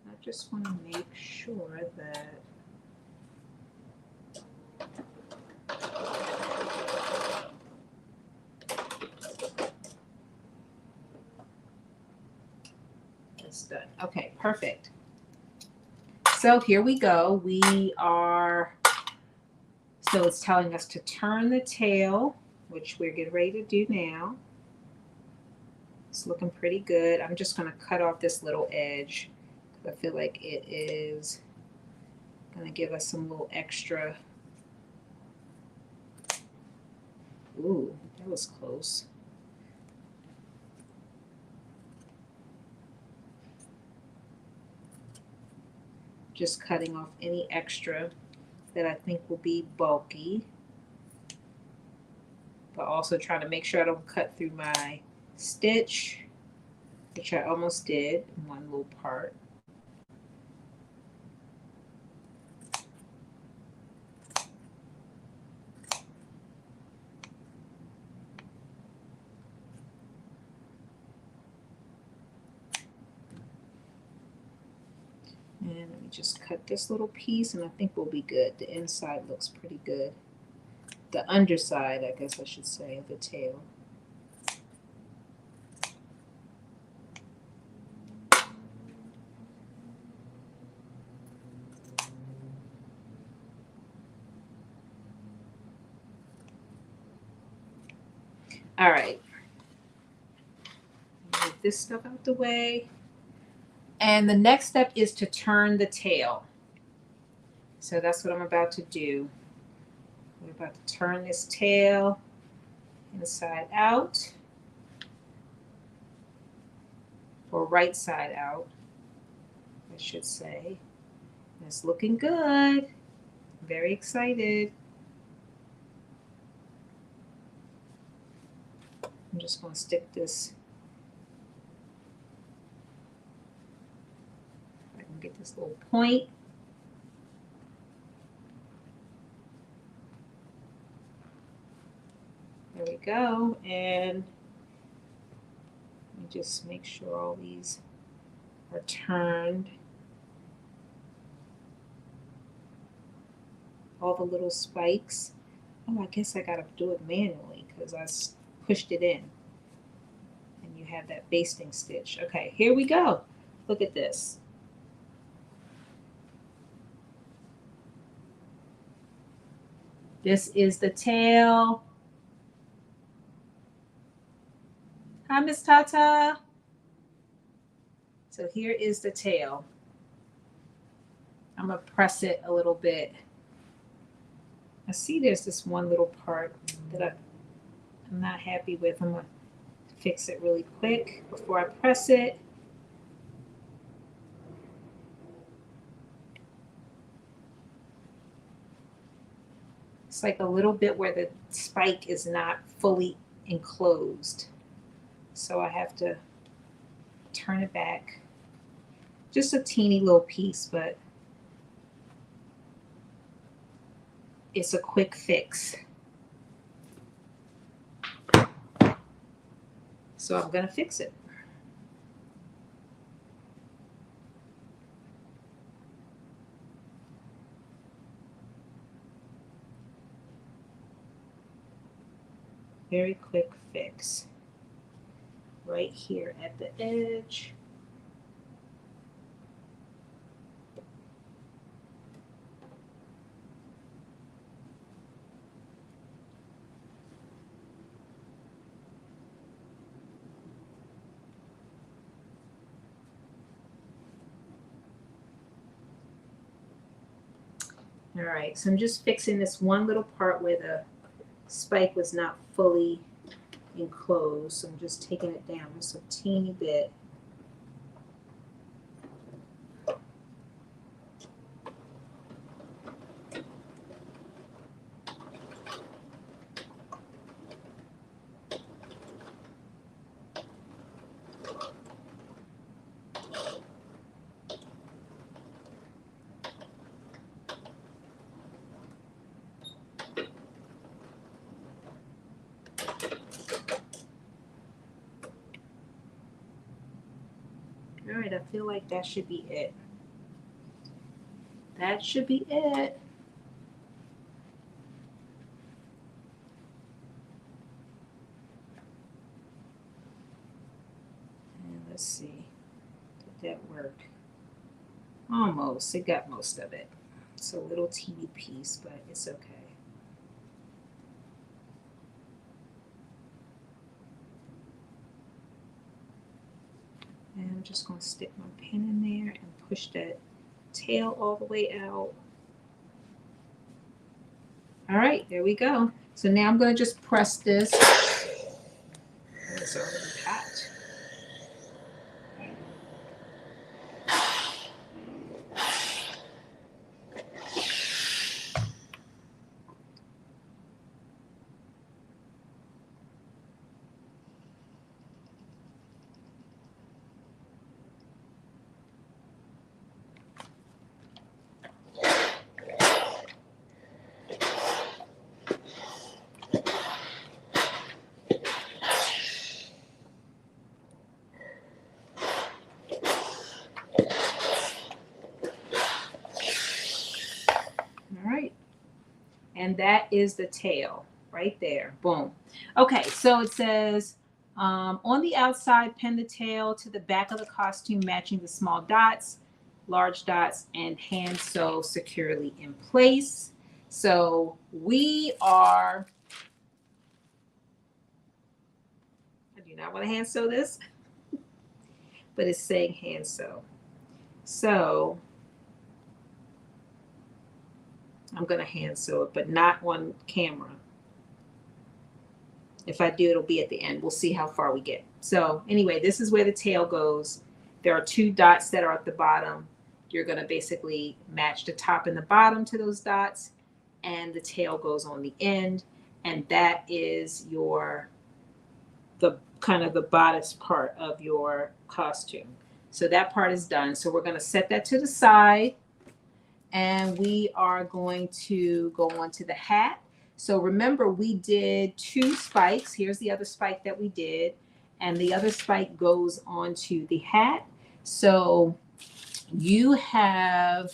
I just want to make sure that it's done. Okay, perfect. So here we go. So it's telling us to turn the tail, which we're getting ready to do now. It's looking pretty good. I'm just going to cut off this little edge. I feel like it is going to give us some little extra. Ooh, that was close. Just cutting off any extra that I think will be bulky, but also trying to make sure I don't cut through my stitch, which I almost did in one little part. And let me just cut this little piece and I think we'll be good. The inside looks pretty good. The underside, I guess I should say, of the tail. All right. this stuff out the way. And the next step is to turn the tail. So that's what I'm about to do. We're about to turn this tail inside out, or right side out, I should say. And it's looking good. Very excited. I'm just going to stick this. I can get this little point. There we go. And let me just make sure all these are turned. All the little spikes. Oh, I guess I gotta do it manually because I pushed it in. And you have that basting stitch. Okay, here we go. Look at this. This is the tail. Hi, Miss Tata. So here is the tail. I'm gonna press it a little bit. I see there's this one little part that I'm not happy with. I'm gonna fix it really quick before I press it. It's like a little bit where the spike is not fully enclosed. So I have to turn it back. Just a teeny little piece, but it's a quick fix. So I'm gonna fix it. Very quick fix. Right here at the edge. All right, so I'm just fixing this one little part where the spike was not fully enclosed. So I'm just taking it down just a teeny bit. All right, I feel like that should be it. That should be it. And let's see, did that work? Almost, it got most of it. It's a little teeny piece, but it's okay. And I'm just going to stick my pin in there and push that tail all the way out. All right, there we go. So now I'm going to just press this. It's already hot. And that is the tail right there. Boom. Okay, so it says on the outside, pin the tail to the back of the costume, matching the small dots, large dots, and hand sew securely in place. So we are, I do not want to hand sew this. but it's saying hand sew. So I'm going to hand sew it, but not on camera. If I do, it'll be at the end. We'll see how far we get. So anyway, this is where the tail goes. There are 2 dots that are at the bottom. You're going to basically match the top and the bottom to those dots, and the tail goes on the end. And that is the kind of the bodice part of your costume. So that part is done. So we're going to set that to the side, and we are going to go on to the hat. So remember, we did 2 spikes. Here's the other spike that we did, and the other spike goes onto the hat. So you have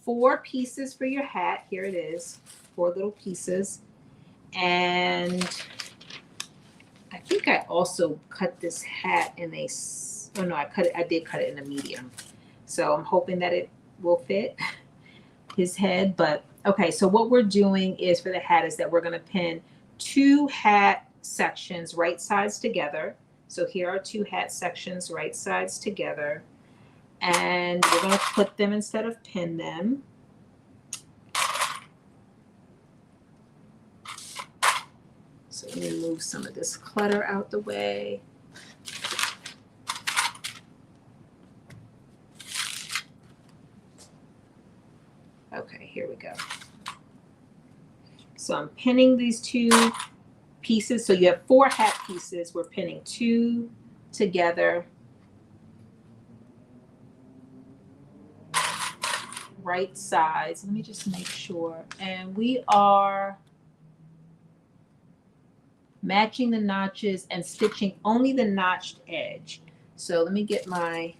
4 pieces for your hat. Here it is, 4 little pieces. And I think I also cut this hat in a, oh no, I did cut it in a medium. So I'm hoping that it will fit his head. But okay, so what we're doing is for the hat is that we're going to pin 2 hat sections right sides together. So here are 2 hat sections right sides together. And we're going to put them instead of pin them. So let me move some of this clutter out the way. Okay, here we go. So I'm pinning these 2 pieces. So you have 4 hat pieces. We're pinning 2 together. Right sides. Let me just make sure. And we are matching the notches and stitching only the notched edge. So let me get my,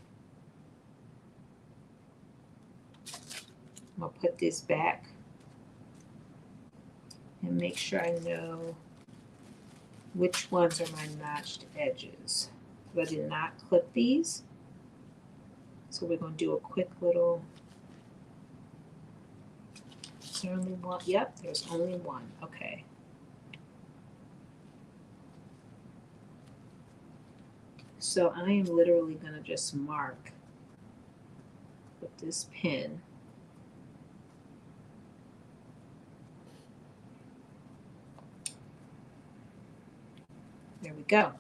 I'm gonna put this back and make sure I know which ones are my notched edges. I did not clip these. So we're gonna do a quick little, is there only one? Yep, there's only one, okay. So I am literally going to just mark with this pin. There we go.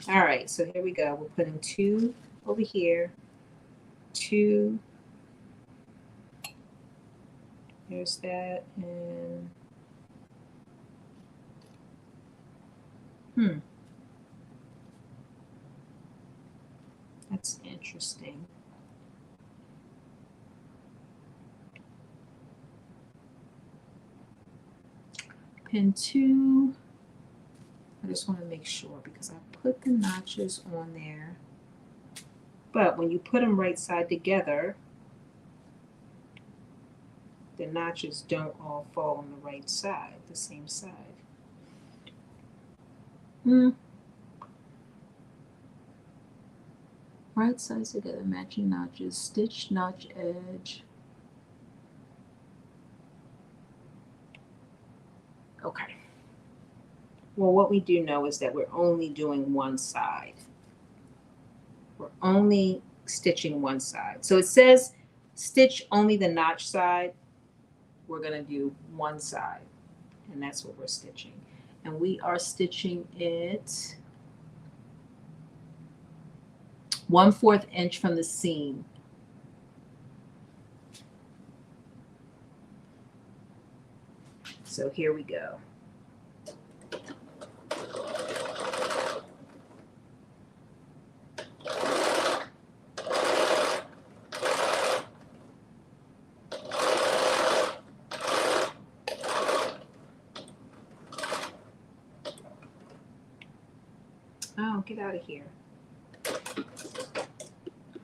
All right, so here we go. We're putting 2 over here, 2. There's that, and that's interesting. Pin 2. I just want to make sure because I put the notches on there. But when you put them right side together, the notches don't all fall on the right side, the same side. Right sides together, matching notches, stitch notch edge. Okay. Well, what we do know is that we're only doing one side. We're only stitching one side. So it says stitch only the notch side. We're going to do one side, and that's what we're stitching. And we are stitching it 1/4 inch from the seam. So here we go. Oh, get out of here.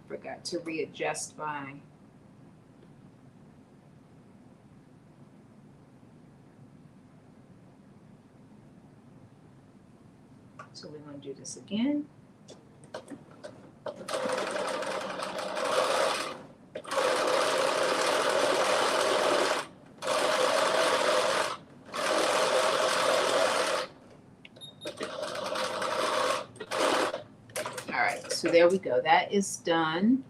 Forgot to readjust my so we're going to do this again. All right, so there we go. That is done.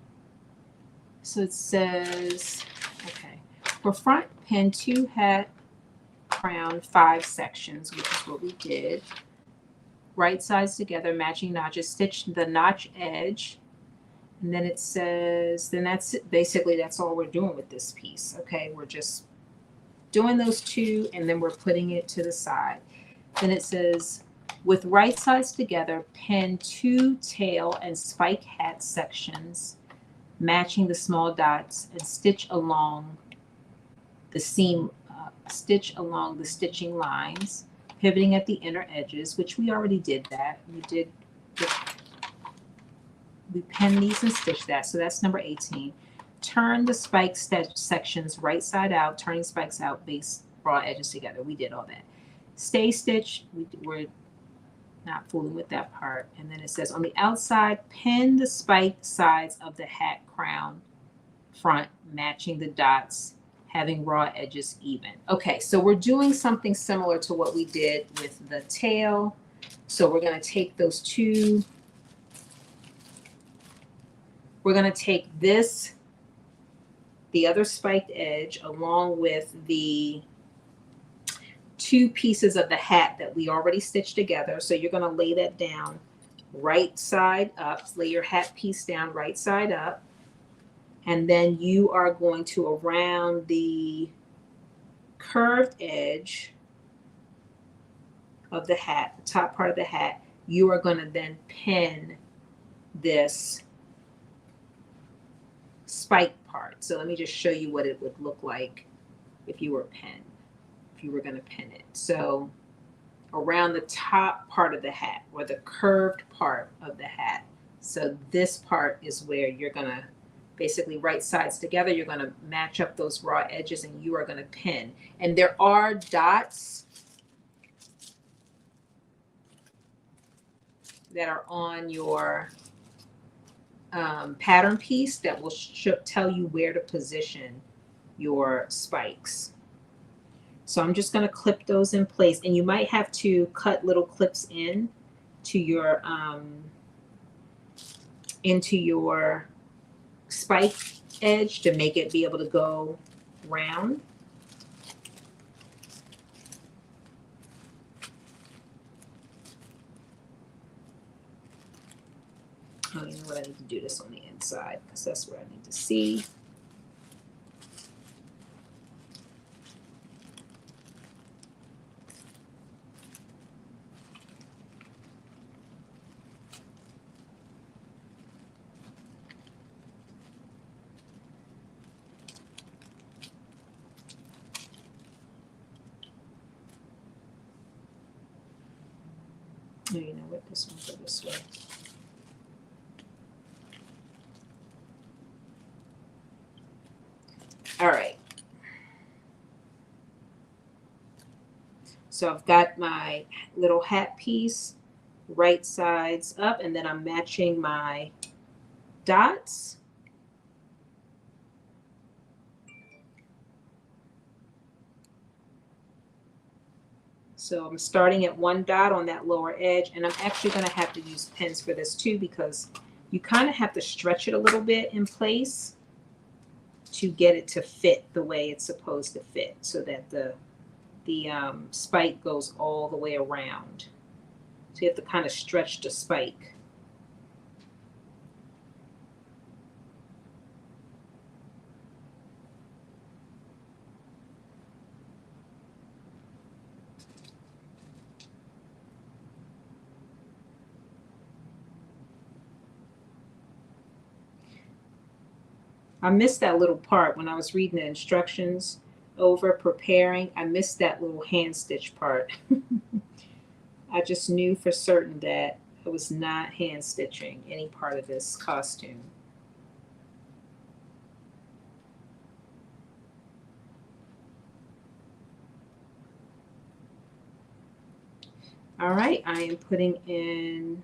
So it says, okay, for front, pin 2 hat crown 5 sections, which is what we did. Right sides together, matching notches, stitch the notch edge. And then it says, then that's it. Basically, that's all we're doing with this piece. Okay, we're just doing those 2, and then we're putting it to the side. Then it says, with right sides together, pin 2 tail and spike hat sections, matching the small dots, and stitch along the seam, stitch along the stitching lines, pivoting at the inner edges, which we already did that. We pinned these and stitched that, so that's number 18. Turn the spike sections right side out, turning spikes out, base raw edges together. We did all that. Stay stitch, we're not fooling with that part. And then it says on the outside, pin the spike sides of the hat crown front, matching the dots, having raw edges even. Okay, so we're doing something similar to what we did with the tail. So we're going to take those 2. We're going to take this, the other spiked edge, along with the 2 pieces of the hat that we already stitched together. So you're going to lay that down right side up. Lay your hat piece down right side up. And then you are going to, around the curved edge of the hat, the top part of the hat, you are going to then pin this spike part. So let me just show you what it would look like if you were going to pin it. So around the top part of the hat, or the curved part of the hat. So this part is where you're going to basically right sides together. You're going to match up those raw edges, and you are going to pin. And there are dots that are on your pattern piece that will tell you where to position your spikes. So I'm just going to clip those in place, and you might have to cut little clips in to your into your spike edge to make it be able to go round. Oh, you know what? I need to do this on the inside because that's where I need to see. Oh, you know what? This one go this way. All right. So I've got my little hat piece right sides up, and then I'm matching my dots. So I'm starting at 1 dot on that lower edge, and I'm actually going to have to use pins for this too, because you kind of have to stretch it a little bit in place to get it to fit the way it's supposed to fit, so that the spike goes all the way around. So you have to kind of stretch the spike. I missed that little part when I was reading the instructions over preparing. I missed that little hand stitch part. I just knew for certain that I was not hand stitching any part of this costume. All right, I am putting in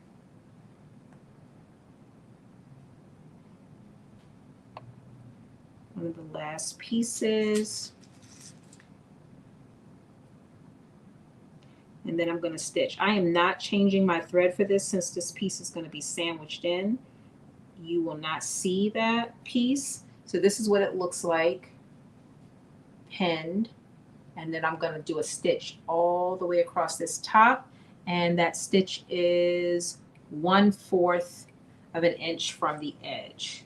one of the last pieces. and then I'm going to stitch. I am not changing my thread for this since this piece is going to be sandwiched in. You will not see that piece. So this is what it looks like pinned, and then I'm going to do a stitch all the way across this top, and that stitch is 1/4 of an inch from the edge.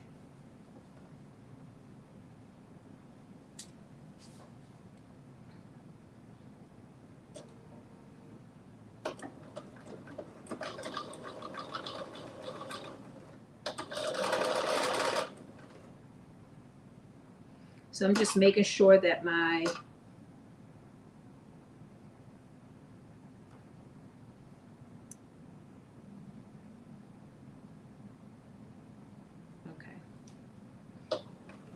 So I'm just making sure that my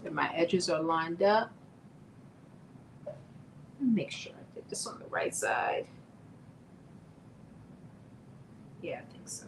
that my edges are lined up. Make sure I did this on the right side. Yeah, I think so.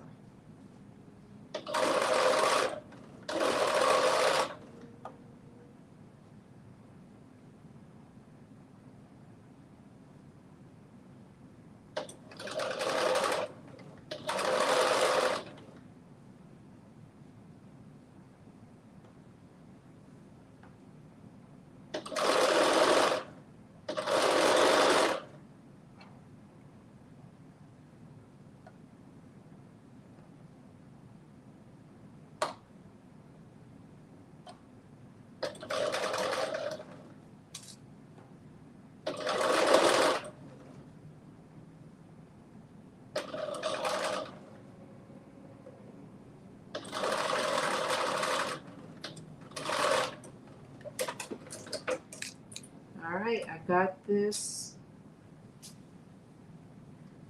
All right, I got this.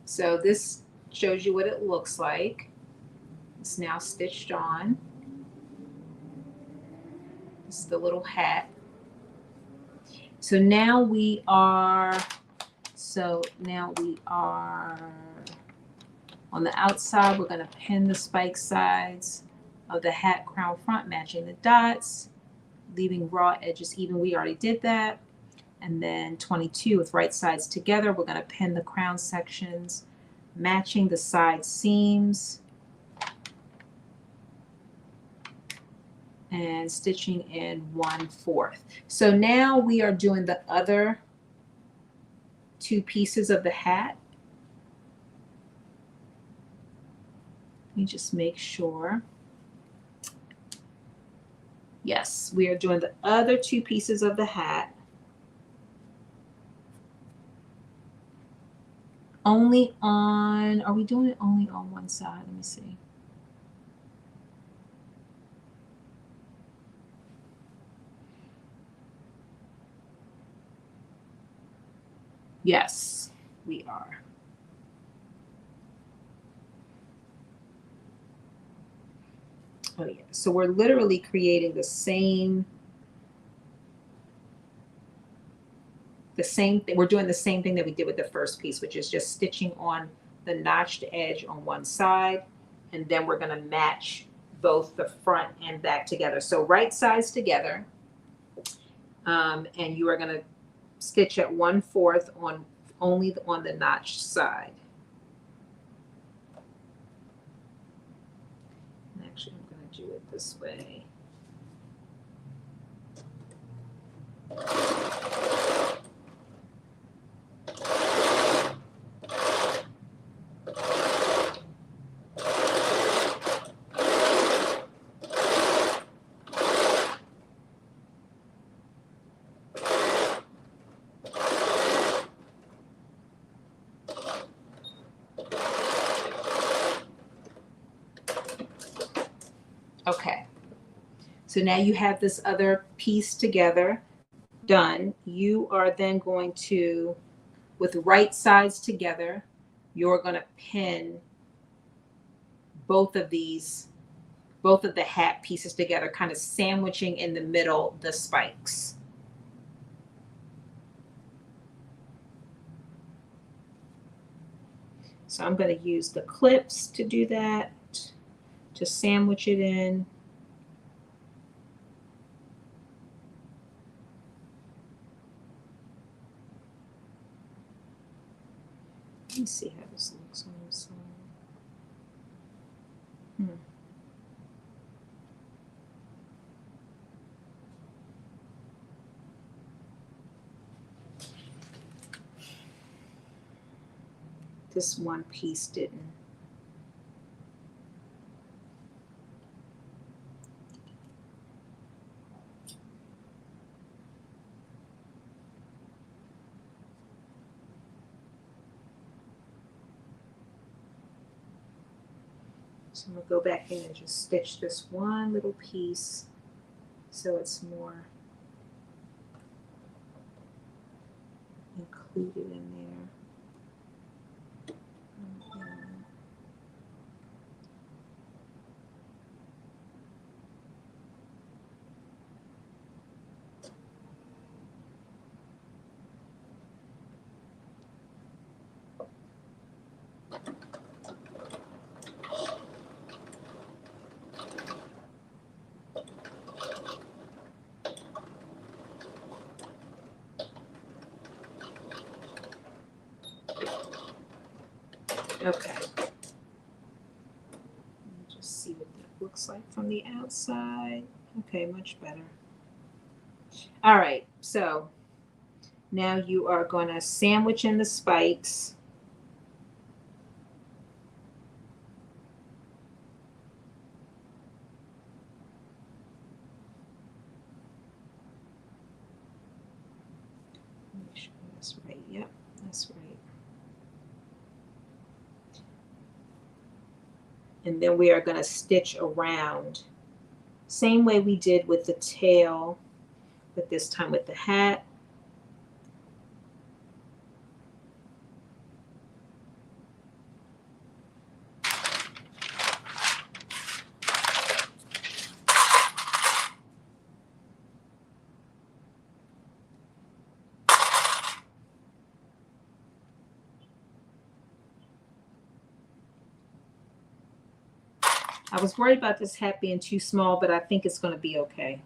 So this shows you what it looks like. It's now stitched on. This is the little hat. So now we are on the outside. We're going to pin the spike sides of the hat crown front, matching the dots, leaving raw edges even. We already did that. And then 22 with right sides together, we're going to pin the crown sections, matching the side seams and stitching in 1/4. So now we are doing the other two pieces of the hat. Let me just make sure. Yes, we are doing the other two pieces of the hat. Only on, are we doing it only on one side? Let me see. Yes, we are. Oh yeah, so we're literally creating the same thing. We're doing the same thing that we did with the first piece, which is just stitching on the notched edge on one side, and then we're going to match both the front and back together. So right sides together, and you are going to stitch at 1/4 on only on the notched side. And actually, I'm going to do it this way. Okay, so now you have this other piece together, done. You are then going to, with right sides together, you're going to pin both of these, both of the hat pieces together, kind of sandwiching in the middle the spikes. So I'm going to use the clips to do that, to sandwich it in. me see how this looks on the side. This one piece didn't. So I'm going to go back in and just stitch this one little piece so it's more included in there. Okay. Let me just see what that looks like from the outside. Okay, much better. All right, so now you are going to sandwich in the spikes. Make sure that's right. Yep, that's right. And then we are going to stitch around. Same way we did with the tail, but this time with the hat. I was worried about this hat being too small, but I think it's going to be okay.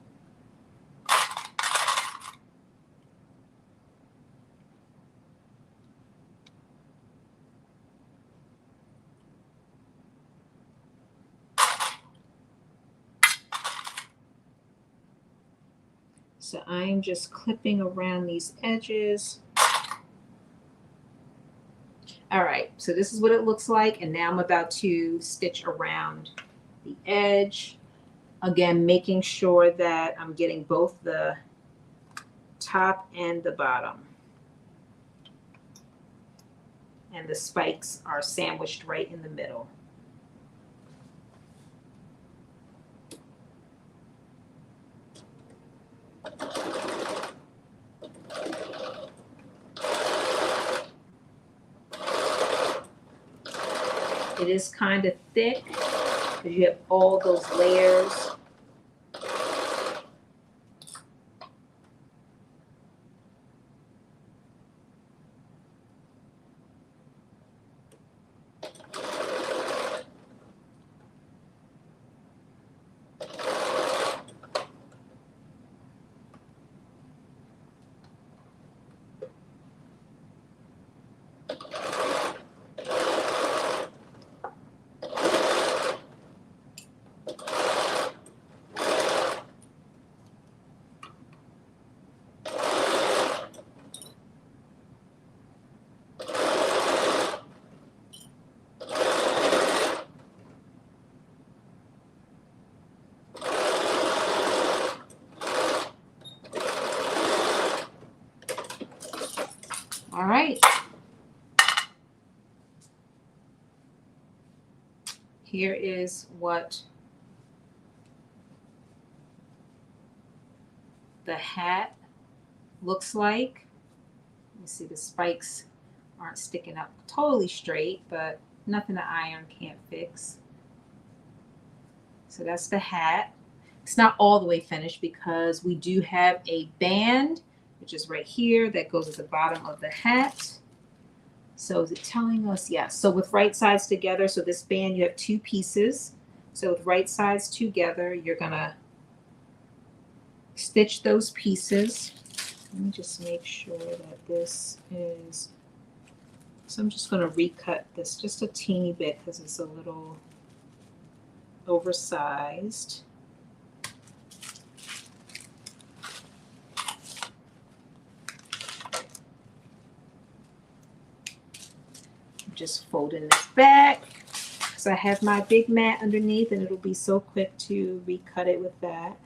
So I'm just clipping around these edges. All right, so this is what it looks like. And now I'm about to stitch around the edge. Again, making sure that I'm getting both the top and the bottom. And the spikes are sandwiched right in the middle. It is kind of thick because you have all those layers. All right. Here is what the hat looks like. You see the spikes aren't sticking up totally straight, but nothing the iron can't fix. So that's the hat. It's not all the way finished because we do have a band, which is right here, that goes at the bottom of the hat. So is it telling us? Yes. So with right sides together, so this band, you have two pieces. So with right sides together, you're going to stitch those pieces. Let me just make sure that this is So I'm just going to recut this just a teeny bit because it's a little oversized. Just folding this back because I have my big mat underneath and it'll be so quick to recut it with that.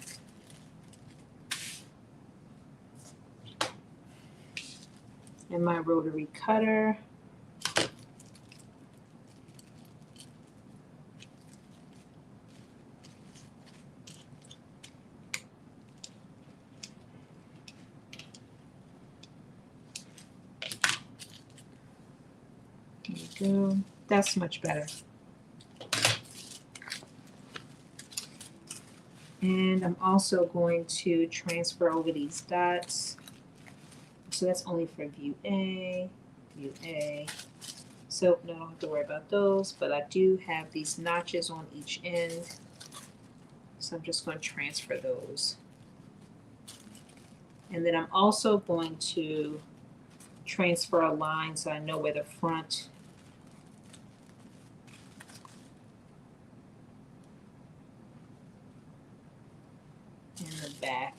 And my rotary cutter. There we go. That's much better. And I'm also going to transfer over these dots. So that's only for view A, view A. So no, I don't have to worry about those, but I do have these notches on each end. So I'm just going to transfer those. And then I'm also going to transfer a line so I know where the front and the back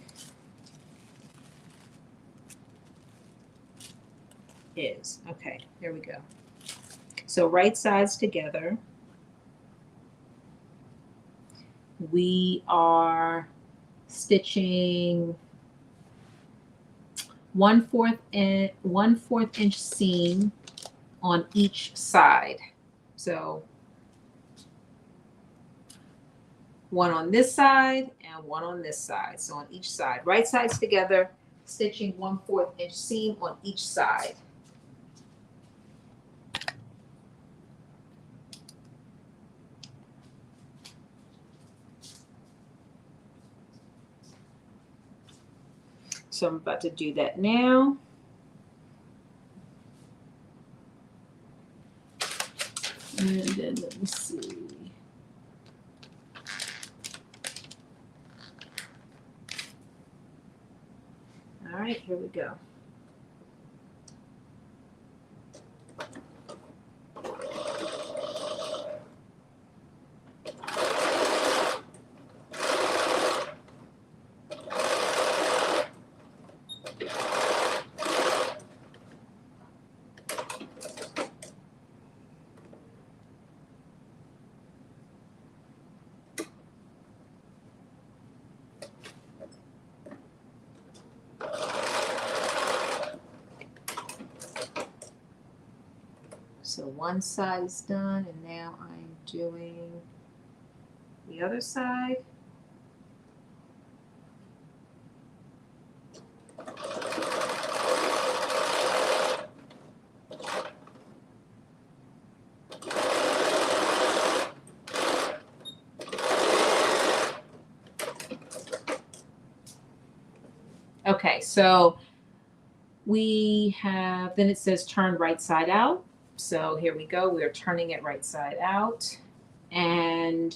is. Okay, there we go. So right sides together. We are stitching 1/4 inch seam on each side. So one on this side and one on this side. So on each side, right sides together, stitching 1/4 inch seam on each side. So I'm about to do that now. And then let me see. All right, here we go. So one side is done, and now I'm doing the other side. Okay, so we have, then it says turn right side out. So here we go. We are turning it right side out. And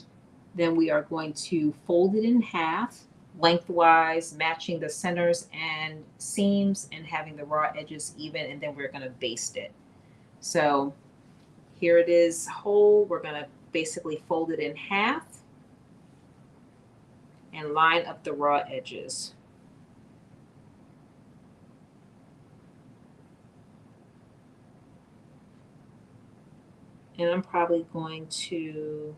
then we are going to fold it in half lengthwise, matching the centers and seams and having the raw edges even. And then we're going to baste it. So here it is whole. We're going to basically fold it in half and line up the raw edges. And I'm probably going to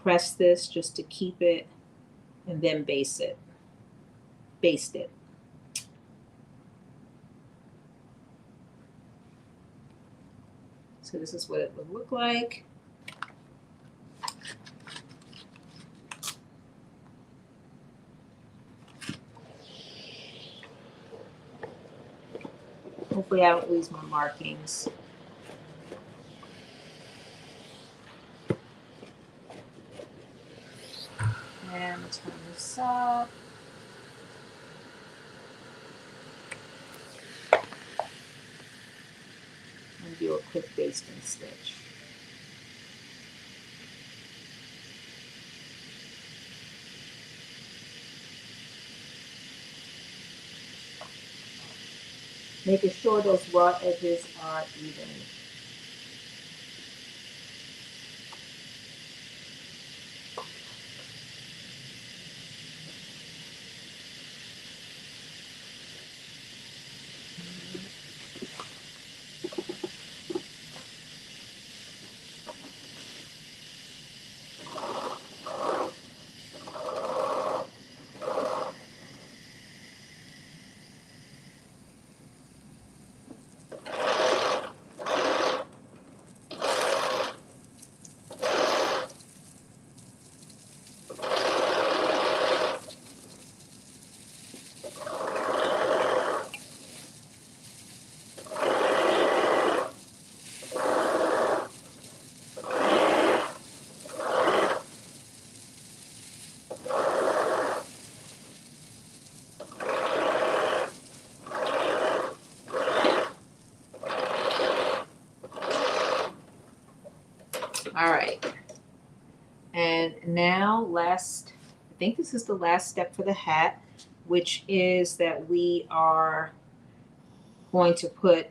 press this just to keep it and then baste it. So this is what it would look like. Hopefully I don't lose my markings. And turn this up. And do a quick basting stitch. Making sure those raw edges are even. All right. And now I think this is the last step for the hat, which is that we are going to put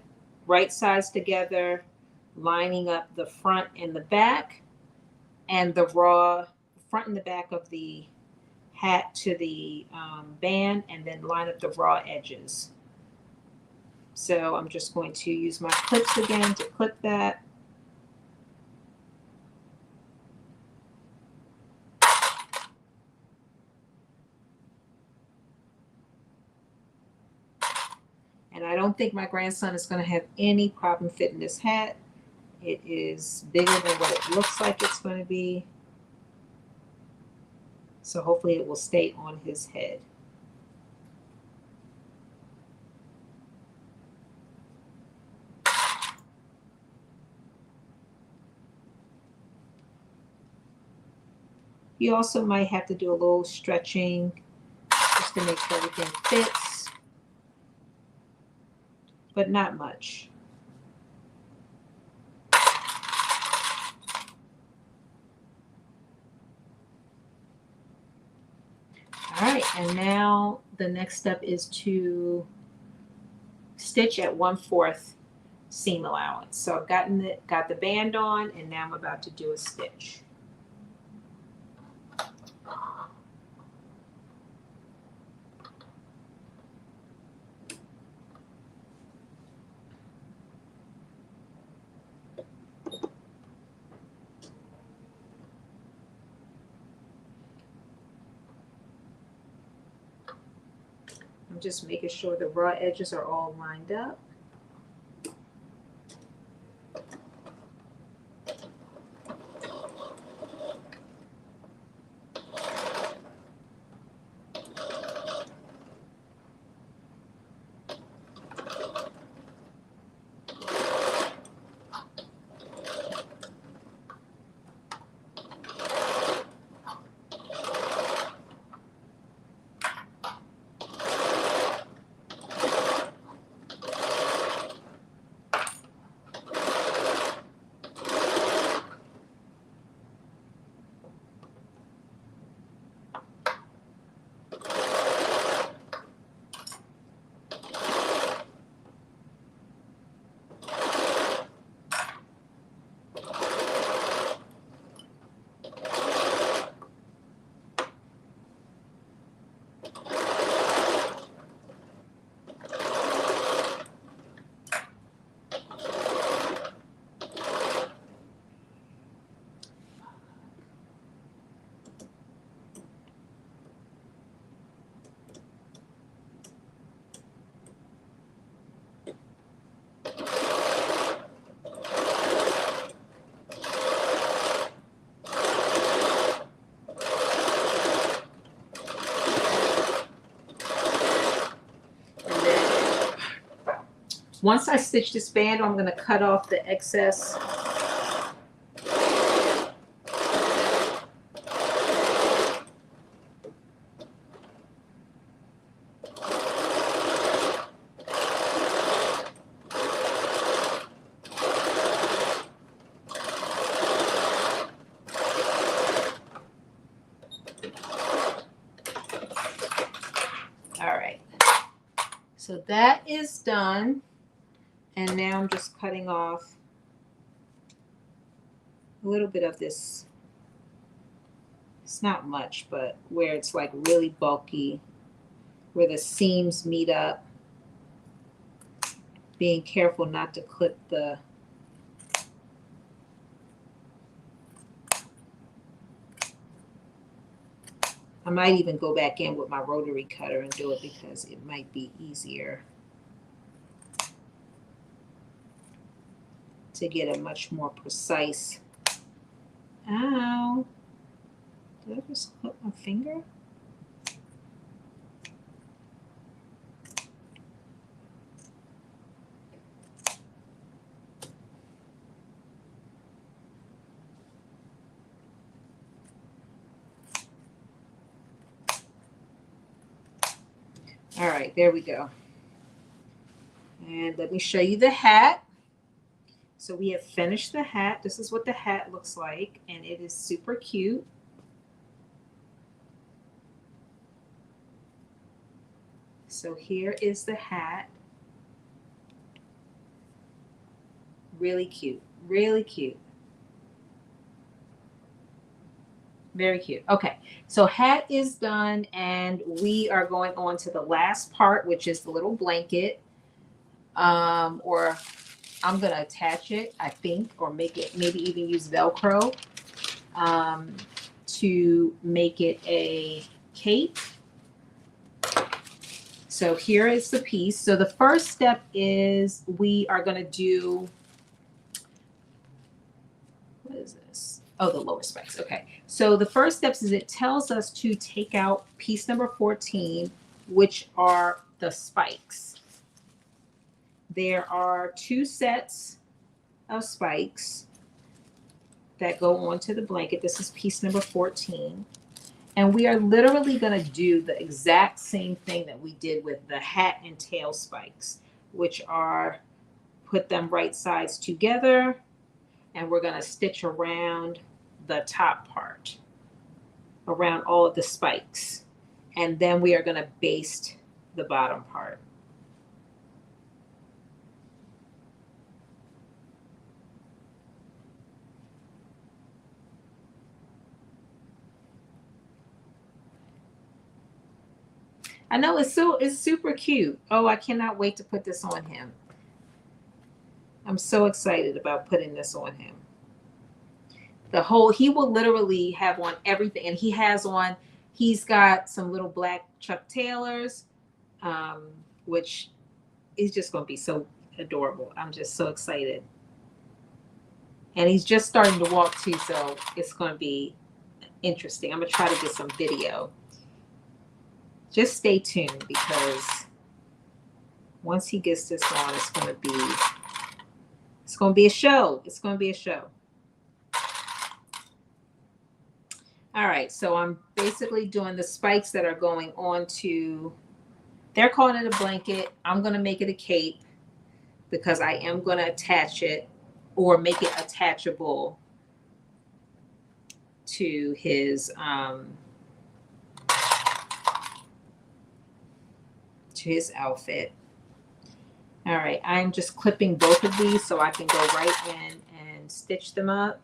right sides together, lining up the front and the back, and the front and the back of the hat to the band, and then line up the raw edges. So I'm just going to use my clips again to clip that. And I don't think my grandson is going to have any problem fitting this hat. It is bigger than what it looks like it's going to be. So hopefully it will stay on his head. You also might have to do a little stretching just to make sure everything fits, but not much. All right, and now the next step is to stitch at 1/4 seam allowance. So I've got the band on, and now I'm about to do a stitch. I'm just making sure the raw edges are all lined up. Once I stitch this band, I'm going to cut off the excess. All right. So that is done. And now I'm just cutting off a little bit of this. It's not much, but where it's like really bulky, where the seams meet up. Being careful not to clip the I might even go back in with my rotary cutter and do it because it might be easier to get a much more precise. Ow. Did I just clip my finger? All right, there we go. And let me show you the hat. So we have finished the hat. This is what the hat looks like, and it is super cute. So here is the hat. Really cute, really cute. Very cute. Okay, so hat is done, and we are going on to the last part, which is the little blanket. Or I'm gonna attach it, I think, or make it, maybe even use Velcro to make it a cape. So here is the piece. So the first step is we are gonna do, what is this? Oh, the lower spikes. Okay. So the first steps is it tells us to take out piece number 14, which are the spikes. There are 2 sets of spikes that go onto the blanket. This is piece number 14. And we are literally going to do the exact same thing that we did with the hat and tail spikes, which are put them right sides together, and we're going to stitch around the top part, around all of the spikes. And then we are going to baste the bottom part. I know it's super cute. Oh, I cannot wait to put this on him. I'm so excited about putting this on him. He will literally have on everything, and he's got some little black Chuck Taylors, which is just going to be so adorable. I'm just so excited. And he's just starting to walk too, so it's going to be interesting. I'm going to try to get some video. Just stay tuned, because once he gets this on, it's going to be a show. It's going to be a show. All right, so I'm basically doing the spikes that are going on to, they're calling it a blanket. I'm going to make it a cape, because I am going to attach it or make it attachable to his outfit. All right, I'm just clipping both of these so I can go right in and stitch them up.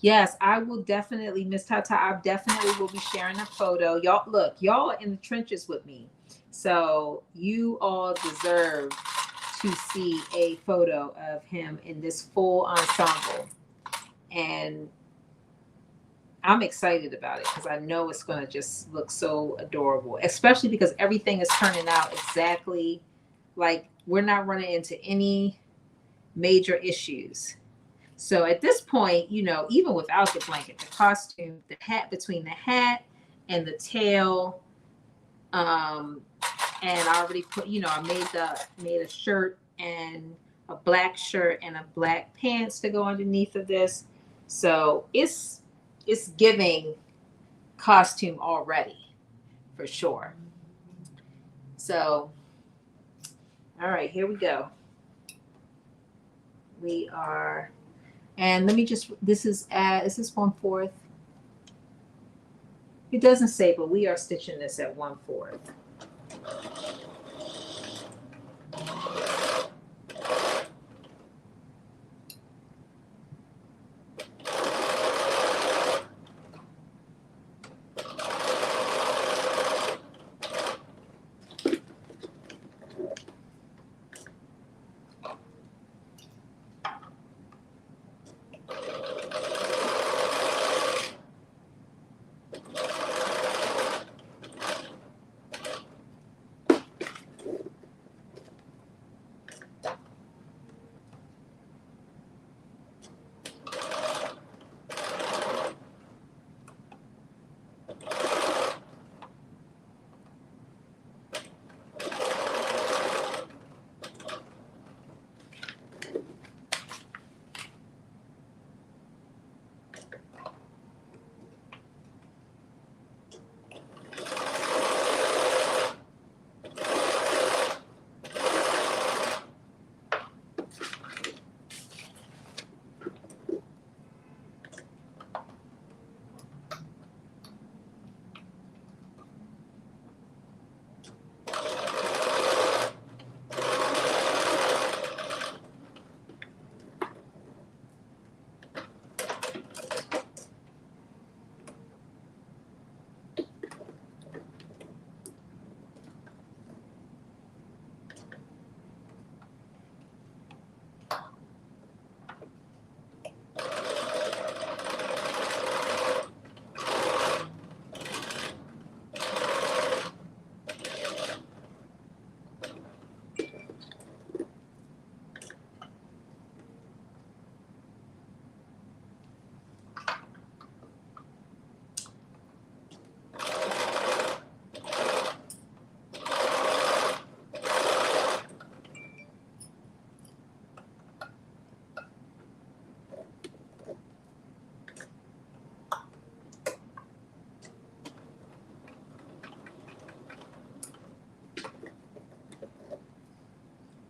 Yes, I will definitely, Miss Tata, I definitely will be sharing a photo. Y'all, look, y'all are in the trenches with me. So you all deserve to see a photo of him in this full ensemble. And I'm excited about it, because I know it's going to just look so adorable, especially because everything is turning out exactly like, we're not running into any major issues. So at this point, even without the blanket, the costume, the hat, between the hat and the tail, and I already put, I made a shirt, and a black shirt and a black pants to go underneath of this. So it's giving costume already, for sure. So, all right, here we go. We are, and let me just, is this 1/4? It doesn't say, but we are stitching this at 1/4.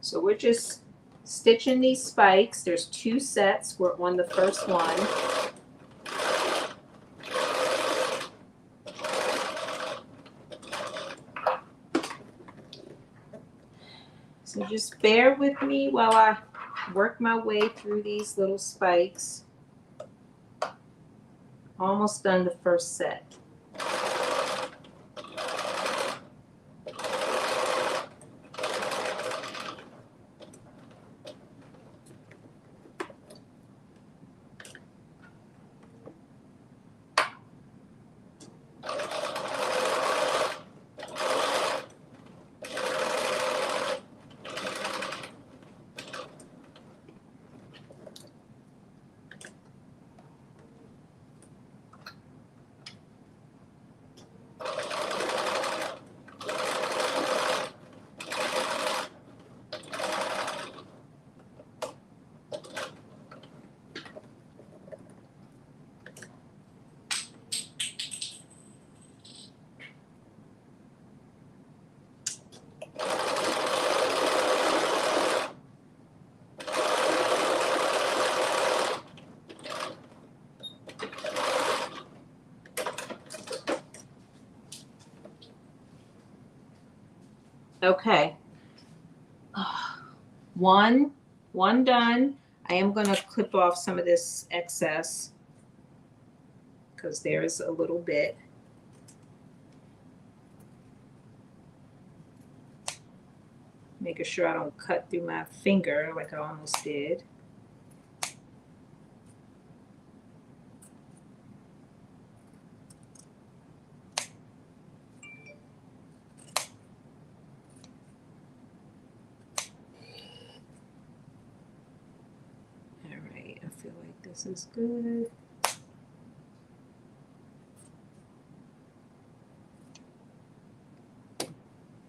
So we're just stitching these spikes. There's 2 sets. We're on the first one. So just bear with me while I work my way through these little spikes. Almost done the first set. Okay. One done. I am going to clip off some of this excess because there's a little bit. Making sure I don't cut through my finger like I almost did. All right, I feel like this is good.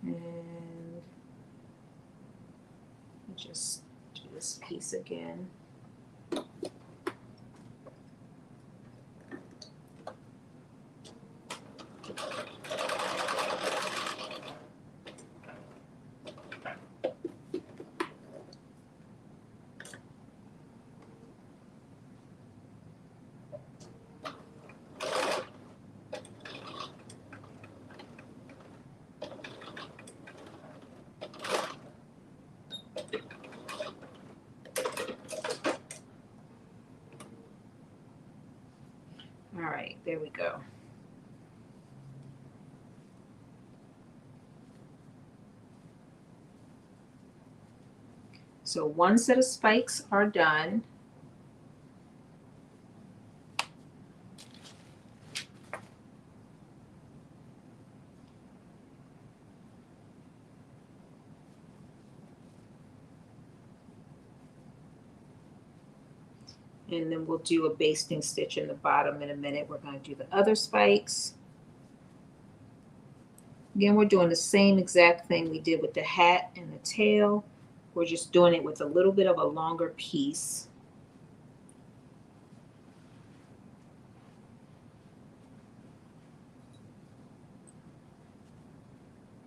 And just do this piece again. All right, there we go. So one set of spikes are done. And then we'll do a basting stitch in the bottom in a minute. We're going to do the other spikes. Again, we're doing the same exact thing we did with the hat and the tail. We're just doing it with a little bit of a longer piece.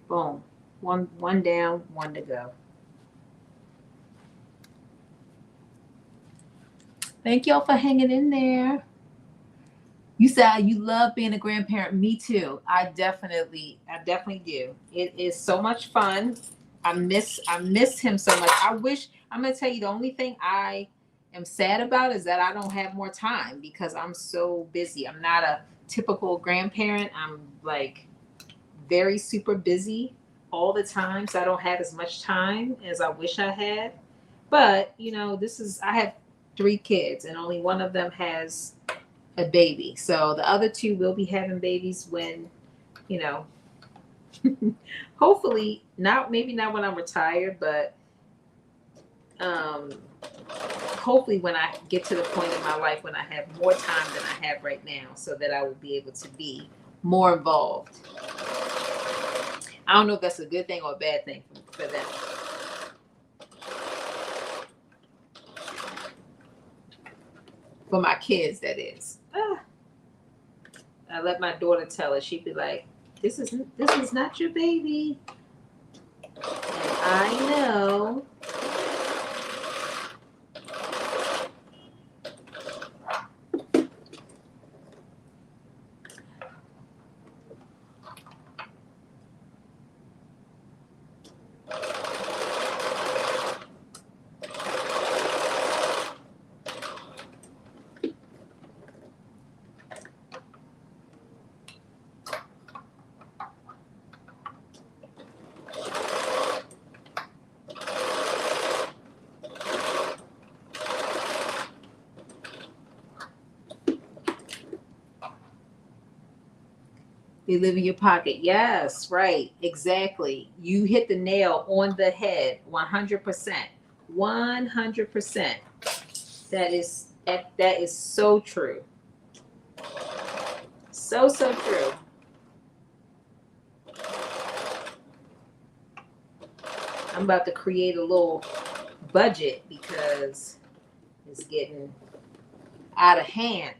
Boom. One down, one to go. Thank y'all for hanging in there. You said you love being a grandparent. Me too. I definitely do. It is so much fun. I miss him so much. I'm gonna tell you, the only thing I am sad about is that I don't have more time because I'm so busy. I'm not a typical grandparent. I'm like very super busy all the time, so I don't have as much time as I wish I had. But I have 3 kids and only one of them has a baby. So the other 2 will be having babies when, hopefully maybe not when I'm retired, but hopefully when I get to the point in my life when I have more time than I have right now, so that I will be able to be more involved. I don't know if that's a good thing or a bad thing for them. For my kids, that is. I let my daughter tell her. She'd be like, this is not your baby. And I know They live in your pocket. Yes, right. Exactly. You hit the nail on the head. 100%. 100%. That is so true. So true. I'm about to create a little budget because it's getting out of hand.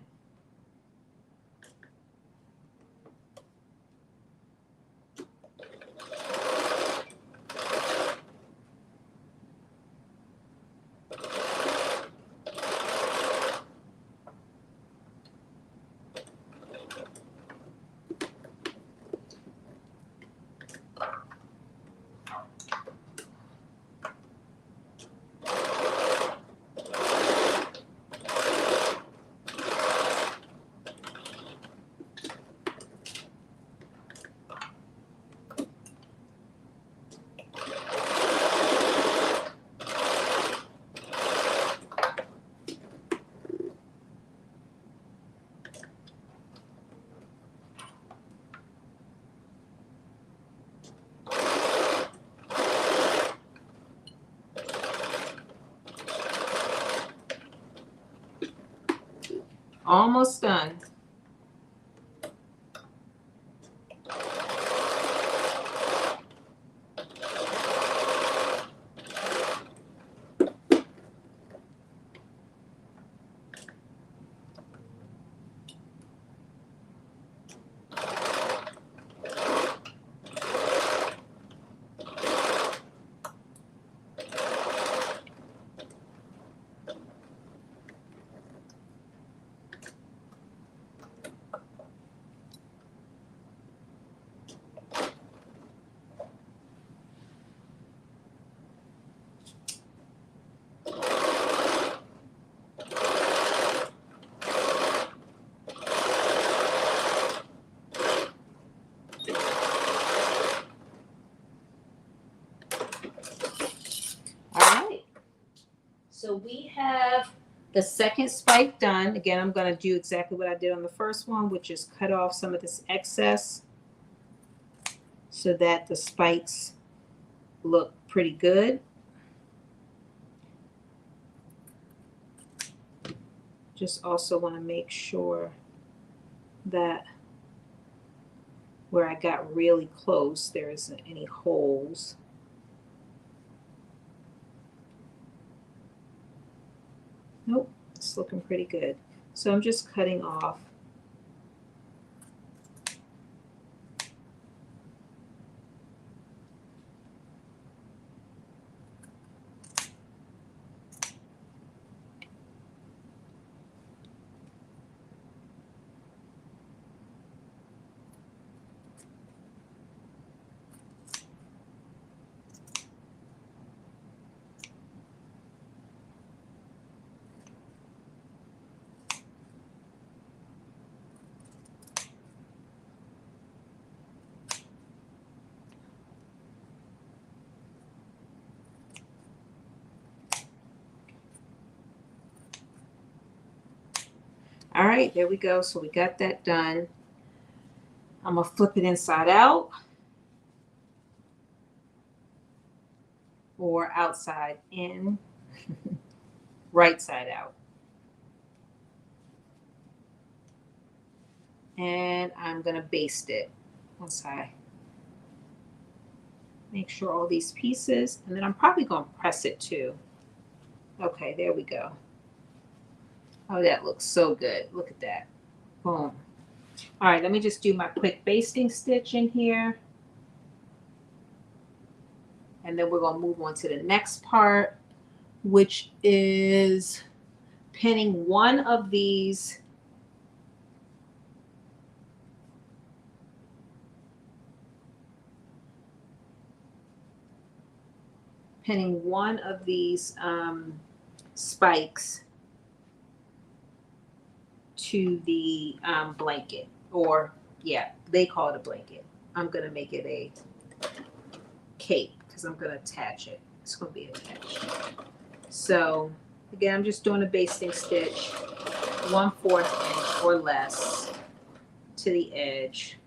Almost done. All right. So we have the second spike done. Again, I'm going to do exactly what I did on the first one, which is cut off some of this excess so that the spikes look pretty good. Just also want to make sure that where I got really close, there isn't any holes. Nope, it's looking pretty good. So I'm just cutting off All right, there we go. So we got that done. I'm going to flip it inside out or outside in, right side out. And I'm going to baste it once I make sure all these pieces, and then I'm probably going to press it too. Okay, there we go. Oh, that looks so good. Look at that. Boom. All right, let me just do my quick basting stitch in here. And then we're going to move on to the next part, which is pinning one of these spikes to the blanket, or yeah, they call it a blanket. I'm going to make it a cape because I'm going to attach it. It's going to be attached. So again, I'm just doing a basting stitch, 1/4 inch or less to the edge.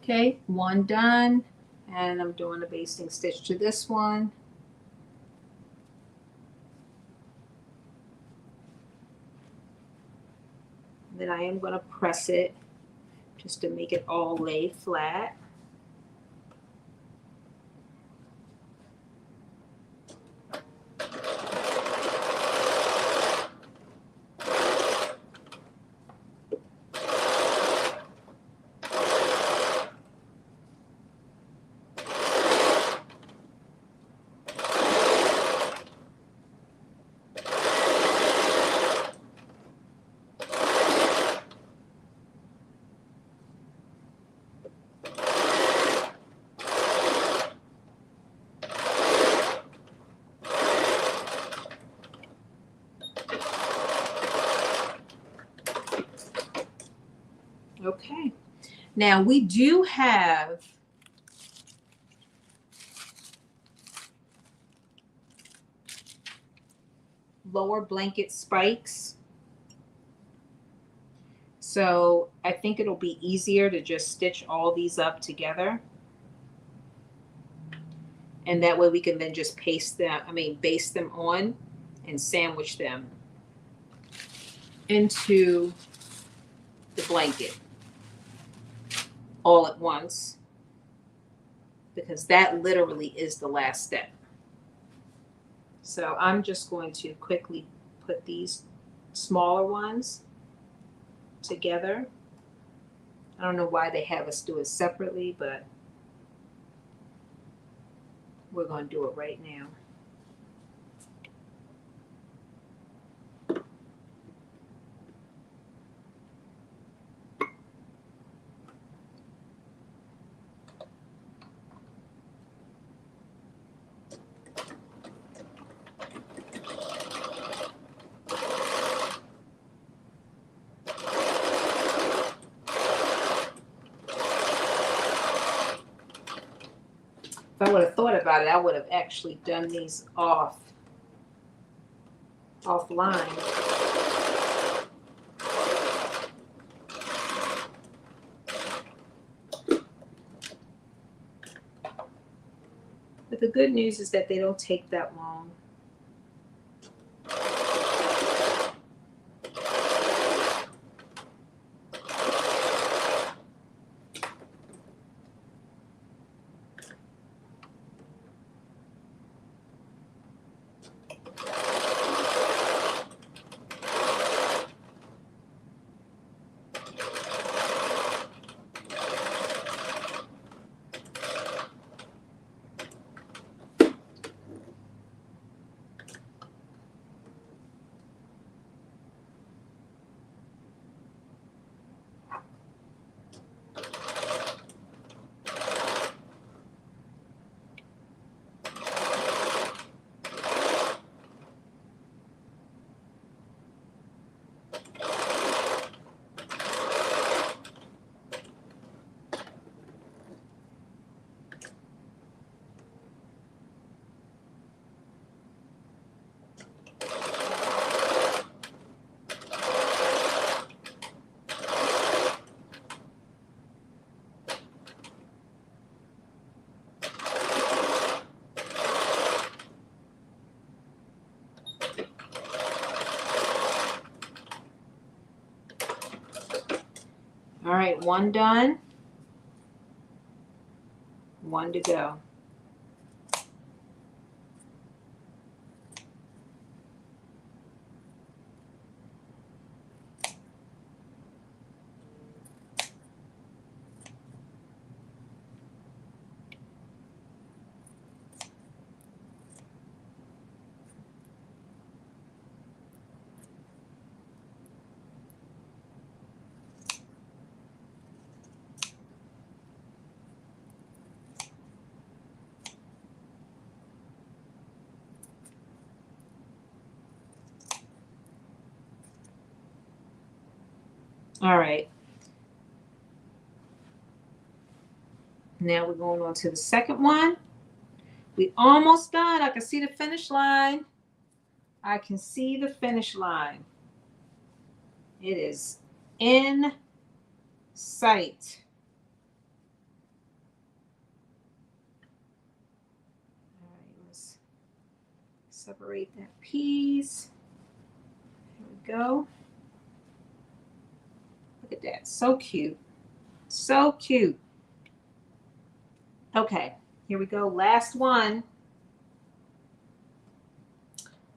Okay, one done, and I'm doing a basting stitch to this one. Then I am going to press it just to make it all lay flat. Okay, now we do have lower blanket spikes, so I think it'll be easier to just stitch all these up together, and that way we can then just baste them on and sandwich them into the blanket all at once, because that literally is the last step. So I'm just going to quickly put these smaller ones together. I don't know why they have us do it separately, but we're going to do it right now. If I would have thought about it, I would have actually done these offline. But the good news is that they don't take that long. All right, one done, one to go. All right. Now we're going on to the second one. We almost done. I can see the finish line. I can see the finish line. It is in sight. All right, let's separate that piece. Here we go. Look at that. So cute. So cute. Okay, here we go. Last one.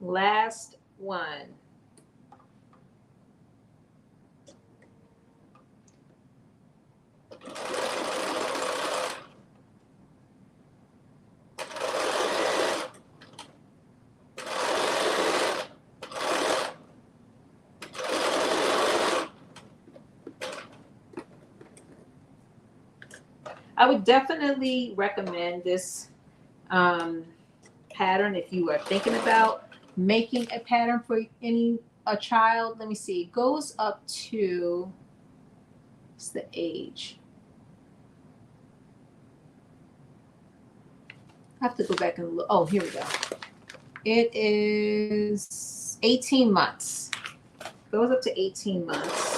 Last one. I would definitely recommend this pattern if you are thinking about making a pattern for a child. Let me see. It goes up to, what's the age? I have to go back and look. Oh, here we go. It is 18 months. Goes up to 18 months.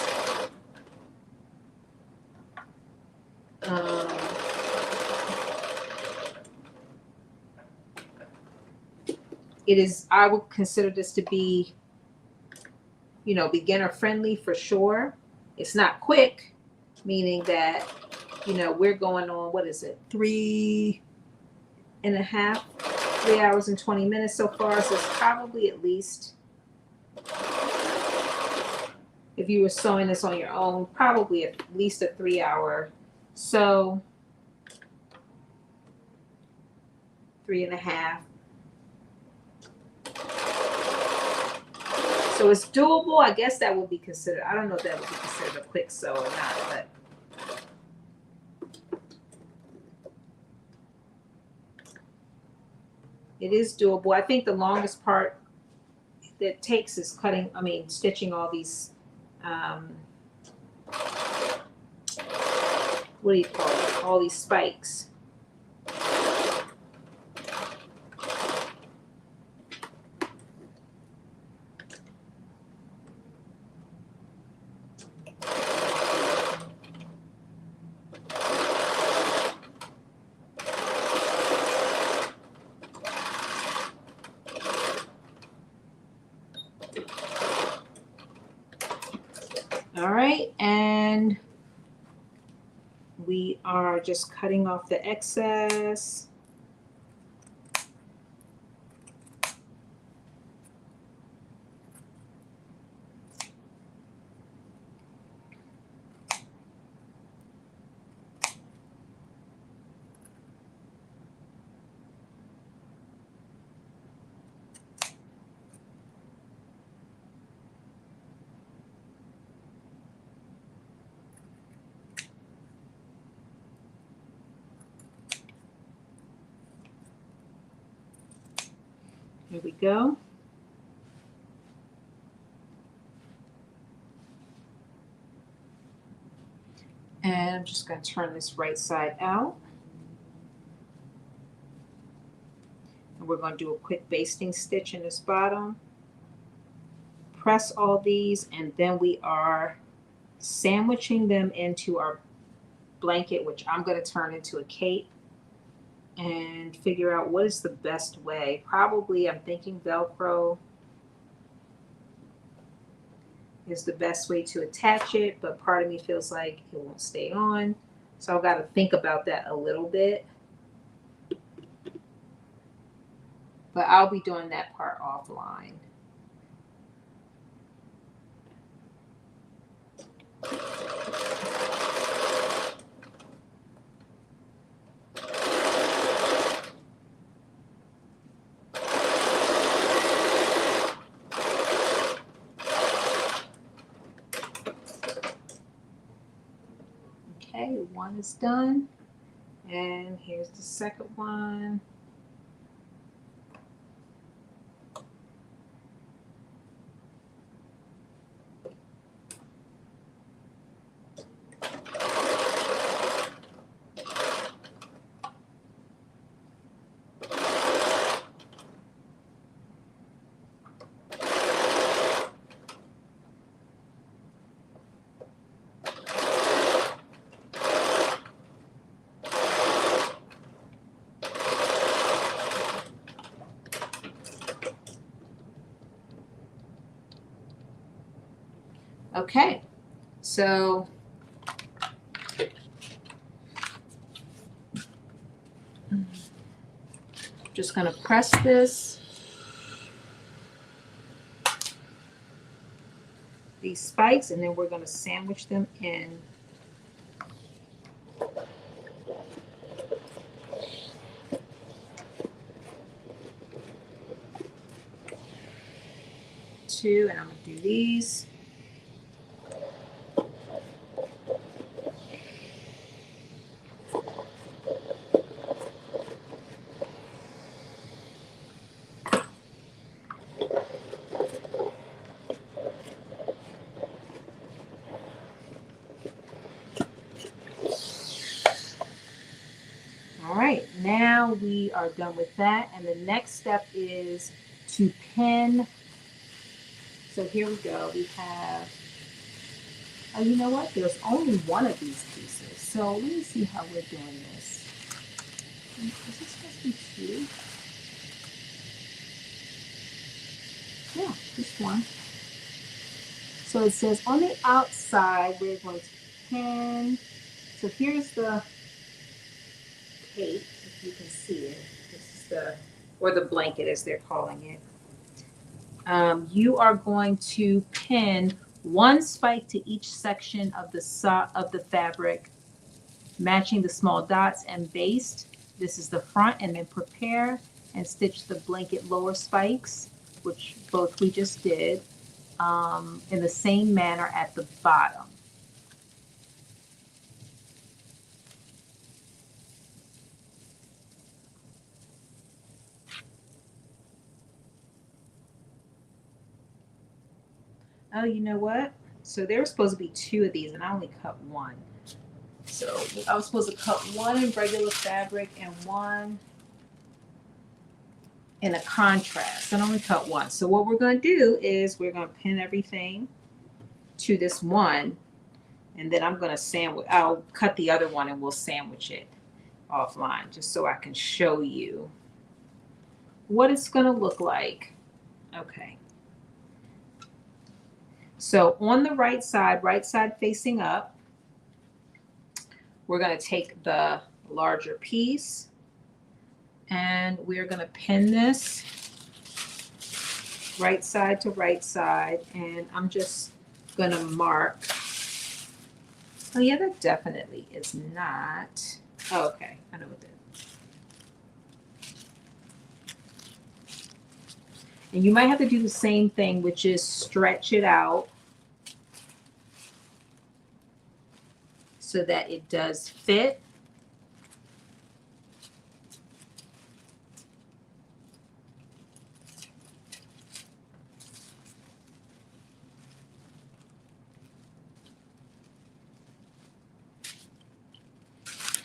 It is, I would consider this to be, beginner friendly for sure. It's not quick, meaning that, we're going on, what is it, 3 hours and 20 minutes so far. So it's probably at least, if you were sewing this on your own, probably at least a 3 hour. So 3.5. So it's doable. I guess that would be considered, I don't know if that would be considered a quick sew or not, but it is doable. I think the longest part that takes is stitching all these, what do you call it? All these spikes. All right, and we are just cutting off the excess. Here we go. And I'm just going to turn this right side out. And we're going to do a quick basting stitch in this bottom. Press all these, and then we are sandwiching them into our blanket, which I'm going to turn into a cape, and figure out what is the best way. Probably I'm thinking Velcro is the best way to attach it, but part of me feels like it won't stay on. So I've got to think about that a little bit. But I'll be doing that part offline. Okay, one is done. And here's the second one. Okay, so just going to press these spikes, and then we're going to sandwich them in. Two, and I'm going to do these. All right, now we are done with that, and the next step is to pin. So here we go. We have, oh, you know what? There's only one of these pieces. So let me see how we're doing this. Is this supposed to be two? Yeah, just one. So it says on the outside, we're going to pin. So here's the cape, if you can see it. This is the, or the blanket as they're calling it. You are going to pin one spike to each section of the fabric, matching the small dots and baste. This is the front, and then prepare and stitch the blanket lower spikes, which both we just did, in the same manner at the bottom. Oh, you know what? So there were supposed to be two of these, and I only cut one. So I was supposed to cut one in regular fabric and one in a contrast. I only cut one. So what we're going to do is we're going to pin everything to this one, and then I'm going to sandwich. I'll cut the other one and we'll sandwich it offline just so I can show you what it's going to look like. Okay. So on the right side facing up, we're going to take the larger piece and we're going to pin this right side to right side, and I'm just going to mark. Oh yeah, that definitely is not. Oh, okay, I know what that is. And you might have to do the same thing, which is stretch it out so that it does fit.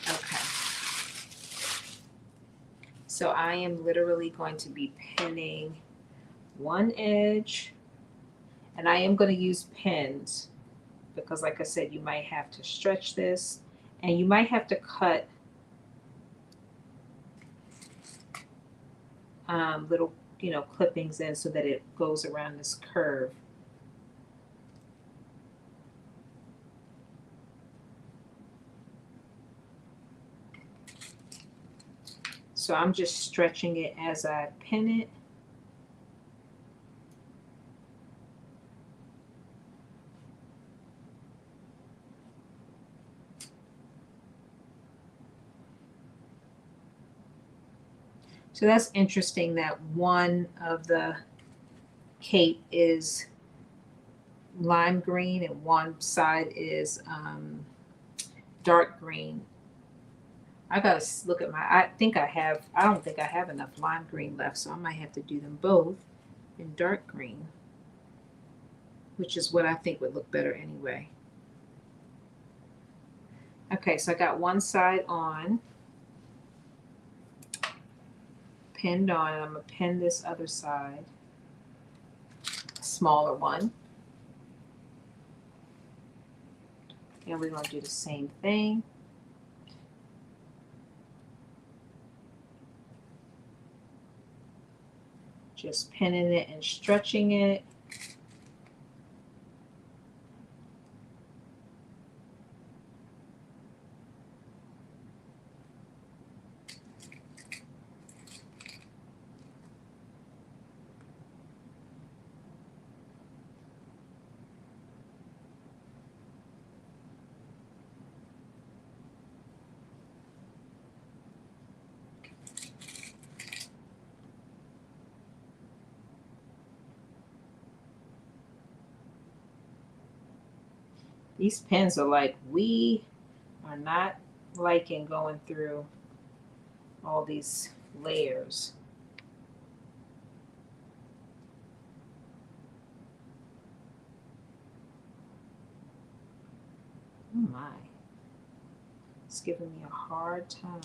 Okay. So I am literally going to be pinning one edge, and I am going to use pins because, like I said, you might have to stretch this, and you might have to cut little, clippings in so that it goes around this curve. So I'm just stretching it as I pin it. So that's interesting that one of the cape is lime green and one side is dark green. I gotta look at I don't think I have enough lime green left, so I might have to do them both in dark green, which is what I think would look better anyway. Okay, so I got one side on, pinned on, and I'm gonna pin this other side, smaller one. And we're gonna do the same thing. Just pinning it and stretching it. These pens are like, we are not liking going through all these layers. Oh my. It's giving me a hard time.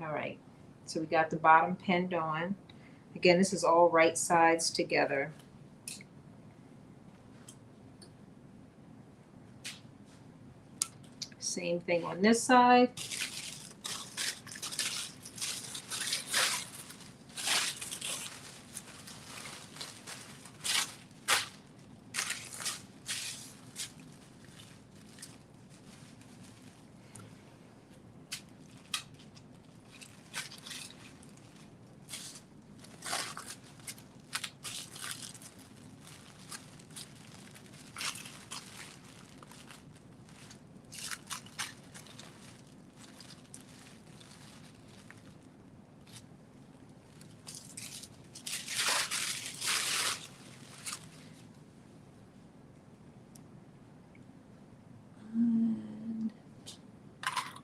All right, so we got the bottom pinned on. Again, this is all right sides together. Same thing on this side.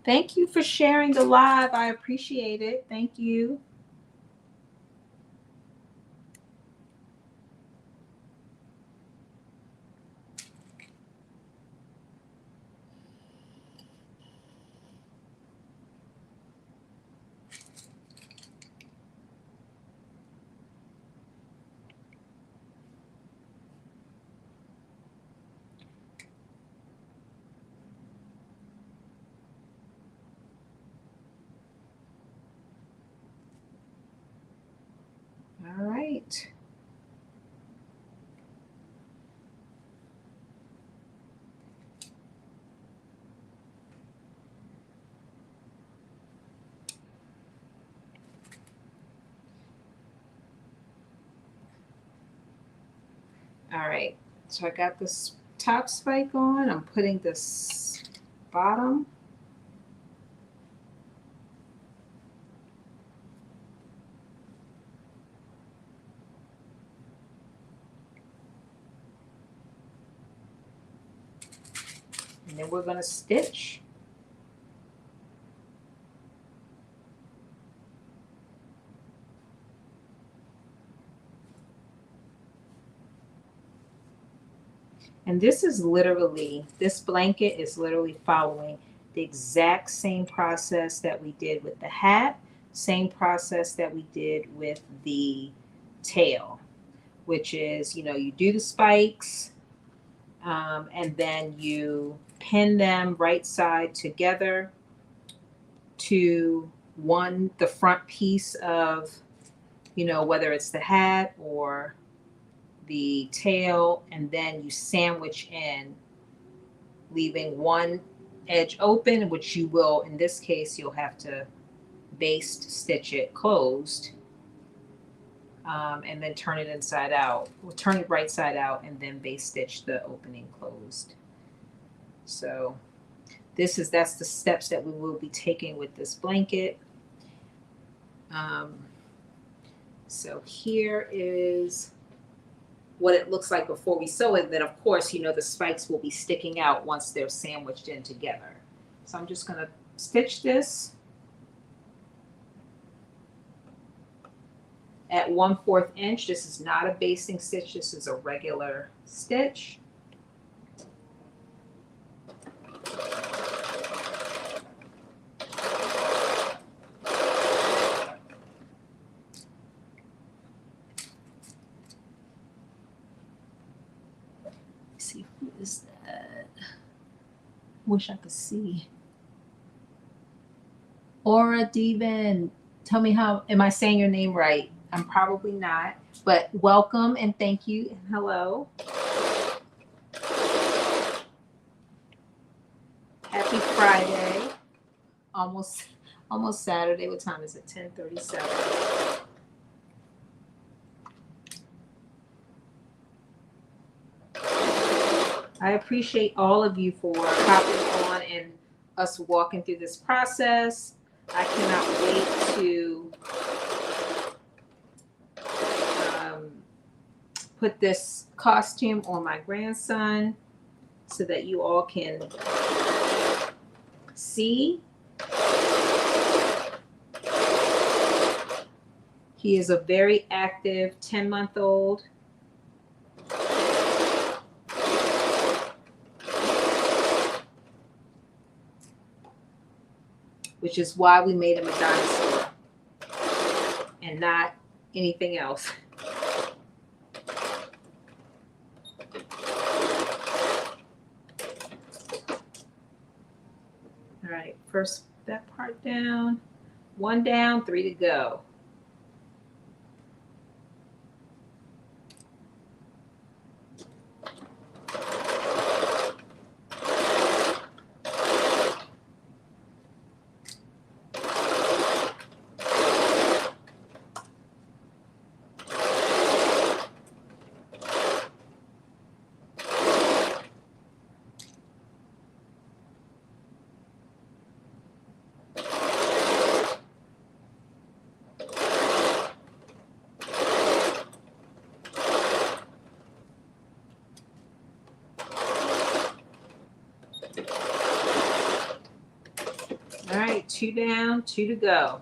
Thank you for sharing the live. I appreciate it. Thank you. All right. All right. So I got this top spike on. I'm putting this bottom. And then we're going to stitch. And this is literally, this blanket is literally following the exact same process that we did with the hat, same process that we did with the tail, which is, you know, you do the spikes, and then you pin them right side together to the front piece of, you know, whether it's the hat or the tail, and then you sandwich in, leaving one edge open, which you will, in this case, you'll have to baste stitch it closed, and then turn it inside out. We'll turn it right side out and then baste stitch the opening closed. So that's the steps that we will be taking with this blanket. So here is what it looks like before we sew it. Then of course, you know, the spikes will be sticking out once they're sandwiched in together. So I'm just going to stitch this at 1/4 inch. This is not a basting stitch. This is a regular stitch. See, who is that? Wish I could see. Aura Devin, tell me how, am I saying your name right? I'm probably not, but welcome and thank you and hello. Happy Friday. Almost Saturday. What time is it? 10:37. I appreciate all of you for hopping on and us walking through this process. I cannot wait to put this costume on my grandson so that you all can see. He is a very active 10-month-old. Which is why we made him a dinosaur and not anything else. All right, first that part down. 1 down, 3 to go. All right, 2 down, 2 to go.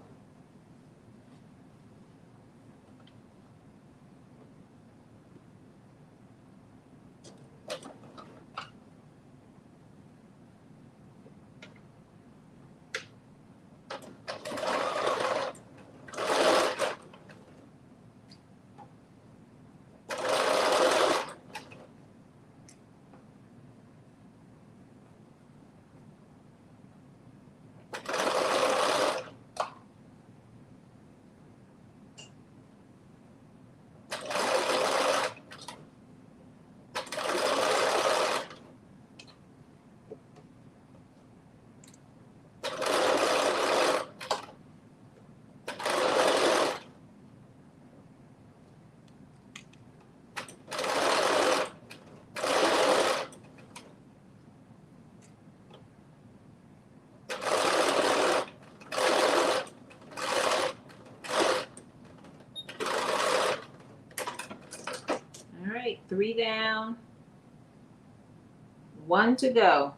All right, 3 down, 1 to go.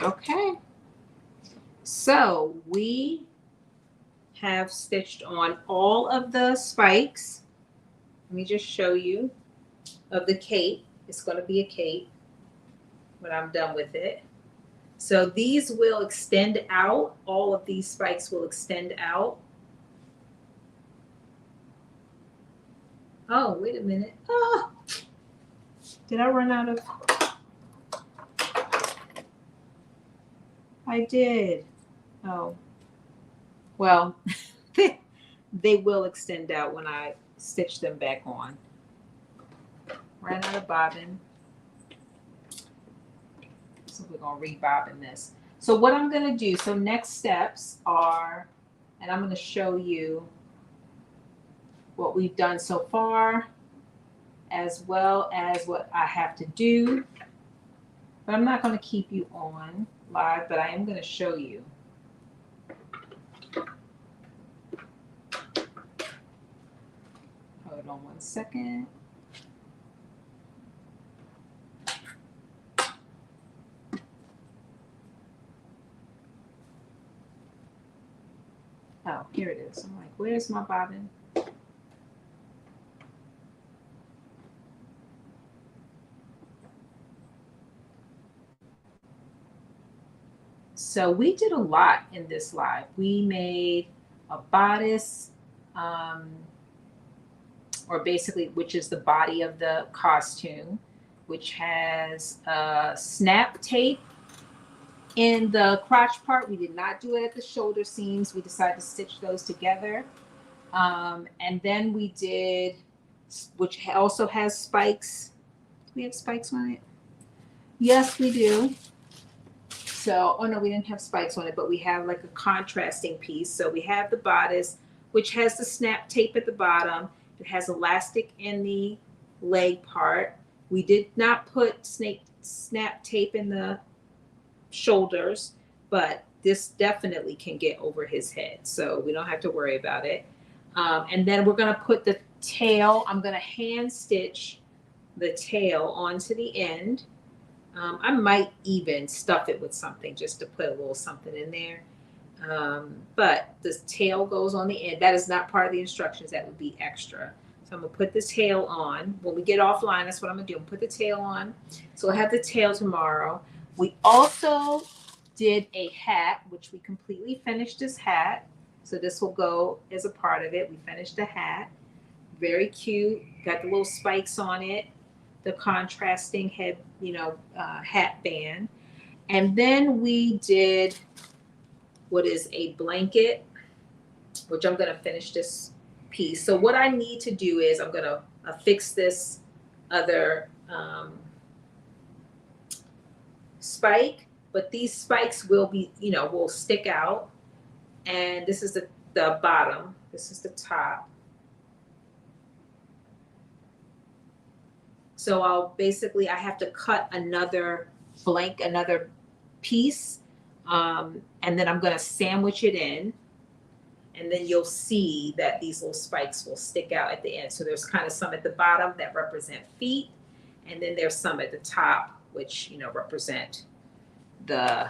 Okay, so we have stitched on all of the spikes. Let me just show you of the cape. It's going to be a cape when I'm done with it. So these will extend out. All of these spikes will extend out. Oh, wait a minute. Oh, did I run out of? I did. Oh, well, they will extend out when I stitch them back on. Ran out of bobbin. So we're going to re-bobbin this. So what I'm going to do, so next steps are, and I'm going to show you what we've done so far, as well as what I have to do. But I'm not going to keep you on live, but I am going to show you. Hold on 1 second. Oh, here it is. I'm like, where's my bobbin? So we did a lot in this live. We made a bodice, or basically, which is the body of the costume, which has snap tape in the crotch part. We did not do it at the shoulder seams. We decided to stitch those together. And then we did, which also has spikes. Do we have spikes on it? Yes, we do. So, oh no, we didn't have spikes on it, but we have like a contrasting piece. So we have the bodice, which has the snap tape at the bottom. It has elastic in the leg part. We did not put snap tape in the shoulders, but this definitely can get over his head. So we don't have to worry about it. And then we're going to put the tail. I'm going to hand stitch the tail onto the end. I might even stuff it with something just to put a little something in there. But the tail goes on the end. That is not part of the instructions. That would be extra. So I'm going to put the tail on. When we get offline, that's what I'm going to do. I'm going to put the tail on. So I have the tail tomorrow. We also did a hat, which we completely finished this hat. So this will go as a part of it. We finished the hat. Very cute. Got the little spikes on it. The contrasting head, hat band. And then we did what is a blanket, which I'm going to finish this piece. So what I need to do is I'm going to fix this other spike, but these spikes will be, will stick out. And this is the bottom. This is the top. So I have to cut another piece, and then I'm going to sandwich it in, and then you'll see that these little spikes will stick out at the end. So there's kind of some at the bottom that represent feet, and then there's some at the top, which, represent the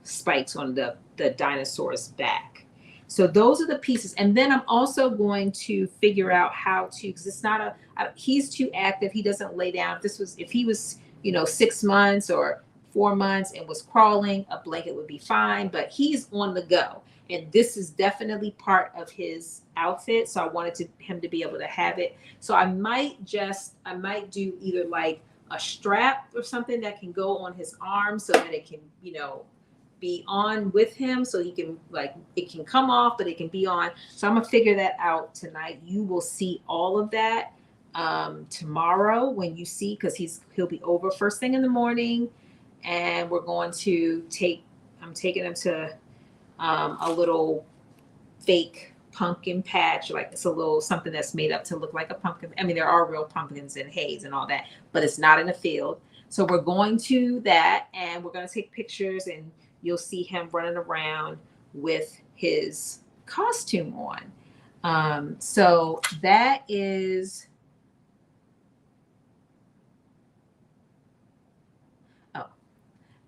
spikes on the dinosaur's back. So those are the pieces. And then I'm also going to figure out how to, because it's not he's too active. He doesn't lay down. If he was, 6 months or 4 months and was crawling, a blanket would be fine, but he's on the go. And this is definitely part of his outfit. So I wanted him to be able to have it. So I might do either like a strap or something that can go on his arm so that it can, be on with him, so he can, it can come off, but it can be on. So I'm gonna figure that out tonight. You will see all of that tomorrow when you see, because he'll be over first thing in the morning, and we're going to I'm taking him to a little fake pumpkin patch, like it's a little something that's made up to look like a pumpkin. I mean, there are real pumpkins and haze and all that, but it's not in a field. So we're going to that, and we're going to take pictures, and you'll see him running around with his costume on. So that is,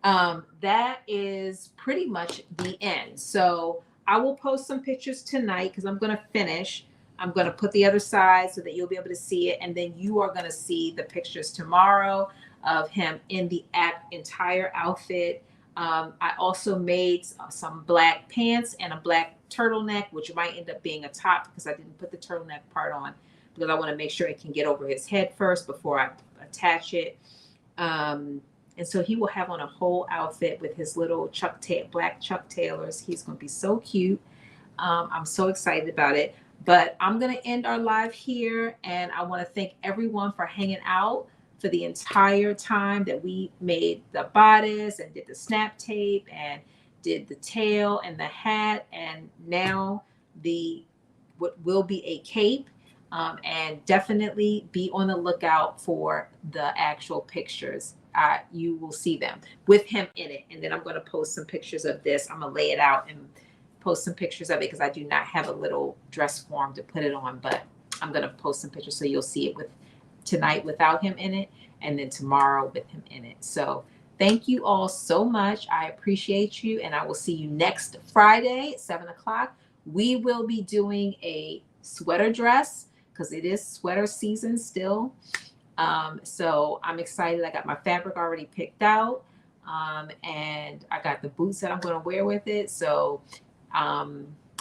that is pretty much the end. So I will post some pictures tonight because I'm going to finish. I'm going to put the other side so that you'll be able to see it. And then you are going to see the pictures tomorrow of him in the entire outfit. I also made some black pants and a black turtleneck, which might end up being a top because I didn't put the turtleneck part on because I want to make sure it can get over his head first before I attach it. And so he will have on a whole outfit with his little black Chuck Taylors. He's going to be so cute. I'm so excited about it. But I'm going to end our live here, and I want to thank everyone for hanging out for the entire time that we made the bodice and did the snap tape and did the tail and the hat, and now what will be a cape. And definitely be on the lookout for the actual pictures. you will see them with him in it. And then I'm going to post some pictures of this. I'm going to lay it out and post some pictures of it because I do not have a little dress form to put it on, but I'm going to post some pictures so you'll see it with tonight without him in it, and then tomorrow with him in it. So thank you all so much. I appreciate you, and I will see you next Friday at 7 o'clock. We will be doing a sweater dress because it is sweater season still. So I'm excited. I got my fabric already picked out, and I got the boots that I'm going to wear with it. So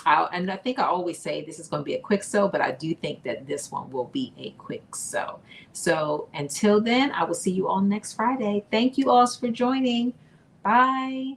and I think I always say this is going to be a quick sew, but I do think that this one will be a quick sew. So until then, I will see you all next Friday. Thank you all for joining. Bye.